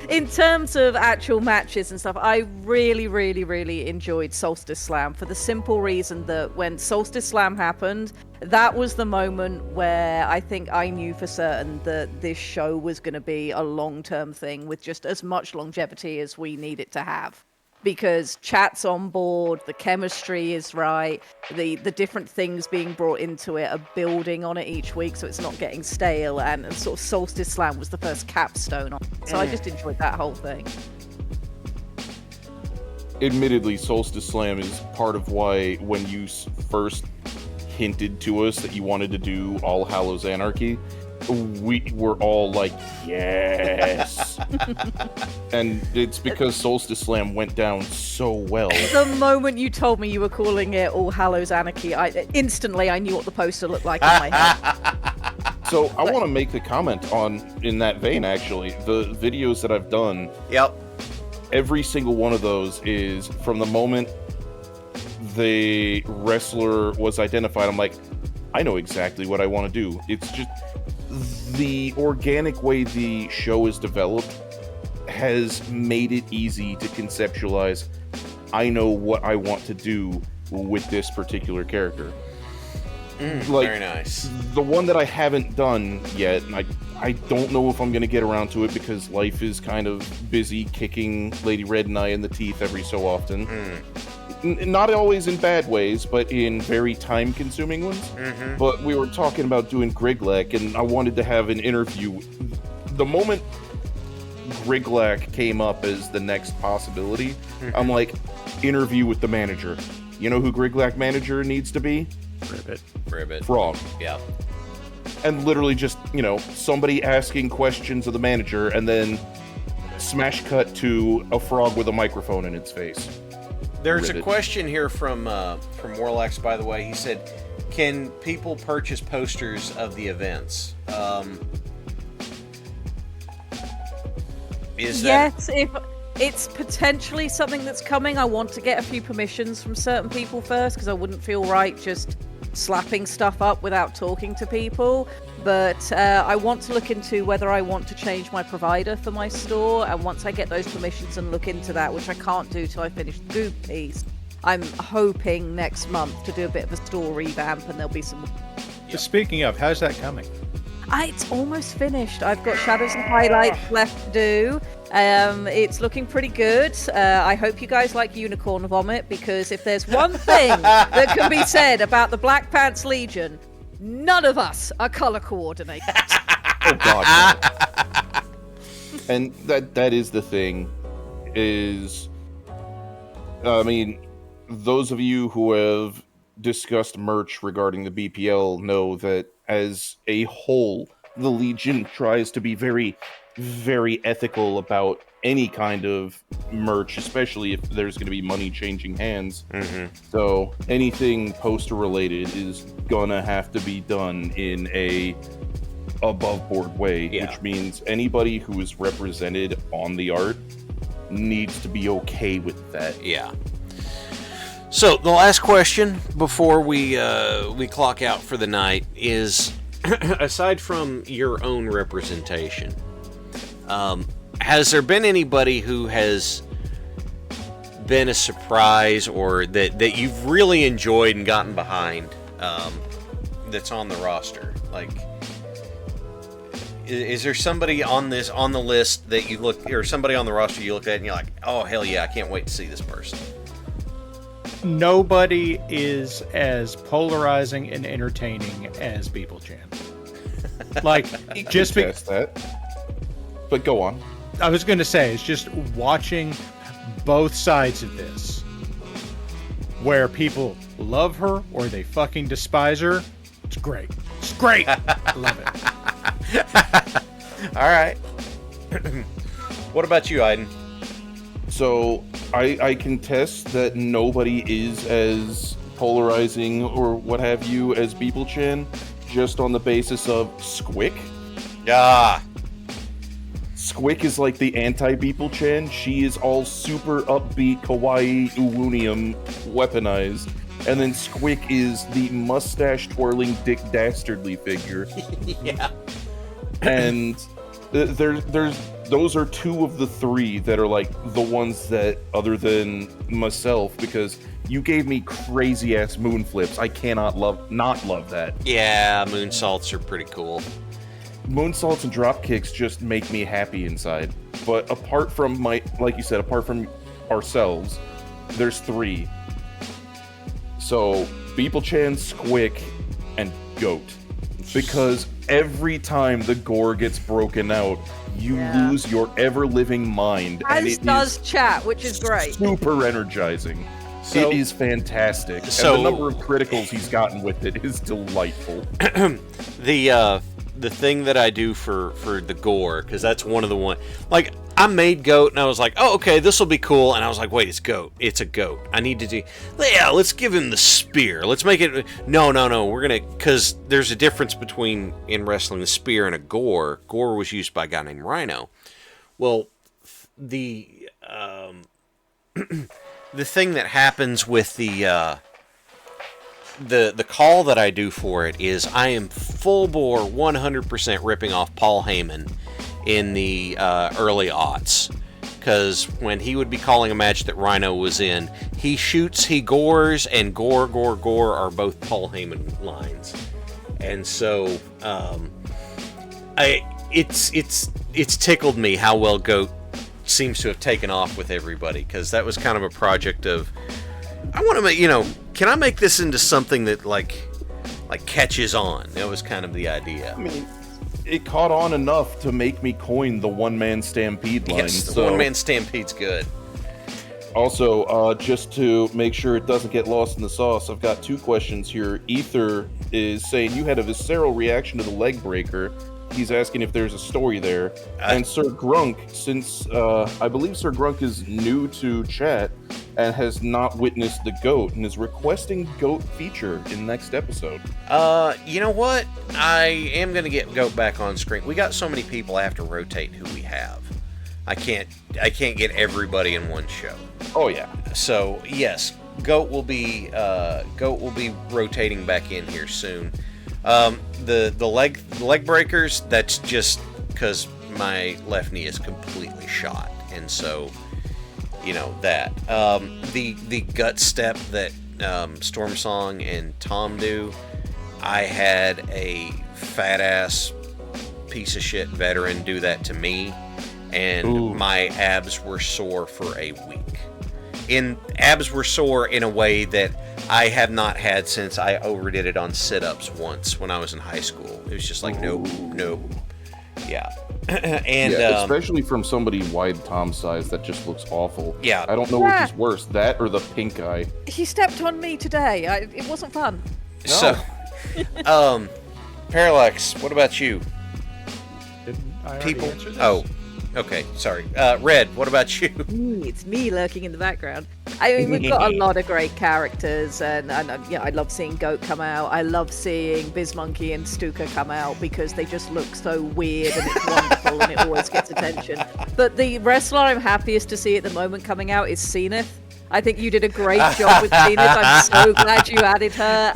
In terms of actual matches and stuff, I really, really, really enjoyed Solstice Slam for the simple reason that when Solstice Slam happened, that was the moment where I think I knew for certain that this show was going to be a long-term thing with just as much longevity as we need it to have. Because chat's on board, the chemistry is right, the different things being brought into it are building on it each week, so it's not getting stale, and sort of Solstice Slam was the first capstone on it. So I just enjoyed that whole thing. Admittedly, Solstice Slam is part of why when you first hinted to us that you wanted to do All Hallows Anarchy, we were all like, yes. And it's because Solstice Slam went down so well. The moment you told me you were calling it All Hallows Anarchy, instantly I knew what the poster looked like in my head. So I want to make the comment in that vein, actually. The videos that I've done, Yep. every single one of those is from the moment the wrestler was identified, I'm like, I know exactly what I want to do. It's just the organic way the show is developed has made it easy to conceptualize. I know what I want to do with this particular character. Very nice. The one that I haven't done yet, and I don't know if I'm going to get around to it because life is kind of busy kicking Lady Red and I in the teeth every so often, not always in bad ways, but in very time-consuming ones. But we were talking about doing Griglak, and I wanted to have an interview. The moment Griglak came up as the next possibility, I'm like, interview with the manager. You know who Griglak manager needs to be? Ribbit. Frog. Yeah. And literally just, somebody asking questions of the manager, and then smash cut to a frog with a microphone in its face. There's Ribbit. a question here from Warlax, by the way. He said, can people purchase posters of the events? Yes, if it's potentially something that's coming, I want to get a few permissions from certain people first, because I wouldn't feel right just slapping stuff up without talking to people. But I want to look into whether I want to change my provider for my store, and once I get those permissions and look into that, which I can't do till I finish the Goop piece, I'm hoping next month to do a bit of a store revamp, and there'll be some... Speaking of, how's that coming? It's almost finished. I've got shadows and highlights left to do. It's looking pretty good. I hope you guys like Unicorn Vomit, because if there's one thing that can be said about the Black Pants Legion, none of us are color coordinated. Oh God. No. And that is the thing. Those of you who have discussed merch regarding the BPL know that as a whole, the Legion tries to be very, very ethical about any kind of merch, especially if there's going to be money changing hands. So anything poster related is gonna have to be done in a above board way, which means anybody who is represented on the art needs to be okay with that. Yeah. So the last question before we clock out for the night is, aside from your own representation, has there been anybody who has been a surprise or that you've really enjoyed and gotten behind that's on the roster? Like, is there somebody on the list that you look, or somebody on the roster you look at and you're like, oh hell yeah, I can't wait to see this person? Nobody is as polarizing and entertaining as Beeple-chan. Like, just because that. But go on. I was going to say, it's just watching both sides of this, where people love her or they fucking despise her. It's great. It's great. Love it. All right. What about you, Aiden? So I contest that nobody is as polarizing or what have you as Beeple-chan, just on the basis of Squick. Ah. Squick is like the anti-Beeple-chan. She is all super upbeat, kawaii, uwunium, weaponized. And then Squick is the mustache-twirling Dick Dastardly figure. Yeah. And there's those are two of the three that are like the ones that, other than myself, because you gave me crazy ass moon flips. I cannot not love that. Yeah, moonsaults are pretty cool. Moonsaults and drop kicks just make me happy inside. But apart from like you said, apart from ourselves, there's three. So Beeple-chan, Squick, and Goat. Because every time the gore gets broken out, you lose your ever-living mind. As does chat, which is great. Super energizing. So, it is fantastic. So, and the number of criticals he's gotten with it is delightful. The thing that I do for the gore, because that's one of the one, like, I made Goat and I was like, oh, okay, this will be cool. And I was like, wait, it's Goat. It's a goat. I need to do, yeah, let's give him the spear. Let's make it, no, we're going to, because there's a difference between, in wrestling, the spear and a gore. Gore was used by a guy named Rhino. Well, the thing that happens with the call that I do for it is I am full bore 100% ripping off Paul Heyman in the early aughts, because when he would be calling a match that Rhino was in, he shoots, he gores, and gore are both Paul Heyman lines. And so it's tickled me how well Goat seems to have taken off with everybody, because that was kind of a project of I want to make, can I make this into something that like catches on? That was kind of the idea. I mean, it caught on enough to make me coin the one-man stampede line. Yes, the so. one-man stampede's good. Also, just to make sure it doesn't get lost in the sauce, I've got 2 questions here. Ether is saying you had a visceral reaction to the leg breaker. He's asking if there's a story there. And Sir Grunk, since I believe Sir Grunk is new to chat and has not witnessed the GOAT and is requesting GOAT feature in next episode. You know what? I am going to get GOAT back on screen. We got so many people I have to rotate who we have. I can't get everybody in one show. Oh yeah. So yes, GOAT will be rotating back in here soon. The leg breakers, that's just because my left knee is completely shot, and so that the gut step that Storm Song and Tom do. I had a fat ass piece of shit veteran do that to me, and my abs were sore for a week. Abs were sore in a way that I have not had since I overdid it on sit-ups once when I was in high school. It was just like, nope. Yeah. And especially from somebody wide Tom size, that just looks awful. Yeah. I don't know which is worse, that or the pink eye. He stepped on me today. It wasn't fun. So, Parallax, what about you? Didn't I already answer this? Oh, okay, sorry. Red, what about you? It's me lurking in the background. I mean, we've got a lot of great characters, and I love seeing Goat come out. I love seeing Bizmonkey and Stuka come out because they just look so weird and it's wonderful and it always gets attention. But the wrestler I'm happiest to see at the moment coming out is Zenith. I think you did a great job with Zenith. I'm so glad you added her.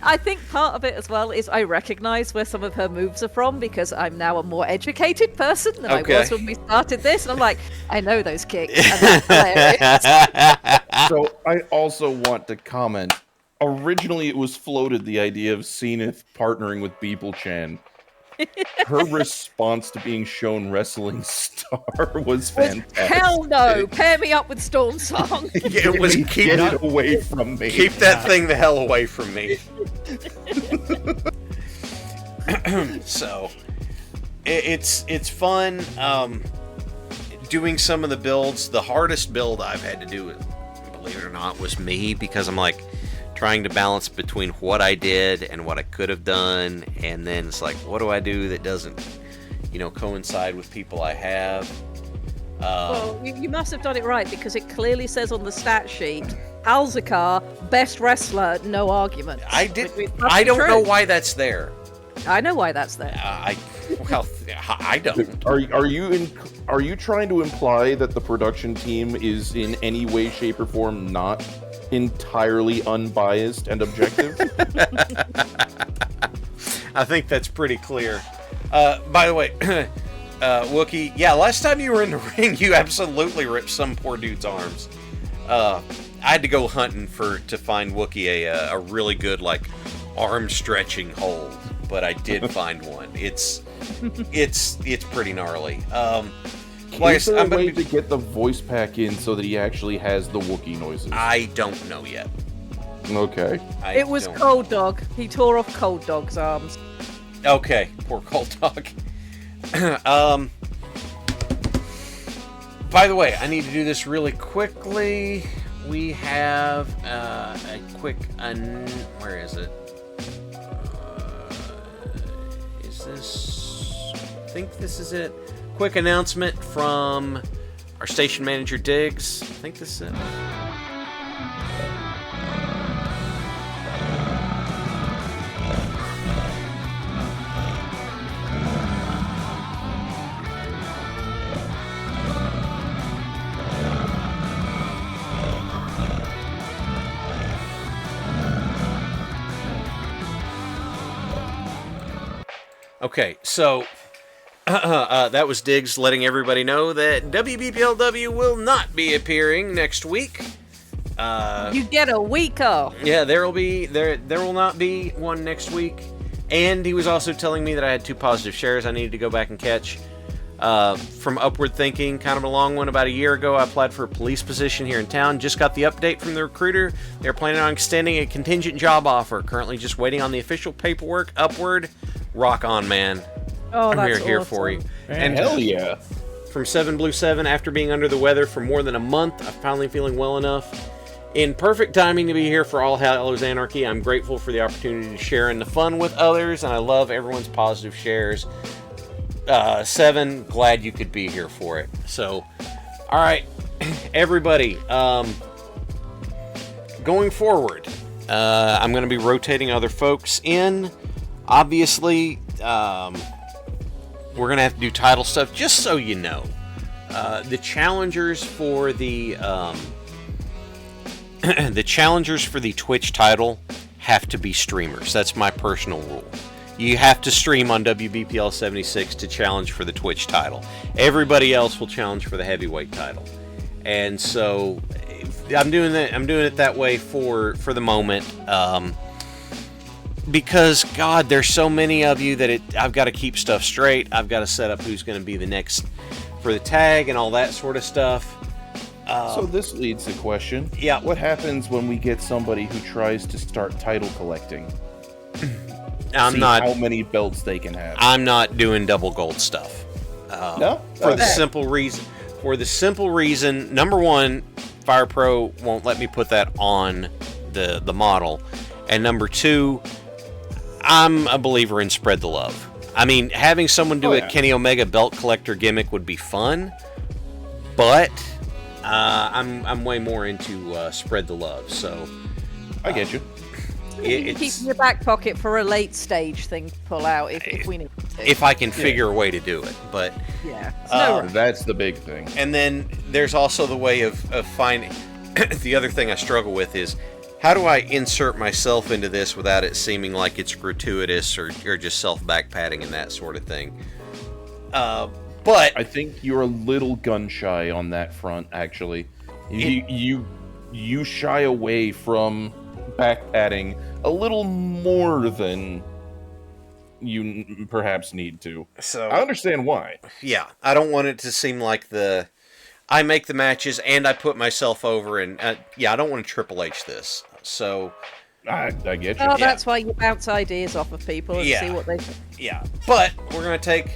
I think part of it as well is I recognize where some of her moves are from because I'm now a more educated person than I was when we started this. And I'm like, I know those kicks. And that's hilarious. So I also want to comment. Originally, it was floated the idea of Zenith partnering with Beeple-chan. Her response to being shown Wrestling Star was fantastic. Hell no! Pair me up with Storm Song. It was Get it away from me. Keep that thing the hell away from me. So, it's fun doing some of the builds. The hardest build I've had to do, believe it or not, was me, because I'm like trying to balance between what I did and what I could have done, and then it's like, what do I do that doesn't, coincide with people I have? Well, you must have done it right because it clearly says on the stat sheet, Halzakar, best wrestler, no argument. I don't know why that's there. I know why that's there. I don't. Are you trying to imply that the production team is in any way, shape, or form not entirely unbiased and objective? I think that's pretty clear. By the way, Wookie, yeah, last time you were in the ring, you absolutely ripped some poor dude's arms. I had to go hunting to find Wookie a really good arm stretching hold, but I did find one. It's pretty gnarly. Is there a way to get the voice pack in so that he actually has the Wookiee noises? I don't know yet. Okay. It was Cold Dog. He tore off Cold Dog's arms. Okay, poor Cold Dog. By the way, I need to do this really quickly. We have a quick... where is it? Is this... I think this is it. Quick announcement from our station manager, Diggs. I think this is it. Okay, so that was Diggs letting everybody know that WBPLW will not be appearing next week. You get a week off. Yeah, there will not be one next week. And he was also telling me that I had 2 positive shares I needed to go back and catch. From Upward Thinking, kind of a long one. About a year ago, I applied for a police position here in town. Just got the update from the recruiter. They're planning on extending a contingent job offer. Currently just waiting on the official paperwork. Upward. Rock on, man. Oh, I'm that's here awesome. for you. And hell yeah. From 7 Blue 7, after being under the weather for more than a month, I'm finally feeling well enough. In perfect timing to be here for All Hallows Anarchy. I'm grateful for the opportunity to share in the fun with others, and I love everyone's positive shares. 7, glad you could be here for it. So, all right, everybody, going forward, I'm going to be rotating other folks in. Obviously, we're going to have to do title stuff, just so you know. The challengers for the the challengers for the Twitch title have to be streamers. That's my personal rule. You have to stream on WBPL 76 to challenge for the Twitch title. Everybody else will challenge for the heavyweight title. And so I'm doing it that way for the moment. Because God, there's so many of you that I've got to keep stuff straight. I've got to set up who's going to be the next for the tag and all that sort of stuff. So this leads to the question. Yeah. What happens when we get somebody who tries to start title collecting? I'm See not how many belts they can have. I'm not doing double gold stuff. No? For the Okay. simple reason, number one, Fire Pro won't let me put that on the model, and number two, I'm a believer in spread the love. I mean, having someone do a Kenny Omega belt collector gimmick would be fun, but I'm way more into spread the love. So I get you. You can keep in your back pocket for a late stage thing to pull out if we need to. If I can figure a way to do it, but yeah, no rush. That's the big thing. And then there's also the way of finding. The other thing I struggle with is, how do I insert myself into this without it seeming like it's gratuitous or just self-backpatting and that sort of thing? But I think you're a little gun shy on that front, actually. You shy away from backpatting a little more than you perhaps need to. So I understand why. Yeah, I don't want it to seem like I make the matches and I put myself over, and I don't want to Triple H this. So I get you. Oh, that's why you bounce ideas off of people and see what they think. Yeah, but we're going to take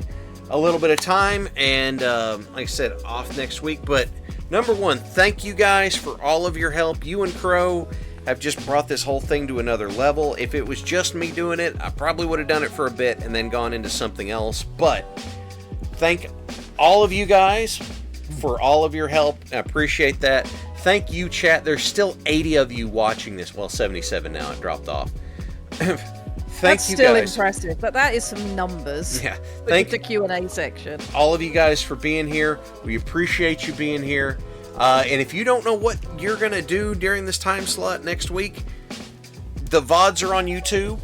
a little bit of time and, like I said, off next week. But number one, thank you guys for all of your help. You and Crow have just brought this whole thing to another level. If it was just me doing it, I probably would have done it for a bit and then gone into something else. But thank all of you guys for all of your help. I appreciate that. Thank you, chat. There's still 80 of you watching this. Well, 77 now. It dropped off. That's you still guys. impressive, but that is some numbers. Yeah. Thank the Q&A section. All of you guys for being here. We appreciate you being here. And if you don't know what you're going to do during this time slot next week, the VODs are on YouTube.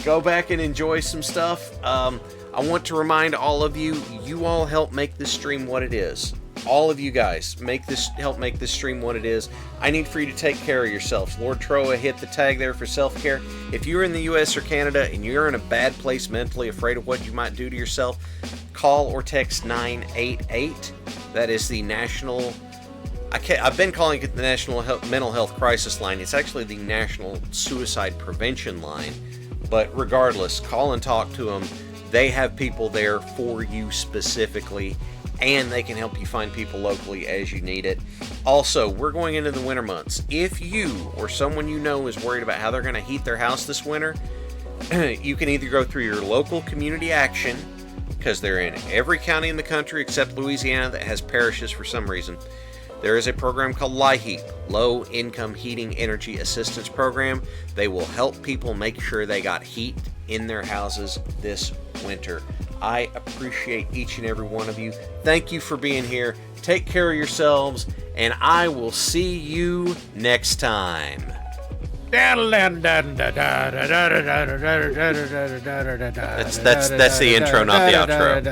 Go back and enjoy some stuff. I want to remind all of you, you all help make this stream what it is. All of you guys help make this stream what it is. I need for you to take care of yourselves. Lord Troa hit the tag there for self-care. If you're in the US or Canada and you're in a bad place mentally, afraid of what you might do to yourself, call or text 988. That is the national... I've been calling it the National Mental Health Crisis Line. It's actually the National Suicide Prevention Line. But regardless, call and talk to them. They have people there for you specifically, and they can help you find people locally as you need it. Also, we're going into the winter months. If you or someone you know is worried about how they're going to heat their house this winter, you can either go through your local community action, because they're in every county in the country except Louisiana that has parishes for some reason. There is a program called LIHEAP, Low Income Heating Energy Assistance Program. They will help people make sure they got heat in their houses this winter. I appreciate each and every one of you. Thank you for being here. Take care of yourselves, and I will see you next time. That's the intro, not the outro.